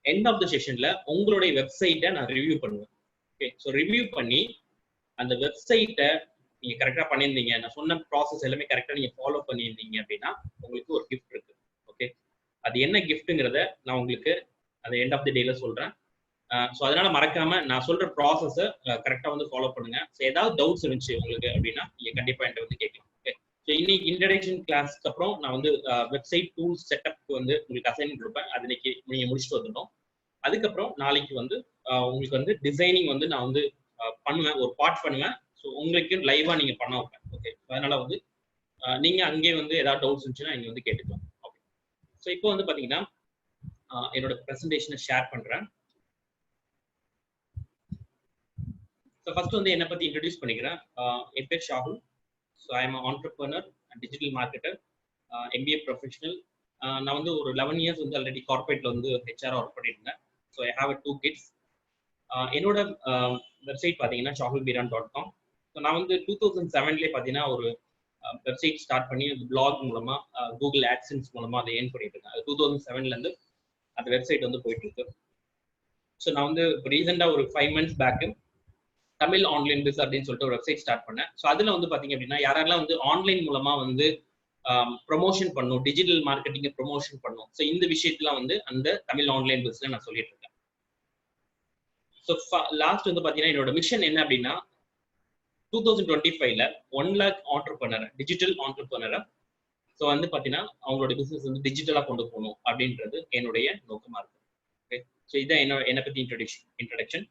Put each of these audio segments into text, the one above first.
End of the செஷன்ல உங்களுடைய வெப்சைட்டை நான் ரிவ்யூ பண்ணுவேன். ஓகே, ஸோ ரிவ்யூ பண்ணி அந்த வெப்சைட்டை நீங்க கரெக்டா பண்ணியிருந்தீங்க, நான் சொன்ன ப்ராசஸ் எல்லாமே கரெக்டா நீங்க ஃபாலோ பண்ணியிருந்தீங்க அப்படின்னா உங்களுக்கு ஒரு கிஃப்ட் இருக்கு. ஓகே, அது என்ன கிஃப்ட்டுங்கிறத நான் உங்களுக்கு அந்த எண்ட் ஆஃப் தி டேல சொல்றேன். ஸோ அதனால மறக்காம நான் சொல்ற ப்ராசஸை கரெக்டா வந்து ஃபாலோ பண்ணுங்க. ஸோ ஏதாவது டவுட்ஸ் இருந்துச்சு உங்களுக்கு அப்படின்னா நீங்க கண்டிப்பா என்கிட்ட வந்து கேட்கலாம். ஓகே, ஸோ இன்னைக்கு இன்ட்ரடக்ஷன் கிளாஸ்க்கு அப்புறம் நான் வந்து வெப்சைட் டூல் செட்டப்க்கு வந்து உங்களுக்கு அசைன்மெண்ட் கொடுப்பேன். அது இன்னைக்கு நீங்க முடிச்சுட்டு வந்துட்டோம். அதுக்கப்புறம் நாளைக்கு வந்து உங்களுக்கு வந்து டிசைனிங் வந்து நான் வந்து பண்ணுவேன், ஒரு பார்ட் பண்ணுவேன். ஸோ உங்களுக்கு லைவா நீங்க பண்ண வைப்பேன். ஓகே, அதனால வந்து நீங்க அங்கேயே வந்து ஏதாவது டவுட்ஸ் இருந்துச்சுன்னா நீங்க வந்து கேட்டுக்கலாம். ஓகே, ஸோ இப்போ வந்து பாத்தீங்கன்னா என்னோட ப்ரெசன்டேஷனை ஷேர் பண்றேன். ஸோ ஃபர்ஸ்ட் வந்து என்னை பத்தி இன்ட்ரடியூஸ் பண்ணிக்கிறேன். என் பேர் Shahul. So I am entrepreneur and digital marketer, MBA professional. நான் வந்து ஒரு 11 இயர்ஸ் வந்து ஆல்ரெடி கார்பரேட்ல வந்து ஹெச்ஆர் ஒர்க் பண்ணிட்டு இருந்தேன். So I have 2 kids. என்னோட வெப்சைட் பார்த்தீங்கன்னா shahulbiran.com. ஸோ நான் வந்து 2007 பார்த்தீங்கன்னா ஒரு வெப்சைட் ஸ்டார்ட் பண்ணி பிளாக் மூலமா கூகுள் ஆட்சன்ஸ் மூலமா அதை ஏர்ன் பண்ணிட்டு இருக்கேன். 2007 அந்த வெப்சைட் வந்து போயிட்டு இருக்கு. ஸோ நான் வந்து ரீசெண்டாக ஒரு 5 months பேக்கு தமிழ் ஆன்லைன் பிஸ் அப்படின்னு சொல்லிட்டு ஒரு வெப்சைட் ஸ்டார்ட் பண்ணேன். ஸோ அதில் வந்து பார்த்தீங்க அப்படின்னா யாரெல்லாம் வந்து ஆன்லைன் மூலமா வந்து ப்ரொமோஷன் பண்ணும், டிஜிட்டல் மார்க்கெட்டிங்கை ப்ரொமோஷன் பண்ணும். ஸோ இந்த விஷயத்துல வந்து அந்த தமிழ் ஆன்லைன் பிஸ்ல நான் சொல்லிட்டு இருக்கேன். ஸோ லாஸ்ட் வந்து பார்த்தீங்கன்னா என்னோட மிஷன் என்ன அப்படின்னா 2025 1 lakh ஆண்டர்பிரனர், டிஜிட்டல் ஆண்டர்பிரனரை ஸோ வந்து பார்த்தீங்கன்னா அவங்களோட பிசினஸ் வந்து டிஜிட்டலாக கொண்டு போகணும் அப்படின்றது என்னுடைய நோக்கமாக இருக்கு. ஓகே, ஸோ இதான் என்னை பற்றி இன்ட்ரடக்ஷன்.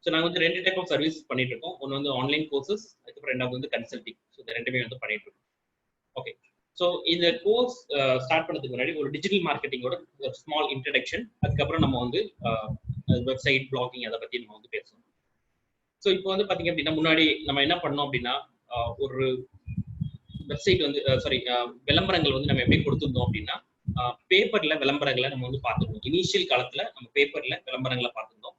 ஸோ நாங்கள் வந்து 2 டைப் ஆஃப் சர்வீஸ் பண்ணிட்டு இருக்கோம். ஒன்று வந்து ஆன்லைன் கோர்சஸ், அதுக்கப்புறம் ரெண்டாவது வந்து கன்சல்டிங். ஸோ இந்த ரெண்டுமே வந்து பண்ணிட்டு இருக்கோம். ஓகே, ஸோ இந்த கோர்ஸ் ஸ்டார்ட் பண்ணதுக்கு முன்னாடி ஒரு டிஜிட்டல் மார்க்கெட்டிங்கோட ஒரு ஸ்மால் இன்ட்ரடக்ஷன், அதுக்கப்புறம் நம்ம வந்து வெப்சைட் பிளாகிங் அதை பற்றி நம்ம வந்து பேசணும். ஸோ இப்போ வந்து பார்த்தீங்க அப்படின்னா முன்னாடி நம்ம என்ன பண்ணோம் அப்படின்னா ஒரு வெப்சைட் வந்து விளம்பரங்கள் வந்து நம்ம எப்படி கொடுத்துருந்தோம் அப்படின்னா பேப்பர்ல விளம்பரங்களை நம்ம வந்து பார்த்துருந்தோம். இனிஷியல் காலத்துல நம்ம பேப்பர்ல விளம்பரங்களை பார்த்துருந்தோம்.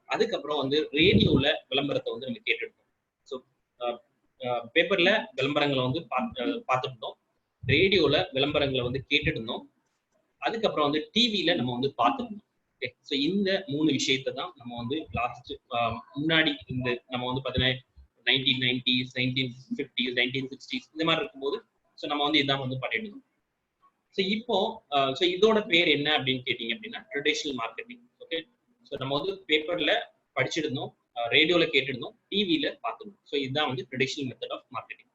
அதுக்கப்புறம் வந்து ரேடியோல விளம்பரத்தை வந்து நம்ம கேட்டுருந்தோம். ஸோ பேப்பர்ல விளம்பரங்களை வந்து பார்த்துட்டு இருந்தோம், ரேடியோல விளம்பரங்களை வந்து கேட்டுட்டு இருந்தோம், அதுக்கப்புறம் வந்து டிவியில நம்ம வந்து பார்த்துருந்தோம். ஓகே, ஸோ இந்த 3 விஷயத்தை தான் நம்ம வந்து லாஸ்ட் முன்னாடி இந்த நம்ம வந்து பார்த்தீங்கன்னா 1990s 1950s 1960s இந்த மாதிரி இருக்கும்போது ஸோ நம்ம வந்து இதான் வந்து பண்ணிட்டு இருந்தோம். ஸோ இப்போ ஸோ இதோட பேர் என்ன அப்படின்னு கேட்டீங்க அப்படின்னா ட்ரெடிஷனல் மார்க்கெட்டிங். ஓகே, ஸோ நம்ம வந்து பேப்பர்ல படிச்சிருந்தோம், ரேடியோல கேட்டிருந்தோம், டிவியில பார்த்துருந்தோம். ஸோ இதுதான் வந்து traditional method of marketing.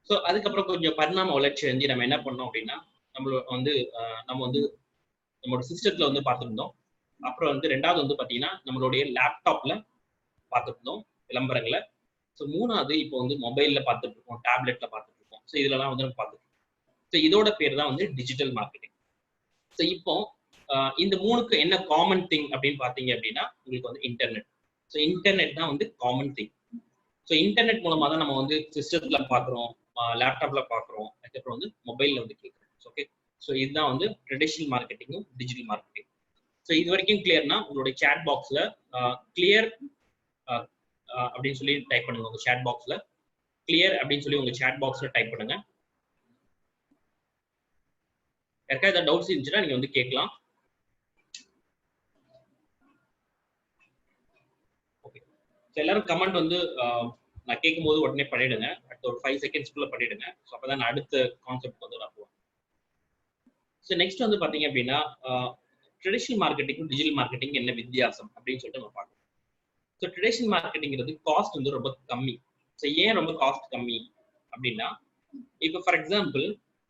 So அதுக்கப்புறம் கொஞ்சம் பரிணாம வளர்ச்சி வந்து நம்ம என்ன பண்ணோம் அப்படின்னா நம்ம வந்து நம்மளோட சிஸ்டத்துல வந்து பார்த்துருந்தோம். அப்புறம் வந்து ரெண்டாவது வந்து பார்த்தீங்கன்னா நம்மளுடைய லேப்டாப்ல பார்த்துருந்தோம் விளம்பரங்களை. ஸோ மூணாவது இப்போ வந்து மொபைல்ல பார்த்துட்டு இருக்கோம், டேப்லெட்ல பார்த்துட்டு இருக்கோம். ஸோ இதெல்லாம் வந்து நம்ம பார்த்துட்டு இருக்கோம். ஸோ இதோட பேர் தான் வந்து டிஜிட்டல் மார்க்கெட்டிங். ஸோ இப்போ இந்த 3க்கு என்ன காமன் திங் அப்படின்னு பார்த்தீங்க அப்படின்னா உங்களுக்கு வந்து இன்டர்நெட். ஸோ இன்டர்நெட் தான் வந்து காமன் திங். ஸோ இன்டர்நெட் மூலமா தான் நம்ம வந்து சிஸ்டத்துல பார்க்குறோம், லேப்டாப்ல பார்க்குறோம், அதுக்கப்புறம் வந்து மொபைல்ல வந்து கேட்குறோம். ஓகே, ஸோ இதுதான் வந்து ட்ரெடிஷனல் மார்க்கெட்டிங்கும் டிஜிட்டல் மார்க்கெட்டிங். ஸோ இது வரைக்கும் கிளியர்னா உங்களுடைய சேட் பாக்ஸ்ல கிளியர் அப்படின்னு சொல்லி டைப் பண்ணுங்க. உங்க சேட் பாக்ஸ்ல கிளியர் அப்படின்னு சொல்லி உங்க சேட் பாக்ஸ்ல டைப் பண்ணுங்க. யாருக்கா ஏதாவது டவுட்ஸ் இருந்துச்சுன்னா நீங்க வந்து கேட்கலாம். ஓகே, ஸோ எல்லாரும் கமெண்ட் வந்து நான் கேட்கும்போது உடனே பண்ணிடுங்க. அடுத்த ஒரு 5 செகண்ட்ஸ்க்குள்ள பண்ணிடுங்க. ஸோ அப்பதான் நான் அடுத்த கான்செப்ட் வந்து நான் போவேன். ஸோ நெக்ஸ்ட் வந்து பாத்தீங்க அப்படின்னா ட்ரெடிஷனல் மார்க்கெட்டிங்கும் டிஜிட்டல் மார்க்கெட்டிங் என்ன வித்தியாசம் அப்படின்னு சொல்லிட்டு நம்ம பார்க்கணும். ஸோ ட்ரெடிஷனல் மார்க்கெட்டிங்கிறது காஸ்ட் வந்து ரொம்ப கம்மி. ஸோ ஏன் ரொம்ப காஸ்ட் கம்மி அப்படின்னா இப்போ ஃபார் எக்ஸாம்பிள்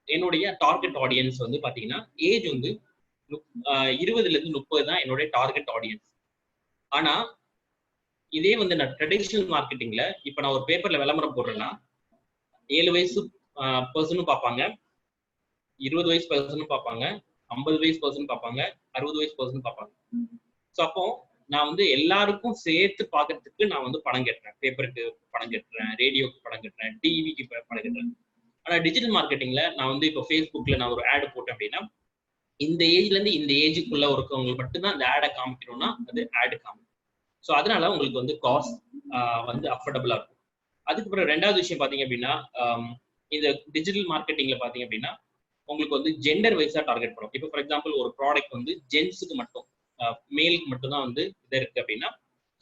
என்னுடைய டார்கெட் ஆடியன்ஸ் வந்து பாத்தீங்கன்னா ஏஜ் வந்து 20 to 30 தான் என்னுடைய டார்கெட் ஆடியன்ஸ். ஆனா இதே வந்து நான் ட்ரெடிஷனல் மார்க்கெட்டிங்ல இப்ப நான் ஒரு பேப்பர்ல விளம்பரம் போடுறேன்னா 7 வயசு பர்சனும் பார்ப்பாங்க, 20 வயசு பர்சனும் பார்ப்பாங்க, 50 வயசு பர்சன் பார்ப்பாங்க, 60 வயசு பர்சன் பார்ப்பாங்க. ஸோ அப்போ நான் வந்து எல்லாருக்கும் சேர்த்து பார்க்கறதுக்கு நான் வந்து பணம் கட்டுறேன். பேப்பருக்கு பணம் கட்டுறேன், ரேடியோக்கு பணம் கட்டுறேன், டிவிக்கு பணம் கட்டுறேன். ஆனா டிஜிட்டல் மார்க்கெட்டிங்ல நான் வந்து இப்போ ஃபேஸ்புக்ல நான் ஒரு ஆட் போட்டேன் அப்படின்னா இந்த ஏஜ்ல இருந்து இந்த ஏஜுக்குள்ள இருக்கவங்களுக்கு மட்டும்தான் அந்த ஆடை காமிக்கணும்னா அது ஆடு காமிக்கும். ஸோ அதனால உங்களுக்கு வந்து காஸ்ட் வந்து அஃபோர்டபுளா இருக்கும். அதுக்கப்புறம் ரெண்டாவது விஷயம் பாத்தீங்க அப்படின்னா இந்த டிஜிட்டல் மார்க்கெட்டிங்ல பாத்தீங்க அப்படின்னா உங்களுக்கு வந்து ஜெண்டர் வைஸா டார்கெட் பண்ணும். இப்போ ஃபார் எக்ஸாம்பிள் ஒரு ப்ராடக்ட் வந்து ஜென்ஸுக்கு மட்டும் மேலுக்கு மட்டும் தான் வந்து இது இருக்கு அப்படின்னா,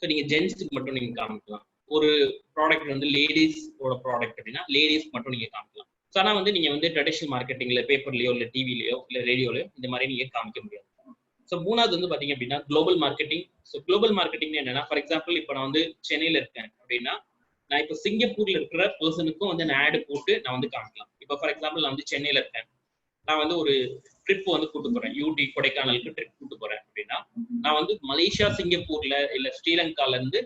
ஸோ நீங்க ஜென்ஸுக்கு மட்டும் நீங்க காமிக்கலாம். ஒரு ப்ராடக்ட் வந்து லேடிஸோட ப்ராடக்ட் அப்படின்னா லேடிஸ்க்கு மட்டும் நீங்க காமிக்கலாம். ஸோ ஆனால் வந்து நீங்க வந்து ட்ரெடிஷனல் மார்க்கெட்டிங்ல பேப்பர்லயோ இல்லை டிவிலையோ இல்லை ரேடியோலையோ இந்த மாதிரி நீங்க காமிக்க முடியாது. ஸோ மூணாவது வந்து பாத்தீங்க அப்படின்னா global marketing. So global marketing என்னன்னா, ஃபார் எக்ஸாம்பிள் இப்போ நான் வந்து சென்னையில இருக்கேன் அப்படின்னா, நான் இப்போ சிங்கப்பூர்ல இருக்கிற பர்சனுக்கும் வந்து நான் ஆடு போட்டு நான் வந்து காமிக்கலாம். இப்போ ஃபார் எக்ஸாம்பிள் நான் வந்து சென்னையில இருக்கேன், நான் வந்து ஒரு ட்ரிப் வந்து கூட்டு போறேன், ஊட்டி கொடைக்கானலுக்கு ட்ரிப் கூட்டு போறேன் அப்படின்னா, நான் வந்து மலேசியா சிங்கப்பூர்ல இல்ல ஸ்ரீலங்கால இருந்து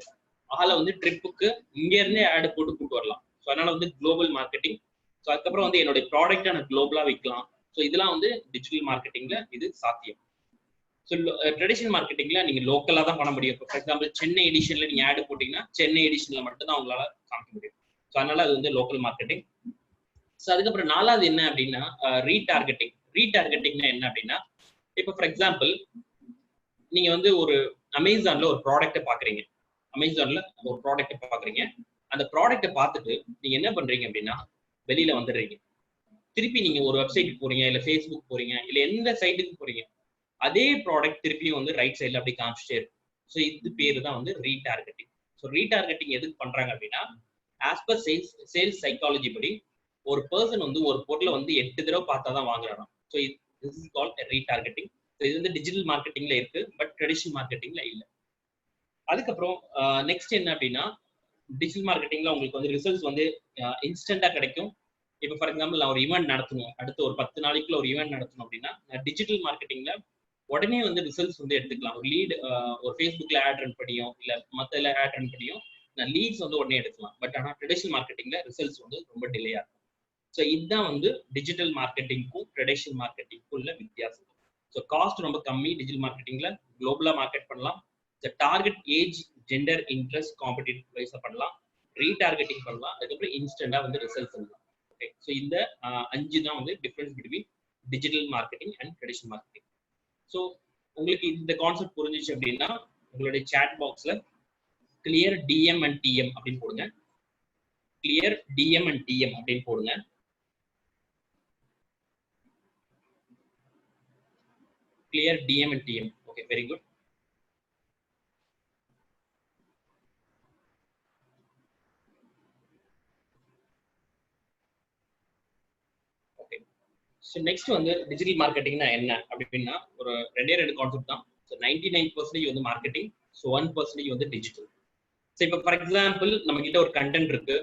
ஆளை வந்து ட்ரிப்புக்கு இங்க இருந்தே ஆடு போட்டு கூட்டு வரலாம். ஸோ அதனால வந்து குளோபல் மார்க்கெட்டிங். ஸோ அதுக்கப்புறம் வந்து என்னுடைய ப்ராடக்ட்டை நான் குளோபலா விற்கலாம். ஸோ இதெல்லாம் வந்து டிஜிட்டல் மார்க்கெட்டிங்ல இது சாத்தியம். ஸோ ட்ரெடிஷனல் மார்க்கெட்டிங்ல நீங்க லோக்கலா தான் பண்ண முடியும். ஃபார் எக்ஸாம்பிள் சென்னை எடிஷன்ல நீங்க ஆடு போட்டீங்கன்னா சென்னை எடிஷன்ல மட்டும் தான் உங்களால காமிக்க முடியும். ஸோ அதனால அது வந்து லோக்கல் மார்க்கெட்டிங். ஸோ அதுக்கப்புறம் நாலாவது என்ன அப்படின்னா ரீடார்கெட்டிங். ரீடார்கெட்டிங்னா என்ன அப்படின்னா, இப்போ ஃபார் எக்ஸாம்பிள் நீங்க வந்து ஒரு அமேசான்ல ஒரு ப்ராடக்ட்டை பாக்குறீங்க, அமேசான்ல ஒரு ப்ராடக்ட்டை பாக்குறீங்க, அந்த ப்ராடக்ட்டை பார்த்துட்டு நீங்க என்ன பண்றீங்க அப்படின்னா வெளியில வந்துடுறீங்க. திருப்பி நீங்க ஒரு வெப்சைட் போறீங்க, இல்ல ஃபேஸ்புக் போறீங்க, இல்ல எந்த சைட்டுக்கு போறீங்க, அதே ப்ராடக்ட் திருப்பியும் வந்து ரைட் சைட்ல அப்படி காமிச்சிட்டே இருக்கும். ஸோ இது பேரு தான் வந்து ரீடார்கெட்டிங். ஸோ ரீடார்கெட்டிங் எதுக்கு பண்றாங்க அப்படின்னா, ஆஸ் பர் சேல்ஸ் சைக்காலஜி படி ஒரு பர்சன் வந்து ஒரு பொருளை வந்து 8 தடவை பார்த்தா தான் வாங்குறாராம். So this is called retargeting. So இது வந்து டிஜிட்டல் மார்க்கெட்டிங்ல இருக்கு, பட் ட்ரெடிஷனல் மார்க்கெட்டிங்ல இல்லை. அதுக்கப்புறம் நெக்ஸ்ட் என்ன அப்படின்னா, டிஜிட்டல் மார்க்கெட்டிங்ல உங்களுக்கு வந்து ரிசல்ட்ஸ் வந்து இன்ஸ்டன்டா கிடைக்கும். இப்போ ஃபார் எக்ஸாம்பிள் நான் ஒரு ஈவெண்ட் நடத்தணும், அடுத்து ஒரு 10 நாளைக்குள்ள ஒரு ஈவெண்ட் நடத்தணும் அப்படின்னா, நான் டிஜிட்டல் மார்க்கெட்டிங்ல உடனே வந்து ரிசல்ட்ஸ் வந்து எடுத்துக்கலாம். ஒரு லீட் ஒரு ஃபேஸ்புக்ல ஆட் ரன் பண்ணியும் இல்ல மத்த ஆட் ரன் பண்ணியும் நான் லீட்ஸ் வந்து உடனே எடுக்கலாம். பட் ஆனால் ட்ரெடிஷனல் மார்க்கெட்டிங்ல ரிசல்ட்ஸ் வந்து ரொம்ப டிலேயா இருக்கும். ஸோ இதுதான் வந்து டிஜிட்டல் மார்க்கெட்டிங்க்கும் ட்ரெடிஷனல் மார்க்கெட்டிங்க்கும் உள்ள வித்தியாசம். ஸோ காஸ்ட் ரொம்ப கம்மி டிஜிட்டல் மார்க்கெட்டிங்ல, குளோபலா மார்க்கெட் பண்ணலாம், target age gender interest competitive வைஸா பண்ணலாம், ரீடார்கெட்டிங் பண்ணலாம், அதுக்கப்புறம் இன்ஸ்டன்டா வந்து ரிசல்ட்ஸ் பண்ணலாம். ஓகே, ஸோ இந்த 5 தான் வந்து difference between digital marketing and traditional marketing. So உங்களுக்கு இந்த கான்செப்ட் புரிஞ்சிச்சு அப்படின்னா உங்களுடைய சாட் பாக்ஸ்ல கிளியர் டிஎம் அண்ட் டிஎம் அப்படின்னு போடுங்க. கிளியர் டிஎம் அண்ட் டிஎம் அப்படின்னு போடுங்க. Clear DM and DM. Okay, very good. Okay, so next வந்து டிஜிட்டல் மார்க்கெட்டிங்னா என்ன அப்படின்னா ஒரு ரெண்டு கான்செப்ட் தான். ஸோ 99% வந்து மார்க்கெட்டிங், ஸோ 1% வந்து டிஜிட்டல். ஸோ இப்போ ஃபார் எக்ஸாம்பிள் நம்ம கிட்ட ஒரு கண்டென்ட் இருக்கு,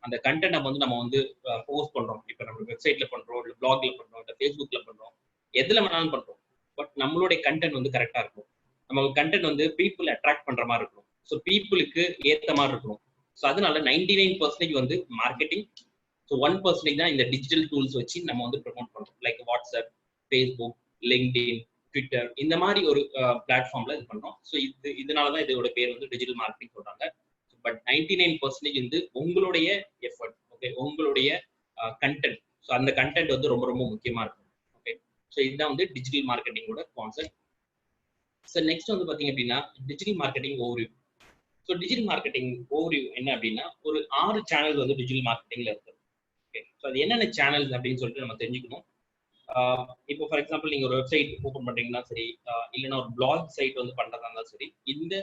அந்த கண்டென்ட் நம்ம வந்து போஸ்ட் பண்றோம். இப்போ நம்ம வெப்சைட்ல பண்றோம், இல்லை பிளாக்ல பண்றோம், இல்லை ஃபேஸ்புக்ல பண்றோம், எதுல வேணாலும் பண்றோம். பட் நம்மளுடைய கண்டென்ட் வந்து கரெக்டா இருக்கும். நம்ம கண்டென்ட் வந்து பீப்புள் அட்ராக்ட் பண்ற மாதிரி இருக்கணும். ஸோ பீப்புளுக்கு ஏற்ற மாதிரி இருக்கணும். ஸோ அதனால 99% வந்து மார்க்கெட்டிங், ஸோ 1% தான் இந்த டிஜிட்டல் டூல்ஸ் வச்சு நம்ம வந்து ப்ரமோட் பண்றோம். Like WhatsApp, Facebook, LinkedIn, Twitter, இந்த மாதிரி ஒரு பிளாட்ஃபார்ம்ல இது பண்றோம். ஸோ இதனாலதான் இதோட பேர் வந்து டிஜிட்டல் மார்க்கெட்டிங் சொல்றாங்க. பட் 99% வந்து உங்களுடைய எஃபர்ட், ஓகே, உங்களுடைய கண்டென்ட். ஸோ அந்த கண்டென்ட் வந்து ரொம்ப ரொம்ப முக்கியமா இருக்கும். ஓகே, ஸோ இதுதான் வந்து டிஜிட்டல் மார்க்கெட்டிங்கோட கான்செப்ட். ஸோ நெக்ஸ்ட் வந்து பாத்தீங்க அப்படின்னா digital marketing overview. So digital marketing overview என்ன அப்படின்னா ஒரு 6 சேனல் வந்து டிஜிட்டல் மார்க்கெட்டிங்ல இருக்கு. ஓகே, ஸோ அது என்னென்ன சேனல்ஸ் அப்படின்னு சொல்லிட்டு நம்ம தெரிஞ்சுக்கணும். இப்போ ஃபார் எக்ஸாம்பிள் நீங்க ஒரு வெப்சைட் ஓப்பன் பண்றீங்கன்னா சரி, இல்லைன்னா ஒரு பிளாக் சைட் வந்து பண்றதா இருந்தாலும் சரி, இந்த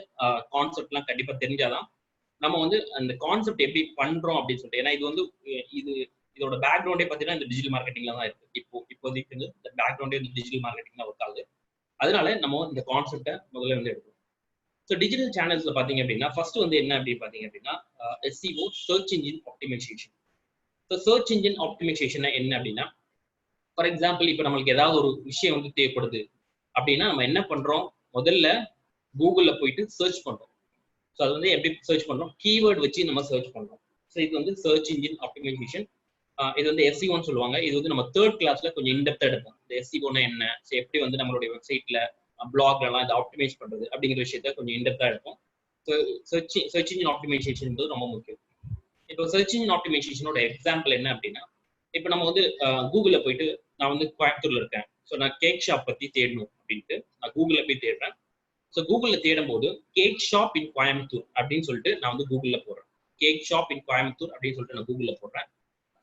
கான்செப்ட்லாம் கண்டிப்பா தெரிஞ்சாதான் நம்ம வந்து அந்த கான்செப்ட் எப்படி பண்றோம் அப்படின்னு சொல்லிட்டு. ஏன்னா இது வந்து இதோட பேக்ரவுண்டே பார்த்தீங்கன்னா இந்த டிஜிட்டல் மார்க்கெட்டிங்ல தான் இருக்கு. இப்போதைக்கு இந்த பேக்ரவுண்டே இந்த டிஜிட்டல் மார்க்கெட்டிங் தான் ஒர்க் ஆகுது. அதனால நம்ம இந்த கான்செப்டை முதல்ல வந்து எடுக்கணும். ஸோ டிஜிட்டல் சேனல்ஸ்ல பாத்தீங்க அப்படின்னா ஃபர்ஸ்ட் வந்து என்ன அப்படின்னு பாத்தீங்க அப்படின்னா SEO, search engine optimisation. So search engine optimisation என்ன அப்படின்னா, ஃபார் எக்ஸாம்பிள் இப்போ நம்மளுக்கு ஏதாவது ஒரு விஷயம் வந்து தேவைப்படுது அப்படின்னா நம்ம என்ன பண்றோம், முதல்ல கூகுள்ல போயிட்டு சர்ச் பண்றோம். ஸோ அது வந்து எப்படி சர்ச் பண்றோம், கீவேர்ட் வச்சு நம்ம சர்ச் பண்றோம். ஸோ இது வந்து சர்ச் இன்ஜின் ஆப்டிமைசேஷன். இது வந்து SEOன்னு சொல்லுவாங்க. இது வந்து நம்ம 3rd கிளாஸ்ல கொஞ்சம் இன்டெப்தா எடுப்போம். இந்த SEOன்னா என்ன, ஸோ எப்படி வந்து நம்மளுடைய வெப்சைட்ல பிளாக்லாம் இதை ஆப்டிமைஸ் பண்றது அப்படிங்கிற விஷயத்த கொஞ்சம் இன்டெப்தா எடுப்போம். ஸோ சர்ச் இன்ஜின் ஆப்டிமைசேஷன் ரொம்ப முக்கியம். இப்போ சர்ச் இன்ஜின் ஆப்டிமைசேஷனோட எக்ஸாம்பிள் என்ன அப்படின்னா, இப்போ நம்ம வந்து கூகுள்ல போயிட்டு நான் வந்து கோயம்புத்தூர்ல இருக்கேன், ஸோ நான் கேக் ஷாப் பத்தி தேடணும் அப்படின்ட்டு நான் கூகுள்ல போய் தேடுறேன். ஸோ கூகுள்ல தேடும் போது கேக் ஷாப் இன் கோயம்புத்தூர் அப்படின்னு சொல்லிட்டு நான் வந்து கூகுள்ல போடுறேன். கேக் ஷாப் இன் கோயம்புத்தூர் அப்படின்னு சொல்லிட்டு நான் கூகுள்ல போடுறேன்.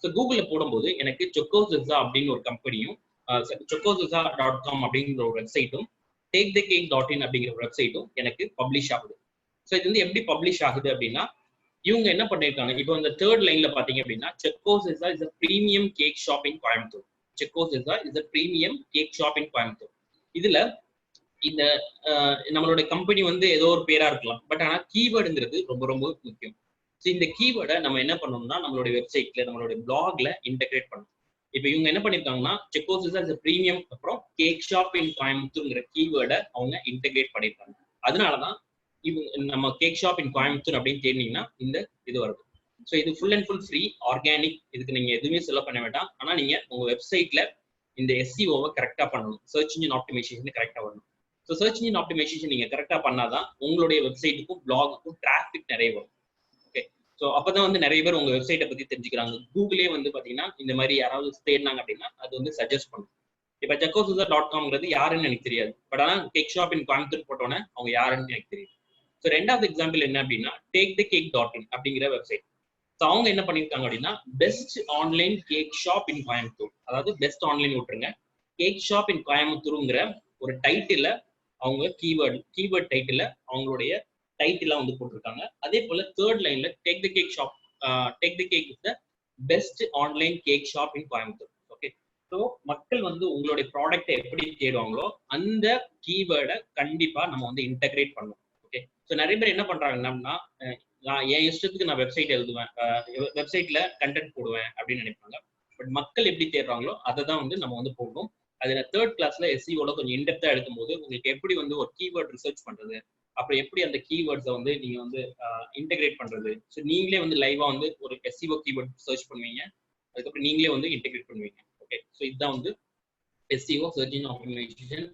ஸோ கூகுள்ல போடும்போது எனக்கு சொக்கோசிசா அப்படின்னு ஒரு கம்பெனியும் chocosisa.com அப்படிங்கிற ஒரு வெப்சைட்டும் takethecake.in அப்படிங்கிற ஒரு வெப்சைட்டும் எனக்கு பப்ளிஷ் ஆகுது. ஸோ இது வந்து எப்படி பப்ளிஷ் ஆகுது அப்படின்னா, இவங்க என்ன பண்ணிருக்காங்க, இப்போ இந்த தேர்ட் லைன்ல பாத்தீங்க அப்படின்னா, செக்கோசிசா is a premium cake shop in Coimbatore. செக்கோசிசா is a premium cake shop in Coimbatore. இதுல இந்த நம்மளோட கம்பெனி வந்து ஏதோ ஒரு பேரா இருக்கலாம், பட் ஆனா கீவேர்டுங்கிறது ரொம்ப ரொம்ப முக்கியம். ஸோ இந்த கீவேர்டை நம்ம என்ன பண்ணணும்னா நம்மளுடைய வெப்சைட்ல நம்மளுடைய பிளாக்ல இன்டெகிரேட் பண்ணணும். இப்போ இவங்க என்ன பண்ணிருக்காங்கன்னா, செக்கோசிசா இஸ் a premium அப்புறம் கேக் ஷாப் இன் கோயம்புத்தூர்ங்கிற கீவேர்டை அவங்க இன்டெகிரேட் பண்ணிருக்காங்க. அதனாலதான் நம்ம கேக் ஷாப் இன் கோயம்புத்தூர் அப்படின்னு தேடினீங்கன்னா இந்த இது வருது. ஸோ இது full and full free, organic. இதுக்கு நீங்க எதுவுமே செலவு பண்ண வேண்டாம். ஆனா நீங்க உங்க வெப்சைட்ல இந்த எஸ்சிஓவை கரெக்டா பண்ணணும், சர்ச் இன்ஜின் ஆப்டிமைசேஷன் கரெக்டா வரணும். ஸோ சர்ச் இன்ஜின் ஆப்டிமைசேஷன் நீங்க கரெக்டா பண்ணாதான் உங்களுடைய வெப்சைட்டுக்கும் பிளாகுக்கும் டிராஃபிக் நிறைய வரும். ஓகே, ஸோ அப்பதான் வந்து நிறைய பேர் உங்க வெப்சைட்டை பத்தி தெரிஞ்சுக்கிறாங்க. கூகுளே வந்து பாத்தீங்கன்னா இந்த மாதிரி யாராவது தேடினாங்க அப்படின்னா அது வந்து சஜஸ்ட் பண்ணும். இப்ப chocosisa.comங்கிறது யாருன்னு எனக்கு தெரியாது, பட் ஆனா கேக் ஷாப் இன் கோயம்புத்தூர் போட்டோன்னே அவங்க யாருன்னு எனக்கு தெரியும். ஸோ ரெண்டாவது எக்ஸாம்பிள் என்ன அப்படின்னா takethecake.in அப்படிங்கிற வெப்சைட். ஸோ அவங்க என்ன பண்ணிருக்காங்க அப்படின்னா, பெஸ்ட் ஆன்லைன் கேக் ஷாப் இன் கோயம்புத்தூர், அதாவது பெஸ்ட் ஆன்லைன் விட்டுருங்க, கேக் ஷாப் இன் கோயம்புத்தூருங்கிற ஒரு டைட்டில அவங்க கீவேர்ட் டைட்டில அவங்களுடைய டைட்டிலா வந்து போட்டிருக்காங்க. அதே போல தேர்ட் லைன்ல take the cake shop, take the cake is the best online cake shop in Coimbatore. Okay, so மக்கள் வந்து உங்களுடைய ப்ராடக்ட்டை எப்படி தேடுவாங்களோ அந்த கீவேர்டை கண்டிப்பா நம்ம வந்து இன்டகிரேட் பண்ணணும். ஓகே, ஸோ நிறைய பேர் என்ன பண்றாங்கன்னா, நான் என் இஷ்டத்துக்கு நான் வெப்சைட் எழுதுவேன், வெப்சைட்ல கண்டென்ட் போடுவேன் அப்படின்னு நினைப்பாங்க. பட் மக்கள் எப்படி தேடுறாங்களோ அதை தான் வந்து நம்ம வந்து போடணும். அதுல தேர்ட் கிளாஸ்ல எஸ்சிஓல கொஞ்சம் இன்டெப்தா எடுக்கும்போது உங்களுக்கு எப்படி வந்து ஒரு கீவேர்ட் ரிசர்ச் பண்றது, அப்புறம் எப்படி அந்த கீவேர்ட்ஸை வந்து நீங்க வந்து இன்டெகிரேட் பண்றது. ஸோ நீங்களே வந்து லைவா வந்து ஒரு எஸ்சிஓ கீவேர்ட் சர்ச் பண்ணுவீங்க, அதுக்கப்புறம் நீங்களே வந்து இன்டெகிரேட் பண்ணுவீங்க. ஓகே, ஸோ இதுதான் வந்து எஸ்சிஓ, சர்ச் இன்ஜின் ஆப்டிமைசேஷன்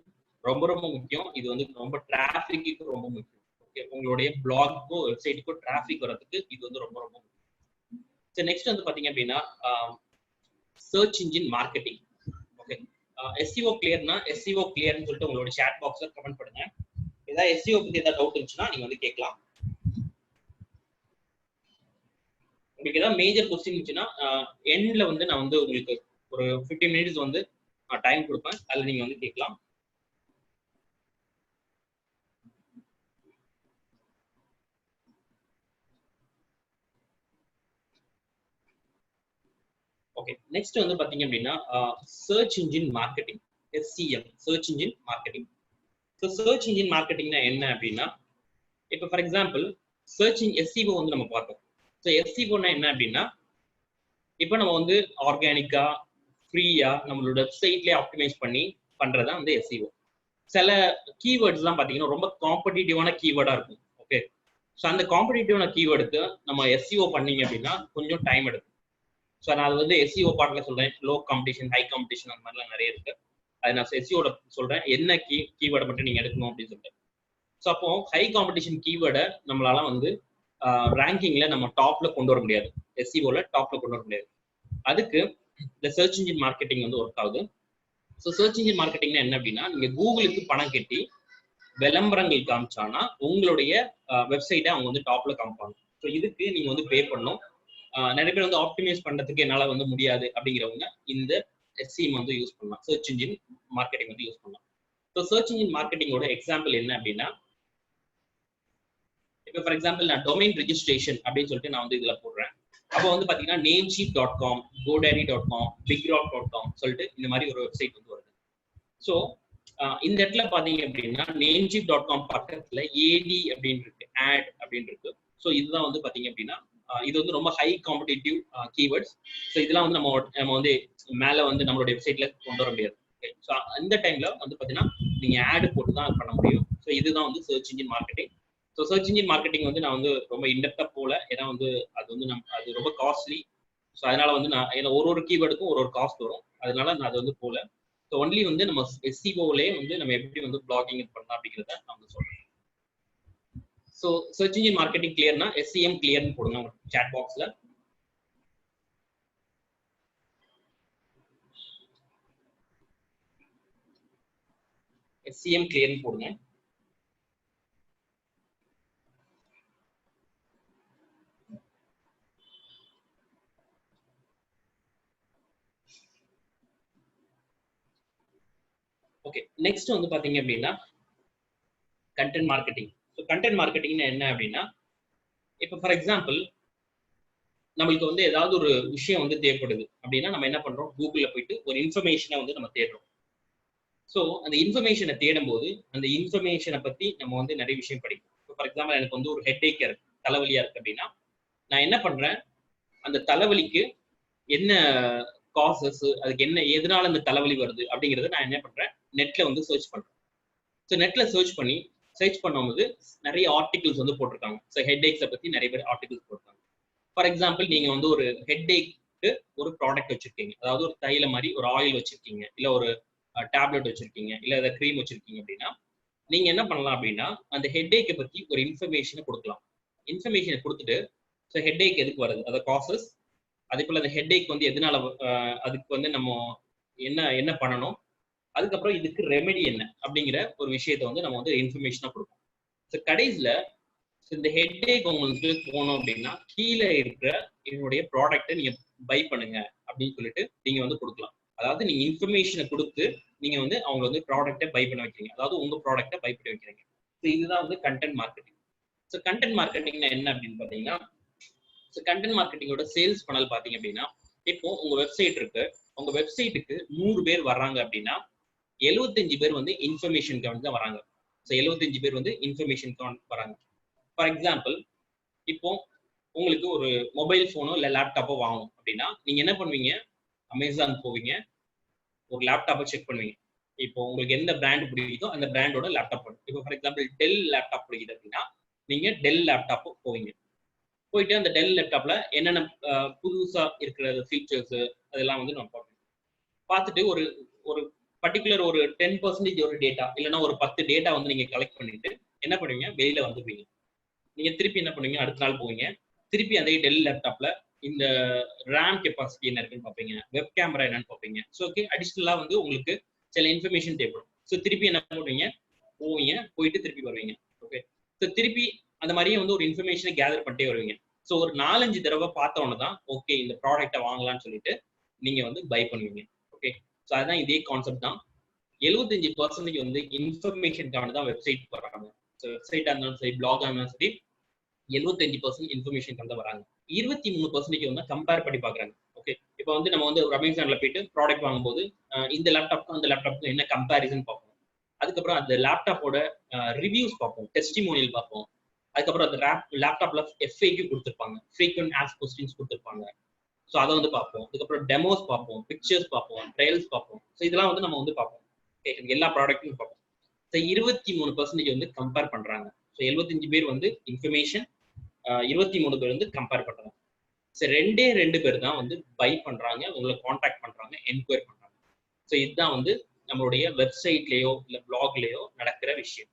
ரொம்ப ரொம்ப முக்கியம். இது வந்து ரொம்ப டிராஃபிக்கு ரொம்ப முக்கியம். ஓகே, உங்களுடைய பிளாகுக்கோ வெப்சைட்டுக்கோ டிராஃபிக் வரதுக்கு இது வந்து ரொம்ப ரொம்ப முக்கியம். ஸோ நெக்ஸ்ட் வந்து பாத்தீங்க அப்படின்னா search engine marketing. Okay, SEO கிளியர்னா எஸ்சிஓ கிளியர்னு சொல்லிட்டு உங்களோட சாட் பாக்ஸ்ல கமெண்ட் பண்ணுங்க. ஏதாவது எஸ்சிஓ பத்தி ஏதாவது டவுட் இருந்துச்சுன்னா நீங்க வந்து கேட்கலாம். உங்களுக்கு ஏதாவது மேஜர் கொஸ்டின் இருந்துச்சுன்னா எண்ட்ல வந்து நான் வந்து உங்களுக்கு ஒரு 15 மினிட்ஸ் வந்து டைம் கொடுப்பேன், அதில் நீங்க வந்து கேட்கலாம். ஓகே, நெக்ஸ்ட் வந்து பாத்தீங்க அப்படின்னா search engine marketing, SCM, search engine marketing. So search engine மார்க்கெட்டிங்னா என்ன அப்படின்னா, இப்போ ஃபார் எக்ஸாம்பிள் சர்ச்சிங் எஸ்சிஓ வந்து நம்ம பார்த்தோம். ஸோ எஸ்சிஓனா என்ன அப்படின்னா, இப்போ நம்ம வந்து ஆர்கானிக்கா ஃப்ரீயா நம்மளோட வெப்சைட்லேயே ஆப்டிமைஸ் பண்ணி பண்றதா வந்து எஸ்சிஓ. சில கீவேர்ட்ஸ்லாம் பார்த்தீங்கன்னா ரொம்ப காம்படிட்டிவான கீவேர்டா இருக்கும். ஓகே, ஸோ அந்த காம்படிட்டிவான கீவேர்டுக்கு நம்ம எஸ்சிஓ பண்ணீங்க அப்படின்னா கொஞ்சம் டைம் எடுக்கும். ஸோ நான் அது வந்து எஸ்சிஓ பார்ட்ல சொல்றேன், லோ காம்படிஷன், ஹை காம்படிஷன் அந்த மாதிரிலாம் நிறைய இருக்கு. அது நான் எஸ்சிஓட சொல்றேன் என்ன கீவேர்டை மட்டும் நீங்க எடுக்கணும் அப்படின்னு சொல்லிட்டு. ஸோ அப்போ ஹை காம்படிஷன் கீவேர்டை நம்மளால வந்து ரேங்கிங்ல நம்ம டாப்ல கொண்டு வர முடியாது, எஸ்சிஓல டாப்ல கொண்டு வர முடியாது. அதுக்கு இந்த சர்ச் இன்ஜின் மார்க்கெட்டிங் வந்து ஒர்க் ஆகுது. ஸோ சர்ச் இன்ஜின் மார்க்கெட்டிங்னா என்ன அப்படின்னா, நீங்க கூகுளுக்கு பணம் கட்டி விளம்பரங்கள் காமிச்சானா உங்களுடைய வெப்சைட்டை அவங்க வந்து டாப்ல காமிப்பாங்க. ஸோ இதுக்கு நீங்க வந்து பே பண்ணணும். நிறைய பேர் வந்து ஆப்டிமைஸ் பண்றதுக்கு என்னால வந்து முடியாது அப்படிங்கிறவங்க இந்த எஸ்சிஎம் வந்து யூஸ் பண்ணலாம், சர்ச் இன்ஜின் மார்க்கெட்டிங் வந்து யூஸ் பண்ணலாம். ஸோ சர்ச் இன்ஜின் மார்க்கெட்டிங்கோட எக்ஸாம்பிள் என்ன அப்படின்னா, இப்போ ஃபார் எக்ஸாம்பிள் நான் டொமைன் ரெஜிஸ்ட்ரேஷன் அப்படின்னு சொல்லிட்டு நான் வந்து இதுல போடுறேன். அப்போ வந்து பாத்தீங்கன்னா namecheap.com, godaddy.com, bigrock.com சொல்லிட்டு இந்த மாதிரி ஒரு வெப்சைட் வந்து வருது. ஸோ இந்த இடத்துல பாத்தீங்க அப்படின்னா namecheap.com பக்கத்துல ஏடி அப்படின்னு இருக்கு, ஆட் அப்படின்னு இருக்கு. ஸோ இதுதான் வந்து பாத்தீங்க அப்படின்னா இது வந்து ரொம்ப ஹை காம்படிட்டிவ் கீவேர்ட்ஸ். ஸோ இதெல்லாம் வந்து நம்ம வந்து மேல வந்து நம்மளோட வெப்சைட்ல கொண்டு வர முடியாது. ஸோ அந்த டைம்ல வந்து பாத்தீங்கன்னா நீங்க ஆட் போட்டு தான் பண்ண முடியும். ஸோ இதுதான் வந்து search engine marketing. So search engine marketing வந்து நான் வந்து ரொம்ப இன்டெப்தா போல, ஏன்னா வந்து அது வந்து அது ரொம்ப காஸ்ட்லி. ஸோ அதனால வந்து நான் ஏன்னா ஒரு கீவேர்டுக்கும் ஒரு காஸ்ட் வரும், அதனால நான் அது வந்து போல. ஸோ ஒன்லி வந்து நம்ம எஸ்சிஓலே வந்து நம்ம எப்படி வந்து பிளாகிங் பண்ணலாம் அப்படிங்கிறத நான் வந்து சொல்றேன். ஸோ சர்ச் இன்ஜின் மார்க்கெட்டிங் கிளியர்னா எஸ்சிஎம் கிளியர்னு போடுங்க சாட் பாக்ஸ்ல. எஸ்சிஎம் கிளியர்னு போடுங்க. ஓகே, நெக்ஸ்ட் வந்து பாத்தீங்க அப்படின்னா கண்டென்ட் மார்க்கெட்டிங். ஸோ கண்டென்ட் மார்க்கெட்டிங்னா என்ன அப்படின்னா, இப்போ ஃபார் எக்ஸாம்பிள் நம்மளுக்கு வந்து ஏதாவது ஒரு விஷயம் வந்து தேவைப்படுது அப்படின்னா நம்ம என்ன பண்றோம், கூகுளில் போயிட்டு ஒரு இன்ஃபர்மேஷனை வந்து நம்ம தேடுறோம். ஸோ அந்த இன்ஃபர்மேஷனை தேடும் போது அந்த இன்ஃபர்மேஷனை பத்தி நம்ம வந்து நிறைய விஷயம் படிக்கும். ஃபார் எக்ஸாம்பிள் எனக்கு வந்து ஒரு ஹெட்ஏக் இருக்கு, தலைவலியா இருக்கு அப்படின்னா நான் என்ன பண்றேன், அந்த தலைவலிக்கு என்ன காசஸ், அதுக்கு என்ன எதனால அந்த தலைவலி வருது அப்படிங்கறத நான் என்ன பண்றேன், நெட்ல வந்து சர்ச் பண்றேன். ஸோ நெட்ல சர்ச் பண்ணும்போது நிறைய ஆர்டிகல்ஸ் வந்து போட்டிருக்காங்க. ஸோ ஹெட்ஏக்ஸை பத்தி நிறைய பேர் ஆர்டிகல்ஸ் போட்டிருக்காங்க. ஃபார் எக்ஸாம்பிள் நீங்க வந்து ஒரு ஹெட்ஏக்கு ஒரு ப்ராடக்ட் வச்சிருக்கீங்க, அதாவது ஒரு தைல மாதிரி ஒரு ஆயில் வச்சிருக்கீங்க, இல்ல ஒரு டேப்லெட் வச்சிருக்கீங்க, இல்ல அதை க்ரீம் வச்சிருக்கீங்க அப்படின்னா நீங்க என்ன பண்ணலாம் அப்படின்னா அந்த ஹெட்ஏக்கை பத்தி ஒரு இன்ஃபர்மேஷனை கொடுக்கலாம். இன்ஃபர்மேஷனை கொடுத்துட்டு ஸோ ஹெட்ஏக் எதுக்கு வருது, அதை காசஸ், அதே போல அந்த ஹெட்ஏக் வந்து எதனால அதுக்கு வந்து நம்ம என்ன என்ன பண்ணணும், அதுக்கப்புறம் இதுக்கு ரெமெடி என்ன அப்படிங்கிற ஒரு விஷயத்த வந்து நம்ம வந்து இன்ஃபர்மேஷனா கொடுப்போம். ஸோ கடைசியில இந்த ஹெட்ஏக் உங்களுக்கு போனோம் அப்படின்னா கீழே இருக்கிற என்னுடைய ப்ராடக்ட்டை நீங்க பை பண்ணுங்க அப்படின்னு சொல்லிட்டு நீங்க வந்து கொடுக்கலாம். அதாவது நீங்க இன்ஃபர்மேஷனை கொடுத்து நீங்க வந்து அவங்க வந்து ப்ராடக்ட்டை பை பண்ண வைக்கிறீங்க, அதாவது உங்க ப்ராடக்ட்டை பை பண்ண வைக்கிறீங்க. ஸோ இதுதான் வந்து கண்டென்ட் மார்க்கெட்டிங். ஸோ கண்டென்ட் மார்க்கெட்டிங்னா என்ன அப்படின்னு பாத்தீங்கன்னா, ஸோ கண்டென்ட் மார்க்கெட்டிங்கோட சேல்ஸ் பண்ணல் பாத்தீங்க அப்படின்னா, இப்போ உங்க வெப்சைட் இருக்கு, உங்க வெப்சைட்டுக்கு 100 பேர் வர்றாங்க அப்படின்னா 75 பேர் வந்து இன்ஃபர்மேஷனுக்கு வந்து தான் வராங்க. ஸோ 75 பேர் வந்து இன்ஃபர்மேஷனுக்கு வராங்க. ஃபார் எக்ஸாம்பிள் இப்போ உங்களுக்கு ஒரு மொபைல் போனோ இல்லை லேப்டாப்போ வாங்கணும் அப்படின்னா நீங்க என்ன பண்ணுவீங்க, அமேசான் போவீங்க, ஒரு லேப்டாப்பை செக் பண்ணுவீங்க. இப்போ உங்களுக்கு எந்த பிராண்ட் பிடிக்குதோ அந்த பிராண்டோட லேப்டாப். இப்போ ஃபார் எக்ஸாம்பிள் டெல் லேப்டாப் பிடிக்குது அப்படின்னா நீங்க டெல் லேப்டாப் போவீங்க. போயிட்டு அந்த டெல் லேப்டாப்ல என்னென்ன புதுசா இருக்கிற ஃபீச்சர்ஸ் அதெல்லாம் வந்து நம்ம பார்ப்போம். பார்த்துட்டு ஒரு ஒரு பர்டிகுலர் ஒரு 10% ஒரு டேட்டா இல்லைன்னா ஒரு 10 டேட்டா வந்து நீங்க கலெக்ட் பண்ணிட்டு என்ன பண்ணுவீங்க, வெளியில வந்துருவீங்க. நீங்க திருப்பி என்ன பண்ணுவீங்க, அடுத்த நாள் போவீங்க, திருப்பி அதே டெல் லேப்டாப்ல இந்த ரேம் கெப்பாசிட்டி என்ன இருக்குன்னு பார்ப்பீங்க, வெப் கேமரா என்னன்னு பார்ப்பீங்க. ஸோ ஓகே, அடிஷ்னலா வந்து உங்களுக்கு சில இன்ஃபர்மேஷன் தேவைப்படும். ஸோ திருப்பி என்ன பண்ணுவீங்க, போவீங்க, போயிட்டு திருப்பி வருவீங்க. ஓகே, ஸோ திருப்பி அந்த மாதிரியே வந்து ஒரு இன்ஃபர்மேஷனை கேதர் பண்ணிட்டே வருவீங்க. ஸோ ஒரு 4-5 தடவை பார்த்தவொன்னு தான் ஓகே இந்த ப்ராடக்ட்டை வாங்கலாம்னு சொல்லிட்டு நீங்க வந்து பை பண்ணுவீங்க. ஓகே, ஸோ அதுதான் இதே கான்செப்ட் தான். 75% வந்து இன்ஃபர்மேஷனுக்கான தான் வெப்சைட் வராங்க. ஸோ வெப்சைட்டா இருந்தாலும் சரி, பிளாகா இருந்தாலும் சரி, 75% இன்ஃபர்மேஷன் வந்து வராங்க. 23% வந்து கம்பேர் பண்ணி பாக்குறாங்க. ஓகே, இப்போ வந்து நம்ம வந்து ஒரு அமேசான்ல போயிட்டு ப்ராடக்ட் வாங்கும்போது இந்த லேப்டாப்க்கும் அந்த லேப்டாப்க்கும் என்ன கம்பேரிசன் பார்ப்போம். அதுக்கப்புறம் அந்த லேப்டாப்போட ரிவ்யூஸ் பார்ப்போம், டெஸ்டிமோனியல் பார்ப்போம். அதுக்கப்புறம் அந்த லேப்டாப்ல FAQ கொடுத்துருப்பாங்க, ஃப்ரீக்வென்ட் ஆஸ்க் கொஸ்டின்ஸ் கொடுத்துருப்பாங்க. ஸோ அதை வந்து பார்ப்போம். அதுக்கப்புறம் டெமோஸ் பார்ப்போம், பிக்சர்ஸ் பார்ப்போம், ட்ரையல்ஸ் பார்ப்போம். ஸோ இதெல்லாம் வந்து நம்ம வந்து பார்ப்போம். எல்லா ப்ராடக்ட்டும் பார்ப்போம். ஸோ 23% வந்து கம்பேர் பண்றாங்க. ஸோ 75 பேர் வந்து இன்ஃபர்மேஷன், 23 பேர் வந்து கம்பேர் பண்றாங்க. ஸோ 2 பேர் தான் வந்து பை பண்றாங்க, உங்களை கான்டாக்ட் பண்றாங்க, என்கொயர் பண்றாங்க. ஸோ இதுதான் வந்து நம்மளுடைய வெப்சைட்லயோ இல்லை பிளாக்லயோ நடக்கிற விஷயம்.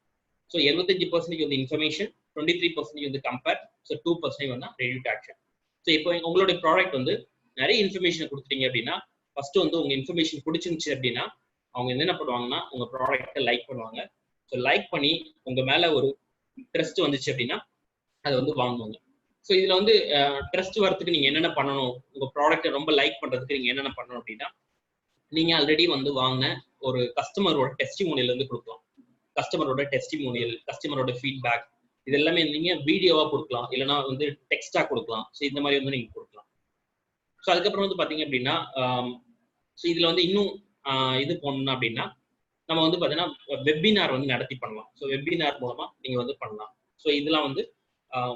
ஸோ 75% வந்து இன்ஃபர்மேஷன், 23% வந்து கம்பேர், ஸோ 2% வந்து ரெடி டு ஆக்ஷன். ஸோ இப்போ உங்களுடைய ப்ராடக்ட் வந்து நிறைய இன்ஃபர்மேஷன் கொடுத்துட்டீங்க அப்படின்னா ஃபர்ஸ்ட் வந்து உங்க இன்ஃபர்மேஷன் பிடிச்சிருந்துச்சு அப்படின்னா அவங்க என்ன பண்ணுவாங்கன்னா உங்க ப்ராடக்ட்டை லைக் பண்ணுவாங்க. ஸோ லைக் பண்ணி உங்க மேல ஒரு ட்ரஸ்ட் வந்துச்சு அப்படின்னா அதை வந்து வாங்குவாங்க. ஸோ இதுல வந்து ட்ரஸ்ட் வரதுக்கு நீங்க என்னென்ன பண்ணணும், உங்க ப்ராடக்ட்டை ரொம்ப லைக் பண்றதுக்கு நீங்க என்னென்ன பண்ணணும் அப்படின்னா நீங்க ஆல்ரெடி வந்து வாங்கின ஒரு கஸ்டமரோட டெஸ்டிமோனியல் வந்து கொடுக்கலாம். கஸ்டமரோட டெஸ்டிமோனியல், கஸ்டமரோட ஃபீட்பேக் இது எல்லாமே நீங்க வீடியோவா கொடுக்கலாம், இல்லைன்னா வந்து டெக்ஸ்டா கொடுக்கலாம். ஸோ இந்த மாதிரி வந்து நீங்க கொடுக்கலாம். ஸோ அதுக்கப்புறம் வந்து பாத்தீங்க அப்படின்னா ஸோ இதுல வந்து இன்னும் இது பண்ணணும் அப்படின்னா நம்ம வந்து பாத்தீங்கன்னா வெபினார் வந்து நடத்தி பண்ணலாம். ஸோ வெபினார் மூலமா நீங்க வந்து பண்ணலாம். ஸோ இதெல்லாம் வந்து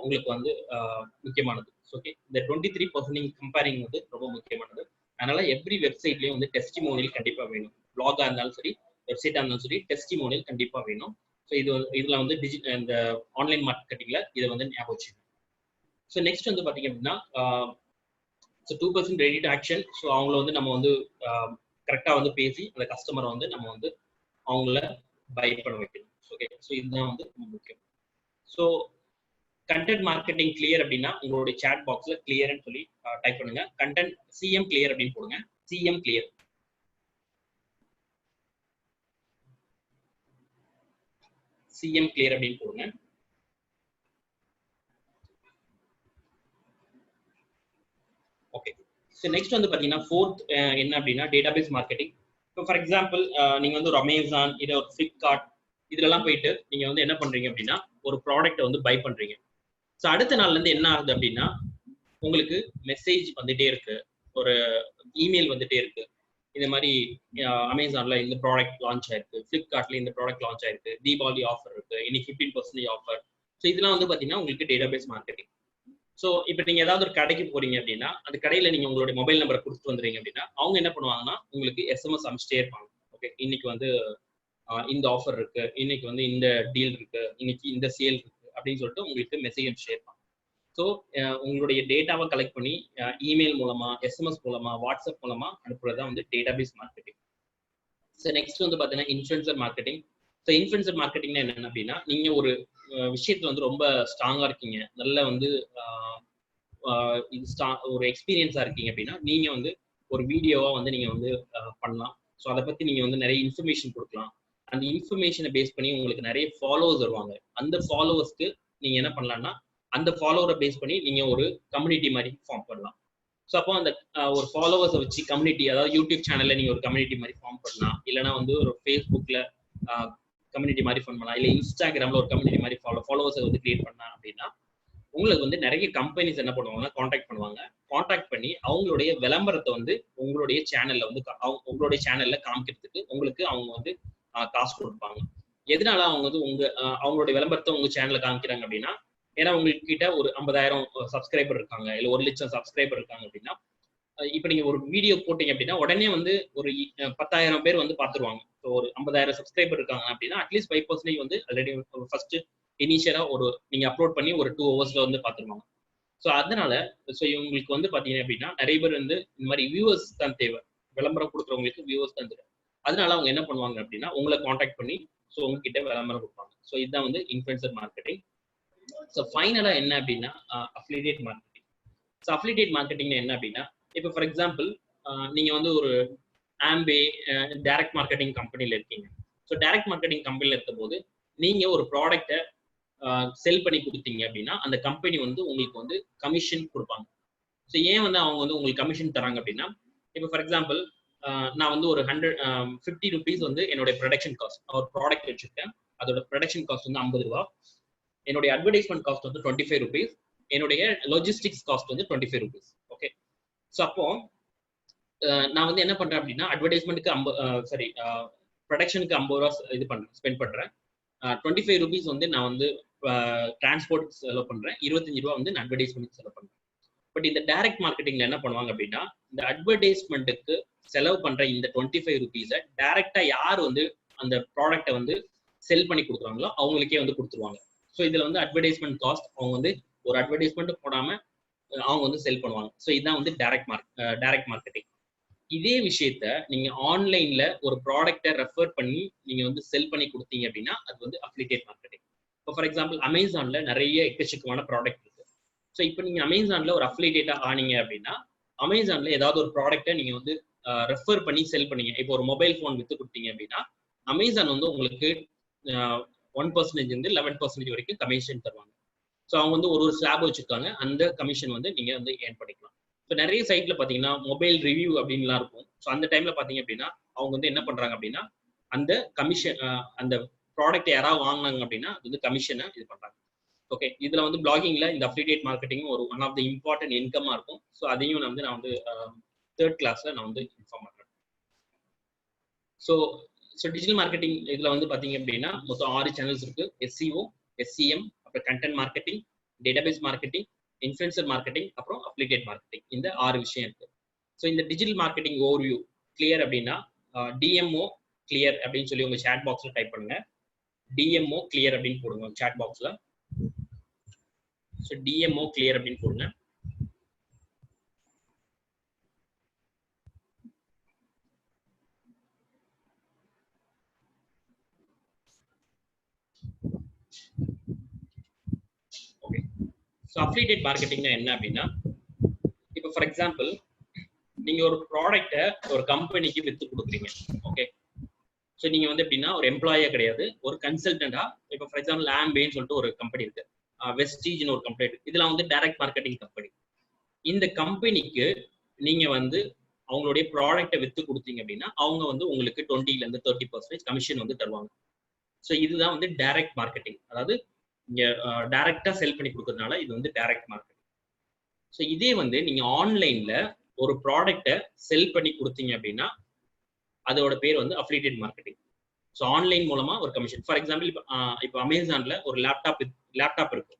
உங்களுக்கு வந்து முக்கியமானது. ஓகே, இந்த 23% கம்பேரிங் வந்து ரொம்ப முக்கியமானது. அதனால எவ்ரி வெப்சைட்லயும் வந்து டெஸ்டிமோனியல் கண்டிப்பா வேணும். பிளாகா இருந்தாலும் சரி, வெப்சைட்டா இருந்தாலும் சரி, டெஸ்டிமோனியல் கண்டிப்பா வேணும். ஸோ இதுல வந்து இந்த ஆன்லைன் மார்க்கெட்டிங்ல இதை வந்து ஞாபகம் வச்சுக்கணும். ஸோ நெக்ஸ்ட் வந்து பாத்தீங்க அப்படின்னா so 2% ready to action. So அவங்கள வந்து நம்ம வந்து கரெக்டா வந்து பேசி அந்த கஸ்டமரை வந்து நம்ம வந்து அவங்கள பை பண்ண வைக்கணும். ஓகே, ஸோ இதுதான் வந்து ரொம்ப முக்கியம். ஸோ கண்டென்ட் மார்க்கெட்டிங் கிளியர் அப்படின்னா உங்களுடைய சாட் பாக்ஸ்ல கிளியர்னு சொல்லி டைப் பண்ணுங்க. கண்டென்ட் சிஎம் கிளியர் அப்படின்னு போடுங்க. சிஎம் கிளியர், சிஎம் கிளியர் அப்படின்னு போடுங்க. ஓகே, ஸோ நெக்ஸ்ட் வந்து பாத்தீங்கன்னா ஃபோர்த் என்ன அப்படின்னா டேட்டாபேஸ் மார்க்கெட்டிங். இப்போ ஃபார் எக்ஸாம்பிள் நீங்க வந்து ஒரு அமேசான் இல்லை ஒரு ஃபிளிப்கார்ட் இதுலலாம் போயிட்டு நீங்க வந்து என்ன பண்றீங்க அப்படின்னா ஒரு ப்ராடக்ட்டை வந்து பை பண்றீங்க. ஸோ அடுத்த நாள்ல இருந்து என்ன ஆகுது அப்படின்னா உங்களுக்கு மெசேஜ் வந்துட்டே இருக்கு, ஒரு இமெயில் வந்துட்டே இருக்கு. இந்த மாதிரி அமேசான்ல இந்த ப்ராடக்ட் லான்ச் ஆயிருக்கு, ஃபிளிப்கார்ட்ல இந்த ப்ராடக்ட் லான்ச் ஆயிருக்கு, தீபாவளி ஆஃபர் இருக்கு, இன்னைக்கு 15% ஆஃபர். ஸோ இதெல்லாம் வந்து பாத்தீங்கன்னா உங்களுக்கு டேட்டாபேஸ் மார்க்கெட்டிங். ஸோ இப்போ நீங்க ஏதாவது ஒரு கடைக்கு போறீங்க அப்படின்னா அந்த கடையில நீங்க உங்களுடைய மொபைல் நம்பரை கொடுத்துட்டு வந்துறீங்க அப்படின்னா அவங்க என்ன பண்ணுவாங்கன்னா உங்களுக்கு எஸ்எம்எஸ் அனுப்பிச்சிட்டே இருப்பாங்க. ஓகே, இன்னைக்கு வந்து இந்த ஆஃபர் இருக்கு, இன்னைக்கு வந்து இந்த டீல் இருக்கு, இன்னைக்கு இந்த சேல் இருக்கு அப்படின்னு சொல்லிட்டு உங்களுக்கு மெசேஜ் அனுப்பிச்சிட்டே இருப்பாங்க. ஸோ உங்களுடைய டேட்டாவை கலெக்ட் பண்ணி இமெயில் மூலமா, எஸ்எம்எஸ் மூலமா, வாட்ஸ்அப் மூலமா அனுப்புறது தான் வந்து டேட்டாபேஸ் மார்க்கெட்டிங். ஸோ நெக்ஸ்ட் வந்து பார்த்தீங்கன்னா இன்ஃப்ளூயன்சர் மார்க்கெட்டிங். ஸோ இன்ஃப்ளூயன்சர் மார்க்கெட்டிங்னா என்ன அப்படின்னா நீங்க ஒரு விஷயத்துல வந்து ரொம்ப ஸ்ட்ராங்கா இருக்கீங்க, நல்ல வந்து ஒரு எக்ஸ்பீரியன்ஸா இருக்கீங்க அப்படின்னா நீங்க வந்து ஒரு வீடியோவா வந்து நீங்க வந்து பண்ணலாம். ஸோ அதை பத்தி நீங்க வந்து நிறைய இன்ஃபர்மேஷன் கொடுக்கலாம். அந்த இன்ஃபர்மேஷனை பேஸ் பண்ணி உங்களுக்கு நிறைய ஃபாலோவர்ஸ் வருவாங்க. அந்த ஃபாலோவர்ஸ்க்கு நீங்க என்ன பண்ணலாம்னா அந்த ஃபாலோவரை பேஸ் பண்ணி நீங்க ஒரு கம்யூனிட்டி மாதிரி ஃபார்ம் பண்ணலாம். ஸோ அப்போ அந்த ஒரு ஃபாலோவர்ஸை வச்சு கம்யூனிட்டி, அதாவது யூடியூப் சேனல்ல நீங்க ஒரு கம்யூனிட்டி மாதிரி ஃபார்ம் பண்ணலாம், இல்லைனா வந்து ஒரு ஃபேஸ்புக்ல கம்யூனிட்டி மாதிரி ஃபார்ம் பண்ணலாம், இல்லை இன்ஸ்டாகிராம்ல ஒரு கம்யூனிட்டி மாதிரி ஃபாலோவர்ஸை வந்து கிரியேட் பண்ணலாம். அப்படின்னா உங்களுக்கு வந்து நிறைய கம்பெனிஸ் என்ன பண்ணுவாங்கன்னா காண்டாக்ட் பண்ணுவாங்க. காண்டாக்ட் பண்ணி அவங்களுடைய விளம்பரத்தை வந்து உங்களுடைய சேனல்ல வந்து உங்களுடைய சேனல்ல காமிக்கிறதுக்கு உங்களுக்கு அவங்க வந்து காசு கொடுப்பாங்க. எதனால அவங்க வந்து அவங்களுடைய விளம்பரத்தை உங்க சேனல்ல காமிக்கிறாங்க அப்படின்னா ஏன்னா உங்களுக்கு கிட்ட ஒரு 50,000 சப்ஸ்கிரைபர் இருக்காங்க, இல்ல 1,00,000 சப்ஸ்கிரைபர் இருக்காங்க அப்படின்னா இப்ப நீங்க ஒரு வீடியோ போட்டீங்க அப்படின்னா உடனே வந்து ஒரு 10,000 பேர் வந்து பாத்துருவாங்க. ஒரு 50,000 சப்ஸ்கிரைபர் இருக்காங்க அப்படின்னா அட்லீஸ்ட் 5% வந்து ஆல்ரெடி ஃபர்ஸ்ட் இனிஷியலா ஒரு நீங்க அப்லோட் பண்ணி ஒரு 2 ஹவர்ஸ்ல வந்து பாத்துருவாங்க. ஸோ அதனால இவங்களுக்கு வந்து பாத்தீங்க அப்படின்னா நிறைய பேர் வந்து இந்த மாதிரி வியூவர்ஸ் தான் தேவை, விளம்பரம் கொடுக்குறவங்களுக்கு வியூவர்ஸ் தான் தேவை. அதனால அவங்க என்ன பண்ணுவாங்க அப்படின்னா உங்களை காண்டாக்ட் பண்ணி உங்ககிட்ட விளம்பரம் கொடுப்பாங்க. ஸோ இதுதான் வந்து இன்ஃப்ளூயன்சர் மார்க்கெட்டிங். ஸோ ஃபைனலா என்ன அப்படின்னா அஃபிலியேட் மார்க்கெட்டிங். ஸோ அஃபிலியேட் மார்க்கெட்டிங்னா என்ன அப்படின்னா இப்போ ஃபார் எக்ஸாம்பிள் நீங்க வந்து ஒரு ஆம்பே டைரக்ட் மார்க்கெட்டிங் கம்பெனில இருக்கீங்க. ஸோ டைரக்ட் மார்க்கெட்டிங் கம்பெனில இருக்கும் போது நீங்க ஒரு ப்ராடக்ட்டை செல் பண்ணி கொடுத்தீங்க அப்படின்னா அந்த கம்பெனி வந்து உங்களுக்கு வந்து கமிஷன் கொடுப்பாங்க. ஸோ ஏன் வந்து அவங்க வந்து உங்களுக்கு கமிஷன் தராங்க அப்படின்னா இப்போ ஃபார் எக்ஸாம்பிள் நான் வந்து ஒரு 50 rupees வந்து என்னுடைய ப்ரொடக்ஷன் காஸ்ட், ஒரு ப்ராடக்ட் வச்சிருக்கேன், அதோட ப்ரொடக்ஷன் காஸ்ட் வந்து 50 ரூபா, என்னுடைய அட்வர்டைஸ்மெண்ட் காஸ்ட் வந்து 25 rupees, என்னுடைய லாஜிஸ்டிக்ஸ் காஸ்ட் வந்து 25 rupees. ஓகே, ஸோ அப்போ நான் வந்து என்ன பண்றேன் அப்படின்னா அட்வர்டைஸ்மெண்ட்டுக்கு ப்ரொடக்ஷனுக்கு 50 ரூபா இது பண்றேன், ஸ்பெண்ட் பண்றேன். 25 rupees வந்து நான் வந்து டிரான்ஸ்போர்ட் செலவு பண்றேன், 25 ரூபா வந்து நான் அட்வர்டைஸ்மெண்ட் செலவு பண்றேன். பட் இந்த டைரக்ட் மார்க்கெட்டிங்ல என்ன பண்ணுவாங்க அப்படின்னா இந்த அட்வர்டைஸ்மெண்ட்டுக்கு செலவு பண்ற இந்த 25 rupees டைரக்டா யார் வந்து அந்த ப்ராடக்ட்டை வந்து செல் பண்ணி கொடுக்குறாங்களோ அவங்களுக்கே வந்து கொடுத்துருவாங்க. ஸோ இதுல வந்து அட்வர்டைஸ்மெண்ட் காஸ்ட் அவங்க வந்து ஒரு அட்வர்டைஸ்மெண்ட் போடாம அவங்க வந்து செல் பண்ணுவாங்க. ஸோ இதுதான் வந்து டைரக்ட் மார்க்கெட்டிங். இதே விஷயத்த நீங்க ஆன்லைன்ல ஒரு ப்ராடக்ட்டை ரெஃபர் பண்ணி நீங்க வந்து செல் பண்ணி கொடுத்தீங்க அப்படின்னா அது வந்து அஃபிலியேட் மார்க்கெட்டிங். இப்போ ஃபார் எக்ஸாம்பிள் அமேசான்ல நிறைய எக்கச்சக்கமான ப்ராடக்ட் இருக்கு. ஸோ இப்போ நீங்க அமேசான்ல ஒரு அஃபிலியேட்டா ஆனீங்க அப்படின்னா அமேசான்ல ஏதாவது ஒரு ப்ராடக்ட்டை நீங்க வந்து ரெஃபர் பண்ணி செல் பண்ணீங்க. இப்போ ஒரு மொபைல் ஃபோன் வித்து கொடுத்தீங்க அப்படின்னா அமேசான் வந்து உங்களுக்கு 1% இருந்து 11% வரைக்கும் கமிஷன் தருவாங்க. ஸோ அவங்க வந்து ஒரு ஸ்லாப் வச்சிருக்காங்க, அந்த கமிஷன் வந்து நீங்க வந்து ஏர்ன் பண்ணிக்கலாம். ஸோ நிறைய சைட்ல பாத்தீங்கன்னா மொபைல் ரிவ்யூ அப்படின்லாம் இருக்கும். ஸோ அந்த டைம்ல பாத்தீங்க அப்படின்னா அவங்க வந்து என்ன பண்றாங்க அப்படின்னா அந்த கமிஷன் அந்த ப்ராடக்ட் யாராவது வாங்கினாங்க அப்படின்னா அது வந்து கமிஷனை இது பண்றாங்க. ஓகே, இதுல வந்து பிளாகிங்ல இந்த அஃபிலியேட் மார்க்கெட்டிங் ஒரு ஒன் ஆஃப் த இம்பார்ட்டன்ட் இன்கமா இருக்கும். ஸோ அதையும் நான் வந்து 3rd கிளாஸ்ல நான் வந்து இன்ஃபார்ம் பண்றேன். ஸோ டிஜிட்டல் மார்க்கெட்டிங் இதுல வந்து பாத்தீங்க அப்படின்னா மொத்தம் 6 சேனல்ஸ் இருக்கு. SEO, SEM, அப்புறம் content marketing, database marketing, influencer marketing, அப்புறம் அஃபிலியேட் மார்க்கெட்டிங். இந்த 6 விஷயம் இருக்கு. ஸோ இந்த டிஜிட்டல் மார்க்கெட்டிங் ஓவர்வியூ கிளியர் அப்படின்னா DMO கிளியர் அப்படின்னு சொல்லி உங்க சாட் பாக்ஸ்ல டைப் பண்ணுங்க. DMO கிளியர் அப்படின்னு போடுங்க சாட் பாக்ஸ்ல. ஸோ DMO கிளியர் அப்படின்னு போடுங்க. ஓகே, ஸோ அஃபிலியேட் மார்க்கெட்டிங்னா என்ன அப்படின்னா இப்போ ஃபார் எக்ஸாம்பிள் நீங்க ஒரு ப்ராடக்ட்டை ஒரு கம்பெனிக்கு வித்து கொடுக்குறீங்க. ஓகே, ஸோ நீங்க வந்து எப்படின்னா ஒரு எம்ப்ளாயே கிடையாது, ஒரு கன்சல்டண்டா. இப்போ ஃபார் எக்ஸாம்பிள் ஆம்பேன்னு சொல்லிட்டு ஒரு கம்பெனி இருக்கு, வெஸ்டீஜ்னு ஒரு கம்பெனி. இதெல்லாம் வந்து டைரக்ட் மார்க்கெட்டிங் கம்பெனி. இந்த கம்பெனிக்கு நீங்க வந்து அவங்களுடைய ப்ராடக்ட்டை வித்து கொடுத்தீங்க அப்படின்னா அவங்க வந்து உங்களுக்கு 20% கமிஷன் வந்து தருவாங்க. ஸோ இதுதான் வந்து டைரக்ட் மார்க்கெட்டிங். அதாவது இங்க டைரக்டா செல் பண்ணி கொடுக்கறதுனால இது வந்து டைரக்ட் மார்க்கெட்டிங். ஸோ இதே வந்து நீங்க ஆன்லைன்ல ஒரு ப்ராடக்ட்டை செல் பண்ணி கொடுத்தீங்க அப்படின்னா அதோட பேர் வந்து அஃபிலியேட்டட் மார்க்கெட்டிங். ஸோ ஆன்லைன் மூலமா ஒரு கமிஷன். ஃபார் எக்ஸாம்பிள் இப்போ அமேசான்ல ஒரு லேப்டாப் இருக்கு.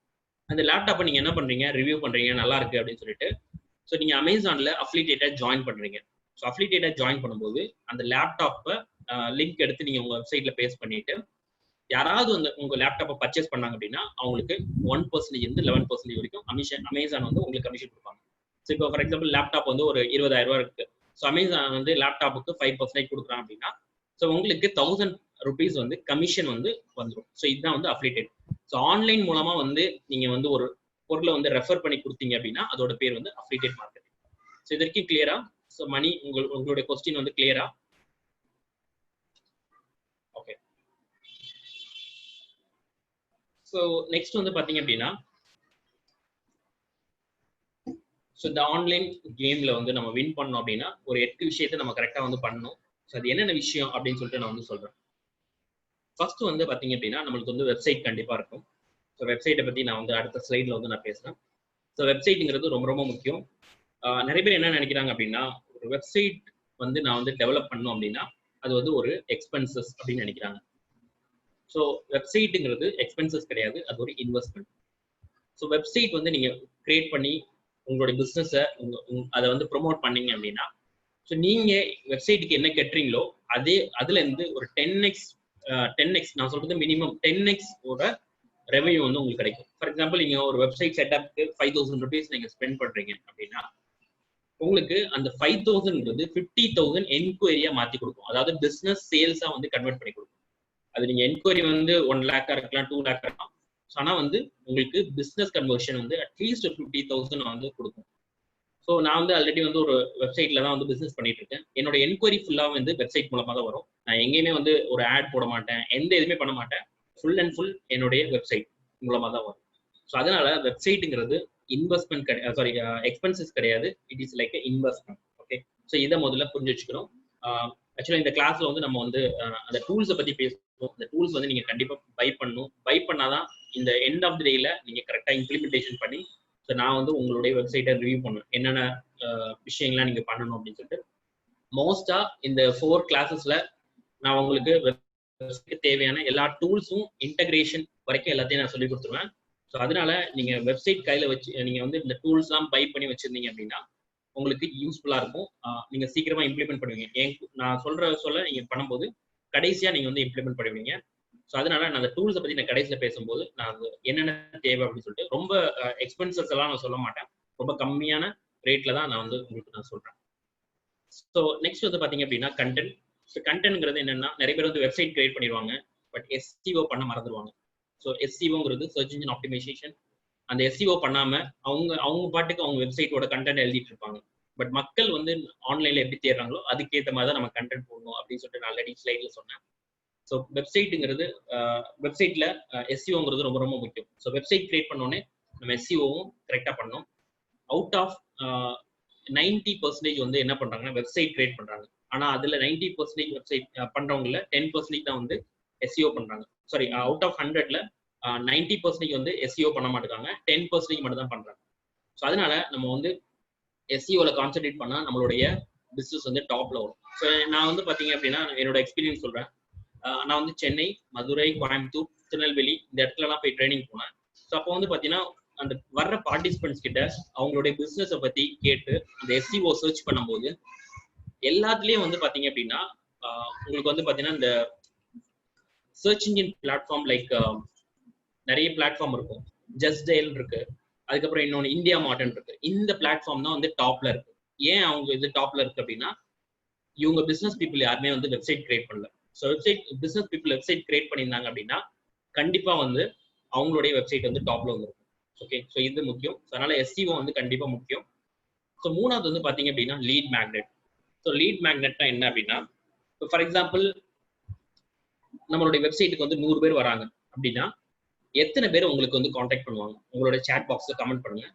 அந்த லேப்டாப்பை நீங்க என்ன பண்றீங்க, ரிவ்யூ பண்றீங்க, நல்லா இருக்கு அப்படின்னு சொல்லிட்டு. ஸோ நீங்க அமேசான்ல அஃபிலியேட்டா ஜாயின் பண்றீங்க. ஸோ அஃபிலியேட்டா ஜாயின் பண்ணும்போது அந்த லேப்டாப்பை லிங்க் எடுத்து நீங்க உங்க வெப்சைட்ல பேஸ்ட் பண்ணிட்டு யாராவது வந்து உங்க லேப்டாப்பை பர்ச்சேஸ் பண்ணாங்க அப்படின்னா அவங்களுக்கு 1% இருந்து 11% வரைக்கும் அமேசான் வந்து உங்களுக்கு கமிஷன் கொடுப்பாங்க. ஸோ இப்போ ஃபார் எக்ஸாம்பிள் லேப்டாப் வந்து ஒரு 20,000 ரூபாய் இருக்கு. ஸோ அமேசான் வந்து லேப்டாப்புக்கு 5% கொடுக்குறான் அப்படின்னா ஸோ உங்களுக்கு 1000 rupees வந்து கமிஷன் வந்து வந்துடும். ஸோ இதுதான் வந்து அஃபிலியேட்டட். ஸோ ஆன்லைன் மூலமா வந்து நீங்க வந்து ஒரு பொருளை வந்து ரெஃபர் பண்ணி கொடுத்தீங்க அப்படின்னா அதோட பேர் வந்து அஃபிலியேட்டட் மார்க்கெட்டிங். ஸோ இதற்கு கிளியரா? ஸோ மணி உங்களுடைய கொஸ்டின் வந்து கிளியரா? ஓகே. ஸோ நெக்ஸ்ட் வந்து பாத்தீங்க அப்படின்னா ஸோ இந்த ஆன்லைன் கேம்ல வந்து நம்ம வின் பண்ணோம் அப்படின்னா ஒரு 8 விஷயத்தை நம்ம கரெக்டா வந்து பண்ணணும். ஸோ அது என்னென்ன விஷயம் அப்படின்னு சொல்லிட்டு நான் வந்து சொல்றேன். ஃபர்ஸ்ட் வந்து பாத்தீங்க அப்படின்னா நம்மளுக்கு வந்து வெப்சைட் கண்டிப்பா இருக்கும். ஸோ வெப்சைட்டை பத்தி நான் வந்து அடுத்த ஸ்லைட்ல வந்து நான் பேசுறேன். ஸோ வெப்சைட்டுங்கிறது ரொம்ப ரொம்ப முக்கியம். நிறைய பேர் என்ன நினைக்கிறாங்க அப்படின்னா ஒரு வெப்சைட் வந்து நான் வந்து டெவலப் பண்ணணும் அப்படின்னா அது வந்து ஒரு எக்ஸ்பென்சஸ் அப்படின்னு நினைக்கிறாங்க. ஸோ வெப்சைட்டுங்கிறது எக்ஸ்பென்சஸ் கிடையாது, அது ஒரு இன்வெஸ்ட்மெண்ட். ஸோ வெப்சைட் வந்து நீங்க கிரியேட் பண்ணி உங்களுடைய பிஸ்னஸை அதை வந்து ப்ரொமோட் பண்ணீங்க அப்படின்னா ஸோ நீங்க வெப்சைட்டுக்கு என்ன கட்டுறீங்களோ அதுல இருந்து ஒரு 10x நான் சொல்றது மினிமம் 10x ஓட ரெவன்யூ வந்து உங்களுக்கு கிடைக்கும். ஃபார் எக்ஸாம்பிள் நீங்க ஒரு வெப்சைட் செட்டப்க்கு 5,000 rupees நீங்க ஸ்பெண்ட் பண்றீங்க அப்படின்னா உங்களுக்கு அந்த 5,000 50,000 என்கொயரியா மாத்தி கொடுக்கும். அதாவது பிசினஸ் சேல்ஸா வந்து கன்வெர்ட் பண்ணி கொடுக்கும். அது நீங்க என்கொயரி வந்து 1 lakh இருக்கலாம், 2 lakh இருக்கலாம். ஆனா வந்து உங்களுக்கு பிசினஸ் கன்வர்ஷன் வந்து அட்லீஸ்ட் 50,000 வந்து கொடுக்கும். ஸோ நான் வந்து ஆல்ரெடி வந்து ஒரு வெப்சைட்ல தான் வந்து பிசினஸ் பண்ணிட்டு இருக்கேன். என்னோட என்கொயரி ஃபுல்லா வந்து வெப்சைட் மூலமா தான் வரும். நான் எங்கேயுமே வந்து ஒரு ஆட் போட மாட்டேன், எந்த எதுவுமே பண்ண மாட்டேன். ஃபுல் அண்ட் ஃபுல் என்னுடைய வெப்சைட் மூலமா தான் வரும். ஸோ அதனால வெப்சைட்டுங்கிறது இன்வெஸ்ட்மெண்ட் சாரி எக்ஸ்பென்சஸ் கிடையாது, it is like investment. Okay. So இதை முதல்ல புரிஞ்சு வச்சுக்கணும். ஆக்சுவலா இந்த கிளாஸ்ல வந்து நம்ம வந்து அந்த டூல்ஸை பத்தி பேசுவோம். அந்த டூல்ஸ் வந்து நீங்க கண்டிப்பா பை பண்ணணும். பை பண்ணாதான் இந்த எண்ட் ஆஃப் தி டேல நீங்க கரெக்டா இம்ப்ளிமெண்டேஷன் பண்ணி ஸோ நான் வந்து உங்களுடைய வெப்சைட்டை ரிவ்யூ பண்ணுவேன், என்னென்ன விஷயங்கள்லாம் நீங்க பண்ணணும் அப்படின்னு சொல்லிட்டு. மோஸ்டா இந்த 4 கிளாஸஸ்ல நான் உங்களுக்கு தேவையான எல்லா டூல்ஸும் இன்டகிரேஷன் வரைக்கும் எல்லாத்தையும் நான் சொல்லி கொடுத்துருவேன். ஸோ அதனால நீங்க வெப்சைட் கையில வச்சு நீங்க வந்து இந்த டூல்ஸ் எல்லாம் பை பண்ணி வச்சிருந்தீங்க அப்படின்னா உங்களுக்கு யூஸ்ஃபுல்லா இருக்கும். நீங்க சீக்கிரமா இம்ப்ளிமெண்ட் பண்ணுவீங்க. நான் சொல்ல நீங்க பண்ணும்போது கடைசியா நீங்க வந்து இம்ப்ளிமெண்ட் பண்ணுவீங்க. ஸோ அதனால நான் அந்த டூல்ஸை பத்தி நான் கடைசியில பேசும்போது நான் என்னென்ன தேவை அப்படின்னு சொல்லிட்டு ரொம்ப எக்ஸ்பென்சஸ் எல்லாம் நான் சொல்ல மாட்டேன், ரொம்ப கம்மியான ரேட்ல தான் நான் வந்து உங்களுக்கு நான் சொல்றேன். ஸோ நெக்ஸ்ட் வந்து பாத்தீங்க அப்படின்னா கண்டென்ட். ஸோ கண்டென்ட்ங்கிறது என்னன்னா நிறைய பேர் வந்து வெப்சைட் கிரியேட் பண்ணிடுவாங்க, பட் எஸ்சிஓ பண்ண மறந்துடுவாங்க. ஸோ எஸ்சிஓங்கிறது சர்ச் இன்ஜின் ஆப்டிமைசேஷன். அந்த எஸ்சிஓ பண்ணாம அவங்க பாட்டுக்கு அவங்க வெப்சைட்டோட கண்டென்ட் எழுதிட்டு இருப்பாங்க. பட் மக்கள் வந்து ஆன்லைன்ல எப்படி தேடுறாங்களோ அதுக்கேற்ற மாதிரி தான் நம்ம கண்டென்ட் போடணும் அப்படின்னு சொல்லிட்டு நான் ஆல்ரெடி ஸ்லைட்ல சொன்னேன். ஸோ வெப்சைட்டுங்கிறது வெப்சைட்ல எஸ்சிஓங்கிறது ரொம்ப ரொம்ப முக்கியம். ஸோ வெப்சைட் கிரியேட் பண்ணோடனே நம்ம எஸ்சிஓவும் கரெக்டாக பண்ணணும். அவுட் ஆஃப் 90% வந்து என்ன பண்றாங்கன்னா வெப்சைட் கிரியேட் பண்றாங்க. ஆனா அதுல 90% வெப்சைட் பண்றவங்கள 10% தான் வந்து எஸ்சிஓ பண்றாங்க. சாரி, அவுட் ஆஃப் 100ல 90% வந்து எஸ்சிஓ பண்ண மாட்டாங்க, 10% மட்டும் தான் பண்றாங்க. ஸோ அதனால நம்ம வந்து எஸ்சிஓல கான்சென்ட்ரேட் பண்ணா நம்மளுடைய பிசினஸ் வந்து டாப்ல வரும். ஸோ நான் வந்து பாத்தீங்க அப்படின்னா என்னோட எக்ஸ்பீரியன்ஸ் சொல்றேன். நான் வந்து சென்னை, மதுரை, கோயம்புத்தூர், திருநெல்வேலி இந்த இடத்துலலாம் போய் ட்ரைனிங் போனேன். ஸோ அப்போ வந்து பாத்தீங்கன்னா அந்த வர்ற பார்ட்டிசிபென்ட்ஸ் கிட்ட அவங்களுடைய பிசினஸை பத்தி கேட்டு அந்த எஸ்சிஓ சர்ச் பண்ணும்போது எல்லாத்துலயும் வந்து பாத்தீங்க அப்படின்னா உங்களுக்கு வந்து பாத்தீங்கன்னா இந்த சர்ச் இன்ஜின் பிளாட்ஃபார்ம் லைக் நிறைய பிளாட்ஃபார்ம் இருக்கும். ஜஸ்ட் டயல் இருக்கு, அதுக்கப்புறம் இன்னொன்று இந்தியா மார்ட்னு இருக்கு. இந்த பிளாட்ஃபார்ம் தான் வந்து டாப்ல இருக்கு. ஏன் அவங்க இது டாப்ல இருக்கு அப்படின்னா இவங்க பிசினஸ் பீப்புள் யாருமே வந்து வெப்சைட் கிரியேட் பண்ணல. So website business people website create பண்ணியிருந்தாங்க அப்படின்னா கண்டிப்பா வந்து அவங்களுடைய வெப்சைட் வந்து டாப்ல வந்துருக்கும். ஓகே. ஸோ இது முக்கியம். அதனால எஸ்சிஓ வந்து கண்டிப்பா முக்கியம். ஸோ மூணாவது வந்து பாத்தீங்க அப்படின்னா லீட் மேக்னெட். ஸோ லீட் மேக்னெட்னா என்ன அப்படின்னா ஃபார் எக்ஸாம்பிள் நம்மளுடைய வெப்சைட்டுக்கு வந்து 100 பேர் வராங்க அப்படின்னா எத்தனை பேர் உங்களுக்கு வந்து கான்டாக்ட் பண்ணுவாங்க? உங்களோட சேட் பாக்ஸ்ல கமெண்ட் பண்ணுங்க.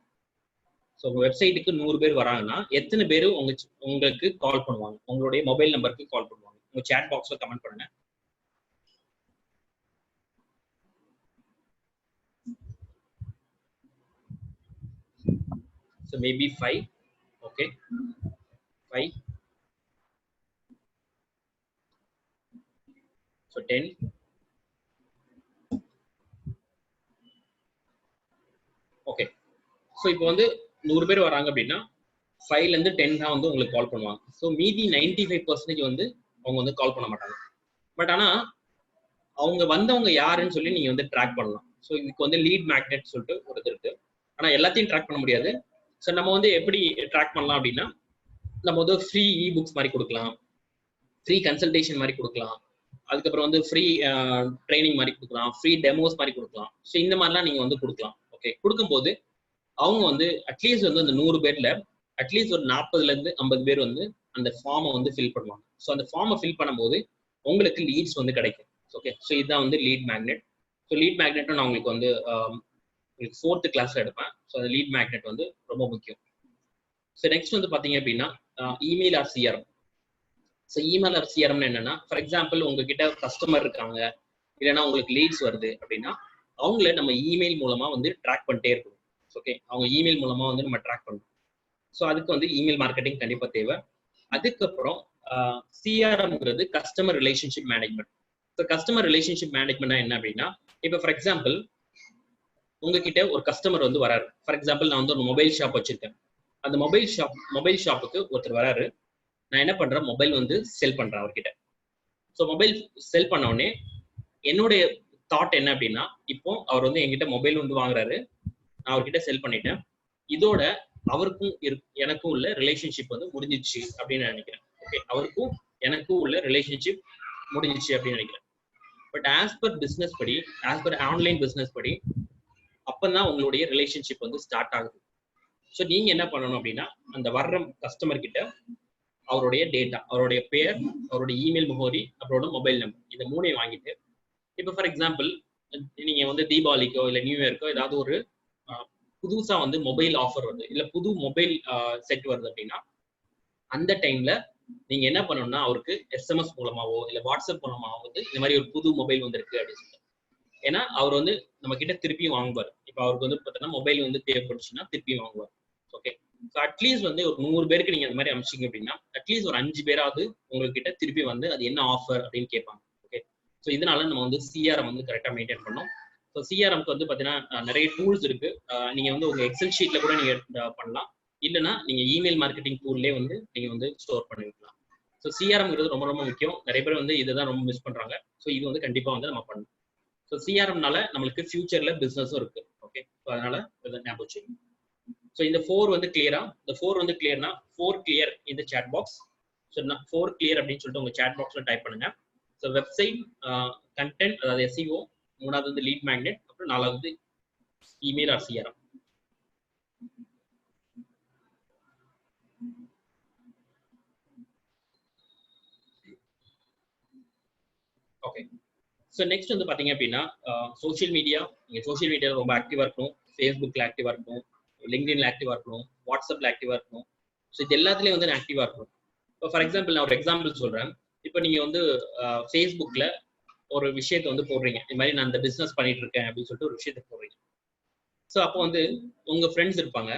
ஸோ உங்க வெப்சைட்டுக்கு 100 பேர் வராங்கன்னா எத்தனை பேர் உங்களுக்கு கால் பண்ணுவாங்க, உங்களுடைய மொபைல் நம்பருக்கு கால் பண்ணுவாங்க? உங்க சேட் பாக்ஸ்ல கமெண்ட் பண்ணுங்க. So maybe 5. Okay, 5. So 10. Okay, so இப்போ வந்து 100 பேர் வராங்க அப்படின்னா 5ல இருந்து 10 தான் வந்து உங்களுக்கு கால் பண்ணுவாங்க. ஸோ மீதி 95% வந்து அவங்க வந்து கால் பண்ண மாட்டாங்க. பட் ஆனால் அவங்க வந்தவங்க யாருன்னு சொல்லி நீங்க வந்து ட்ராக் பண்ணலாம். ஸோ இதுக்கு வந்து லீட் மேக்னெட் சொல்லிட்டு ஒரு இது இருக்கு. ஆனால் எல்லாத்தையும் ட்ராக் பண்ண முடியாது. ஸோ நம்ம வந்து எப்படி ட்ராக் பண்ணலாம் அப்படின்னா, நம்ம வந்து ஃப்ரீ இ-புக்ஸ் மாதிரி கொடுக்கலாம், ஃப்ரீ கன்சல்டேஷன் மாதிரி கொடுக்கலாம், அதுக்கப்புறம் வந்து ஃப்ரீ ட்ரைனிங் மாதிரி கொடுக்கலாம், ஃப்ரீ டெமோஸ் மாதிரி கொடுக்கலாம். ஸோ இந்த மாதிரிலாம் நீங்க வந்து கொடுக்கலாம். ஓகே, கொடுக்கும்போது அவங்க வந்து அட்லீஸ்ட் வந்து அந்த 100 பேர்ல அட்லீஸ்ட் ஒரு 40ல இருந்து 50 பேர் வந்து அந்த ஃபார்மை வந்து ஃபில் பண்ணுவாங்க. ஸோ அந்த ஃபார்மை ஃபில் பண்ணும்போது உங்களுக்கு லீட்ஸ் வந்து கிடைக்கும். ஓகே, ஸோ இதுதான் வந்து லீட் மேக்னெட். ஸோ லீட் மேக்னெட்டும் நான் உங்களுக்கு வந்து உங்களுக்கு 4th கிளாஸ்ல எடுப்பேன். ஸோ அந்த லீட் மேக்னெட் வந்து ரொம்ப முக்கியம். ஸோ நெக்ஸ்ட் வந்து பாத்தீங்க அப்படின்னா email or CRM. So email or சிஆர்எம்னு என்னன்னா, ஃபார் எக்ஸாம்பிள் உங்ககிட்ட கஸ்டமர் இருக்காங்க, இல்லைன்னா உங்களுக்கு லீட்ஸ் வருது அப்படின்னா அவங்கள நம்ம இமெயில் மூலமா வந்து ட்ராக் பண்ணிட்டே இருக்கணும். ஓகே, அவங்க இமெயில் மூலமா வந்து நம்ம ட்ராக் பண்ணணும். ஸோ அதுக்கு வந்து இமெயில் மார்க்கெட்டிங் கண்டிப்பா தேவை. அதுக்கப்புறம் சிஆர்எம்ங்கிறது customer relationship management. So customer relationship மேனேஜ்மெண்ட்னா என்ன அப்படின்னா, இப்போ ஃபார் எக்ஸாம்பிள் உங்ககிட்ட ஒரு கஸ்டமர் வந்து வராரு. ஃபார் எக்ஸாம்பிள் நான் வந்து ஒரு மொபைல் ஷாப் வச்சிருக்கேன். அந்த மொபைல் ஷாப்புக்கு ஒருத்தர் வராரு. நான் என்ன பண்றேன், மொபைல் வந்து செல் பண்றேன் அவர்கிட்ட. ஸோ மொபைல் செல் பண்ண உடனே என்னுடைய தாட் என்ன அப்படின்னா, இப்போ அவர் வந்து என்கிட்ட மொபைல் வந்து வாங்குறாரு, நான் அவர்கிட்ட செல் பண்ணிட்டேன், இதோட அவருக்கும் எனக்கும் உள்ள ரிலேஷன்ஷிப் வந்து முடிஞ்சிச்சு அப்படின்னு நினைக்கிறேன். ஓகே, அவருக்கும் எனக்கும் உள்ள ரிலேஷன்ஷிப் முடிஞ்சிச்சு அப்படின்னு நினைக்கிறேன். பட் ஆஸ் பர் பிசினஸ் படி, ஆஸ் பர் ஆன்லைன் பிசினஸ் படி அப்பதான் உங்களுடைய ரிலேஷன்ஷிப் வந்து ஸ்டார்ட் ஆகுது. ஸோ நீங்க என்ன பண்ணணும் அப்படின்னா, அந்த வர்ற கஸ்டமர் கிட்ட அவருடைய டேட்டா, அவருடைய பேர், அவருடைய இமெயில் முகவரி, அவரோட மொபைல் நம்பர், இந்த 3ஐயும் வாங்கிட்டு, இப்போ ஃபார் எக்ஸாம்பிள் நீங்க வந்து தீபாவளிக்கோ இல்லை நியூ இயர்க்கோ ஏதாவது ஒரு புதுசா வந்து மொபைல் ஆஃபர் வருது, இல்ல புது மொபைல் செட் வருது அப்படின்னா அந்த டைம்ல நீங்க என்ன பண்ணணும்னா, அவருக்கு எஸ்எம்எஸ் மூலமாவோ இல்ல வாட்ஸ்அப் மூலமாவோ வந்து இந்த மாதிரி ஒரு புது மொபைல் வந்திருக்கு அப்படின்னு சொல்லிட்டு, ஏன்னா அவர் வந்து நம்ம கிட்ட திருப்பியும் வாங்குவார். இப்போ அவருக்கு வந்து பார்த்தீங்கன்னா மொபைல் வந்து தேவைப்படுச்சுன்னா திருப்பியும் வாங்குவார். ஓகே, ஸோ அட்லீஸ்ட் வந்து ஒரு 100 பேருக்கு நீங்க அந்த மாதிரி அனுப்பிச்சிங்க அப்படின்னா அட்லீஸ்ட் ஒரு 5 பேராவது உங்ககிட்ட திருப்பி வந்து அது என்ன ஆஃபர் அப்படின்னு கேட்பாங்க. ஓகே, ஸோ இதனால நம்ம வந்து சிஆர்எம் வந்து கரெக்டாக மெயின்டைன் பண்ணோம். ஸோ சிஆர்எம்க்கு வந்து பார்த்தீங்கன்னா நிறைய டூல்ஸ் இருக்கு. நீங்க வந்து உங்க எக்ஸல் ஷீட்ல கூட நீங்க பண்ணலாம், இல்லைன்னா நீங்க இமெயில் மார்க்கெட்டிங் டூல்லே வந்து நீங்க வந்து ஸ்டோர் பண்ணி வைக்கலாம். ஸோ சிஆர்எம்ங்கிறது ரொம்ப ரொம்ப முக்கியம். நிறைய பேர் வந்து இதை தான் ரொம்ப மிஸ் பண்றாங்க. ஸோ இது வந்து கண்டிப்பா வந்து நம்ம பண்ணணும். ஸோ சிஆர்எம்னால நம்மளுக்கு ஃபியூச்சர்ல பிசினஸும் இருக்கு. ஓகே, ஸோ அதனால இதை ஞாபகம் வச்சுக்கோங்க. ஸோ இந்த 4 வந்து கிளியரா, இந்த 4 வந்து கிளியர்னா 4 கிளியர் இந்த சேட் பாக்ஸ். ஸோ 4 கிளியர் அப்படின்னு சொல்லிட்டு உங்க சேட் பாக்ஸ்ல டைப் பண்ணுங்க. ஸோ வெப்சைட், கண்டென்ட், அதாவது எஸ்இஓ, 3வது வந்து லீட் மேக்னெட், அப்புறம் 4வது email or CRM. Okay, so next வந்து பாத்தீங்க அப்படின்னா சோஷியல் மீடியா. நீங்க சோஷியல் மீடியாவில் ரொம்ப ஆக்டிவா இருக்கணும். ஃபேஸ்புக்ல ஆக்டிவா இருக்கணும், லிங்க்டின்ல ஆக்டிவா இருக்கணும், வாட்ஸ்அப்ல ஆக்டிவா இருக்கணும். ஸோ இது எல்லாத்துலயும் வந்து ஆக்டிவா இருக்கணும். இப்போ ஃபார் எக்ஸாம்பிள் நான் ஒரு எக்ஸாம்பிள் சொல்றேன். இப்போ நீங்க வந்து ஃபேஸ்புக்ல ஒரு விஷயத்தை வந்து போடுறீங்க, இந்த மாதிரி நான் இந்த பிசினஸ் பண்ணிட்டு இருக்கேன் அப்படின்னு சொல்லிட்டு ஒரு விஷயத்தை போடுறீங்க. ஸோ அப்போ வந்து உங்க ஃப்ரெண்ட்ஸ் இருப்பாங்க.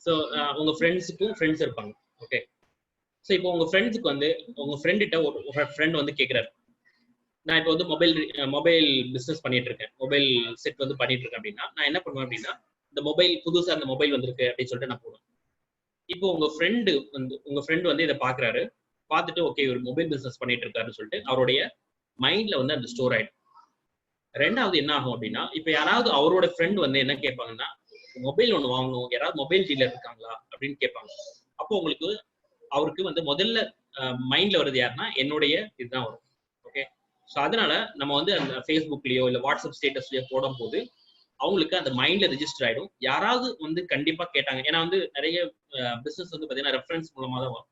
ஸோ உங்க ஃப்ரெண்ட்ஸுக்கும் ஃப்ரெண்ட்ஸ் இருப்பாங்க. ஓகே, ஸோ இப்போ உங்க ஃப்ரெண்ட்ஸுக்கு வந்து உங்க ஃப்ரெண்ட்கிட்ட ஒரு ஃப்ரெண்ட் வந்து கேட்கிறாரு, நான் இப்போ வந்து மொபைல் பிசினஸ் பண்ணிட்டு இருக்கேன், மொபைல் செட் வந்து பண்ணிட்டு இருக்கேன் அப்படின்னா நான் என்ன பண்ணுவேன் அப்படின்னா, இந்த மொபைல் புதுசா அந்த மொபைல் வந்திருக்கு அப்படின்னு சொல்லிட்டு நான் போடுவேன். இப்போ உங்க ஃப்ரெண்ட் வந்து இதை பாக்குறாரு, பார்த்துட்டு ஓகே ஒரு மொபைல் பிசினஸ் பண்ணிட்டு இருக்காருன்னு சொல்லிட்டு அவருடைய மைண்ட்ல வந்து அந்த ஸ்டோர் ஆயிடும். ரெண்டாவது என்ன ஆகும் அப்படின்னா, இப்போ யாராவது அவரோட ஃப்ரெண்ட் வந்து என்ன கேட்பாங்கன்னா, மொபைல் ஒன்று வாங்கணும், யாராவது மொபைல் டீலர் இருக்காங்களா அப்படின்னு கேட்பாங்க. அப்போ அவருக்கு வந்து முதல்ல மைண்ட்ல வருது யாருன்னா என்னுடைய இதுதான் வரும். ஓகே, ஸோ அதனால நம்ம வந்து அந்த ஃபேஸ்புக்லயோ இல்லை வாட்ஸ்அப் ஸ்டேட்டஸ்லயோ போடும் போது அவங்களுக்கு அந்த மைண்ட்ல ரெஜிஸ்டர் ஆயிடும். யாராவது வந்து கண்டிப்பா கேட்டாங்க, ஏன்னா வந்து நிறைய பிசினஸ் வந்து பாத்தீங்கன்னா ரெஃபரன்ஸ் மூலமா தான் வரும்.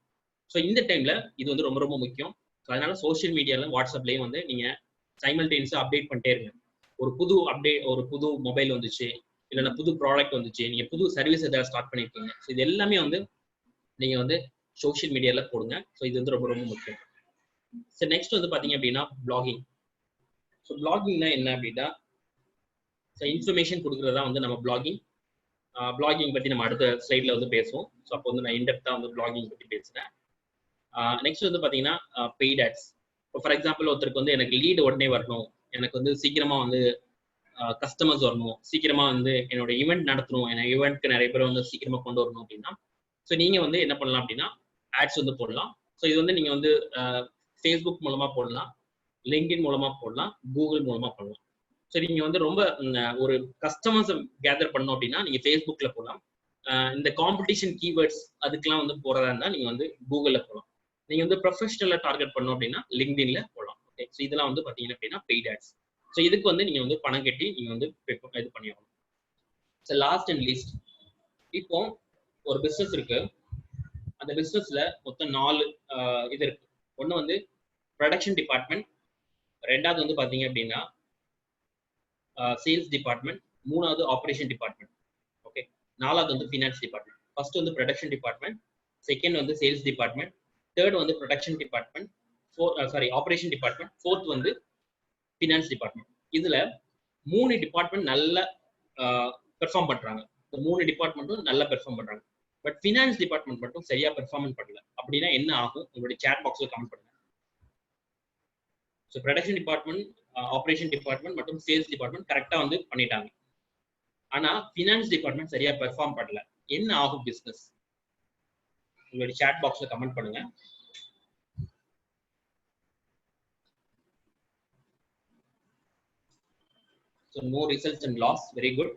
ஸோ இந்த டைம்ல இது வந்து ரொம்ப ரொம்ப முக்கியம். ஸோ அதனால சோஷியல் மீடியால வாட்ஸ்அப்லயும் வந்து நீங்க சைமல்டேனியஸா அப்டேட் பண்ணிட்டே இருங்க. ஒரு புது மொபைல் வந்துச்சு, இல்லைன்னா புது ப்ராடக்ட் வந்துச்சு, நீங்க புது சர்வீஸ் ஏதாவது ஸ்டார்ட் பண்ணிருக்கீங்க. ஸோ இது எல்லாமே வந்து நீங்க வந்து சோஷியல் மீடியால போடுங்க. ஸோ இது வந்து ரொம்ப ரொம்ப முக்கியம். ஸோ நெக்ஸ்ட் வந்து பாத்தீங்க அப்படின்னா பிளாகிங். ஸோ பிளாகிங்னா என்ன அப்படின்னா, ஸோ இன்ஃபர்மேஷன் கொடுக்குறதா வந்து நம்ம பிளாகிங். பிளாகிங் பத்தி நம்ம அடுத்த ஸ்லைட்ல வந்து பேசுவோம். ஸோ அப்போ வந்து நான் இன்டெப்தா வந்து பிளாகிங் பத்தி பேசுறேன். நெக்ஸ்ட் வந்து பாத்தீங்கன்னா பெய்ட் ஆட்ஸ். இப்போ ஃபார் எக்ஸாம்பிள் ஒருத்தருக்கு வந்து எனக்கு லீடு உடனே வரணும், எனக்கு வந்து சீக்கிரமா வந்து கஸ்டமர்ஸ் வரணும், சீக்கிரமா வந்து என்னோட ஈவெண்ட் நடத்தணும், என் ஈவெண்ட்க்கு நிறைய பேர் வந்து சீக்கிரமா கொண்டு வரணும் அப்படின்னா, ஸோ நீங்க வந்து என்ன பண்ணலாம் அப்படின்னா ஆட்ஸ் வந்து போடலாம். ஸோ இது வந்து நீங்க வந்து ஃபேஸ்புக் மூலமா போடலாம், லிங்க்டின் மூலமா போடலாம், கூகுள் மூலமா பண்ணலாம். ஸோ நீங்க வந்து ரொம்ப ஒரு கஸ்டமர்ஸ் கேதர் பண்ணணும் அப்படின்னா நீங்க ஃபேஸ்புக்ல போடலாம். இந்த காம்படிஷன் கீவேர்ட்ஸ் அதுக்கெல்லாம் வந்து போறதா இருந்தால் நீங்க வந்து கூகுள்ல போகலாம். நீங்க வந்து ப்ரொஃபஷனலா டார்கெட் பண்ணணும் அப்படின்னா லிங்க்டின்ல போகலாம். ஓகே, ஸோ இதெல்லாம் வந்து பாத்தீங்கன்னா அப்படின்னா பெய்ட் ஆட்ஸ். ஸோ இதுக்கு வந்து நீங்க வந்து பணம் கட்டி நீங்க வந்து இது பண்ணிடணும். ஸோ லாஸ்ட் அண்ட் லீஸ்ட், இப்போ ஒரு பிசினஸ் இருக்கு. அந்த பிசினஸ்ல மொத்தம் 4 இது இருக்கு. ஒன்று வந்து ப்ரொடக்ஷன் டிபார்ட்மெண்ட், ரெண்டாவது வந்து பாத்தீங்க அப்படின்னா சேல்ஸ் டிபார்ட்மெண்ட், மூணாவது ஆப்ரேஷன் டிபார்ட்மெண்ட். ஓகே, நாலாவது வந்து ஃபினான்ஸ் டிபார்ட்மெண்ட். ஃபர்ஸ்ட் வந்து ப்ரொடக்ஷன் டிபார்ட்மெண்ட், செகண்ட் வந்து சேல்ஸ் டிபார்ட்மெண்ட், தேர்ட் வந்து production department, operation department, fourth வந்து ஃபினான்ஸ் டிபார்ட்மெண்ட். இதுல 3 டிபார்ட்மெண்ட் நல்ல பெர்ஃபார்ம் பண்றாங்க. இந்த 3 டிபார்ட்மெண்ட்டும் நல்லா பெர்ஃபார்ம் பண்றாங்க. பட் ஃபினான்ஸ் டிபார்ட்மெண்ட் மட்டும் சரியா பெர்ஃபார்மன்ஸ் பண்ணல அப்படின்னா என்ன ஆகும்? உங்களுடைய சாட் பாக்ஸ்ல கமெண்ட் பண்ணுங்க. So production department, operation department மற்றும் சேல்ஸ் டிபார்ட்மெண்ட் கரெக்டா வந்து பண்ணிட்டாங்க. ஆனா ஃபினான்ஸ் டிபார்ட்மெண்ட் சரியா பெர்ஃபார்ம் பண்ணல, என்ன ஆகும் பிசினஸ்? உங்களுடைய சாட் பாக்ஸ்ல கமெண்ட் பண்ணுங்க. So no results and loss, very good.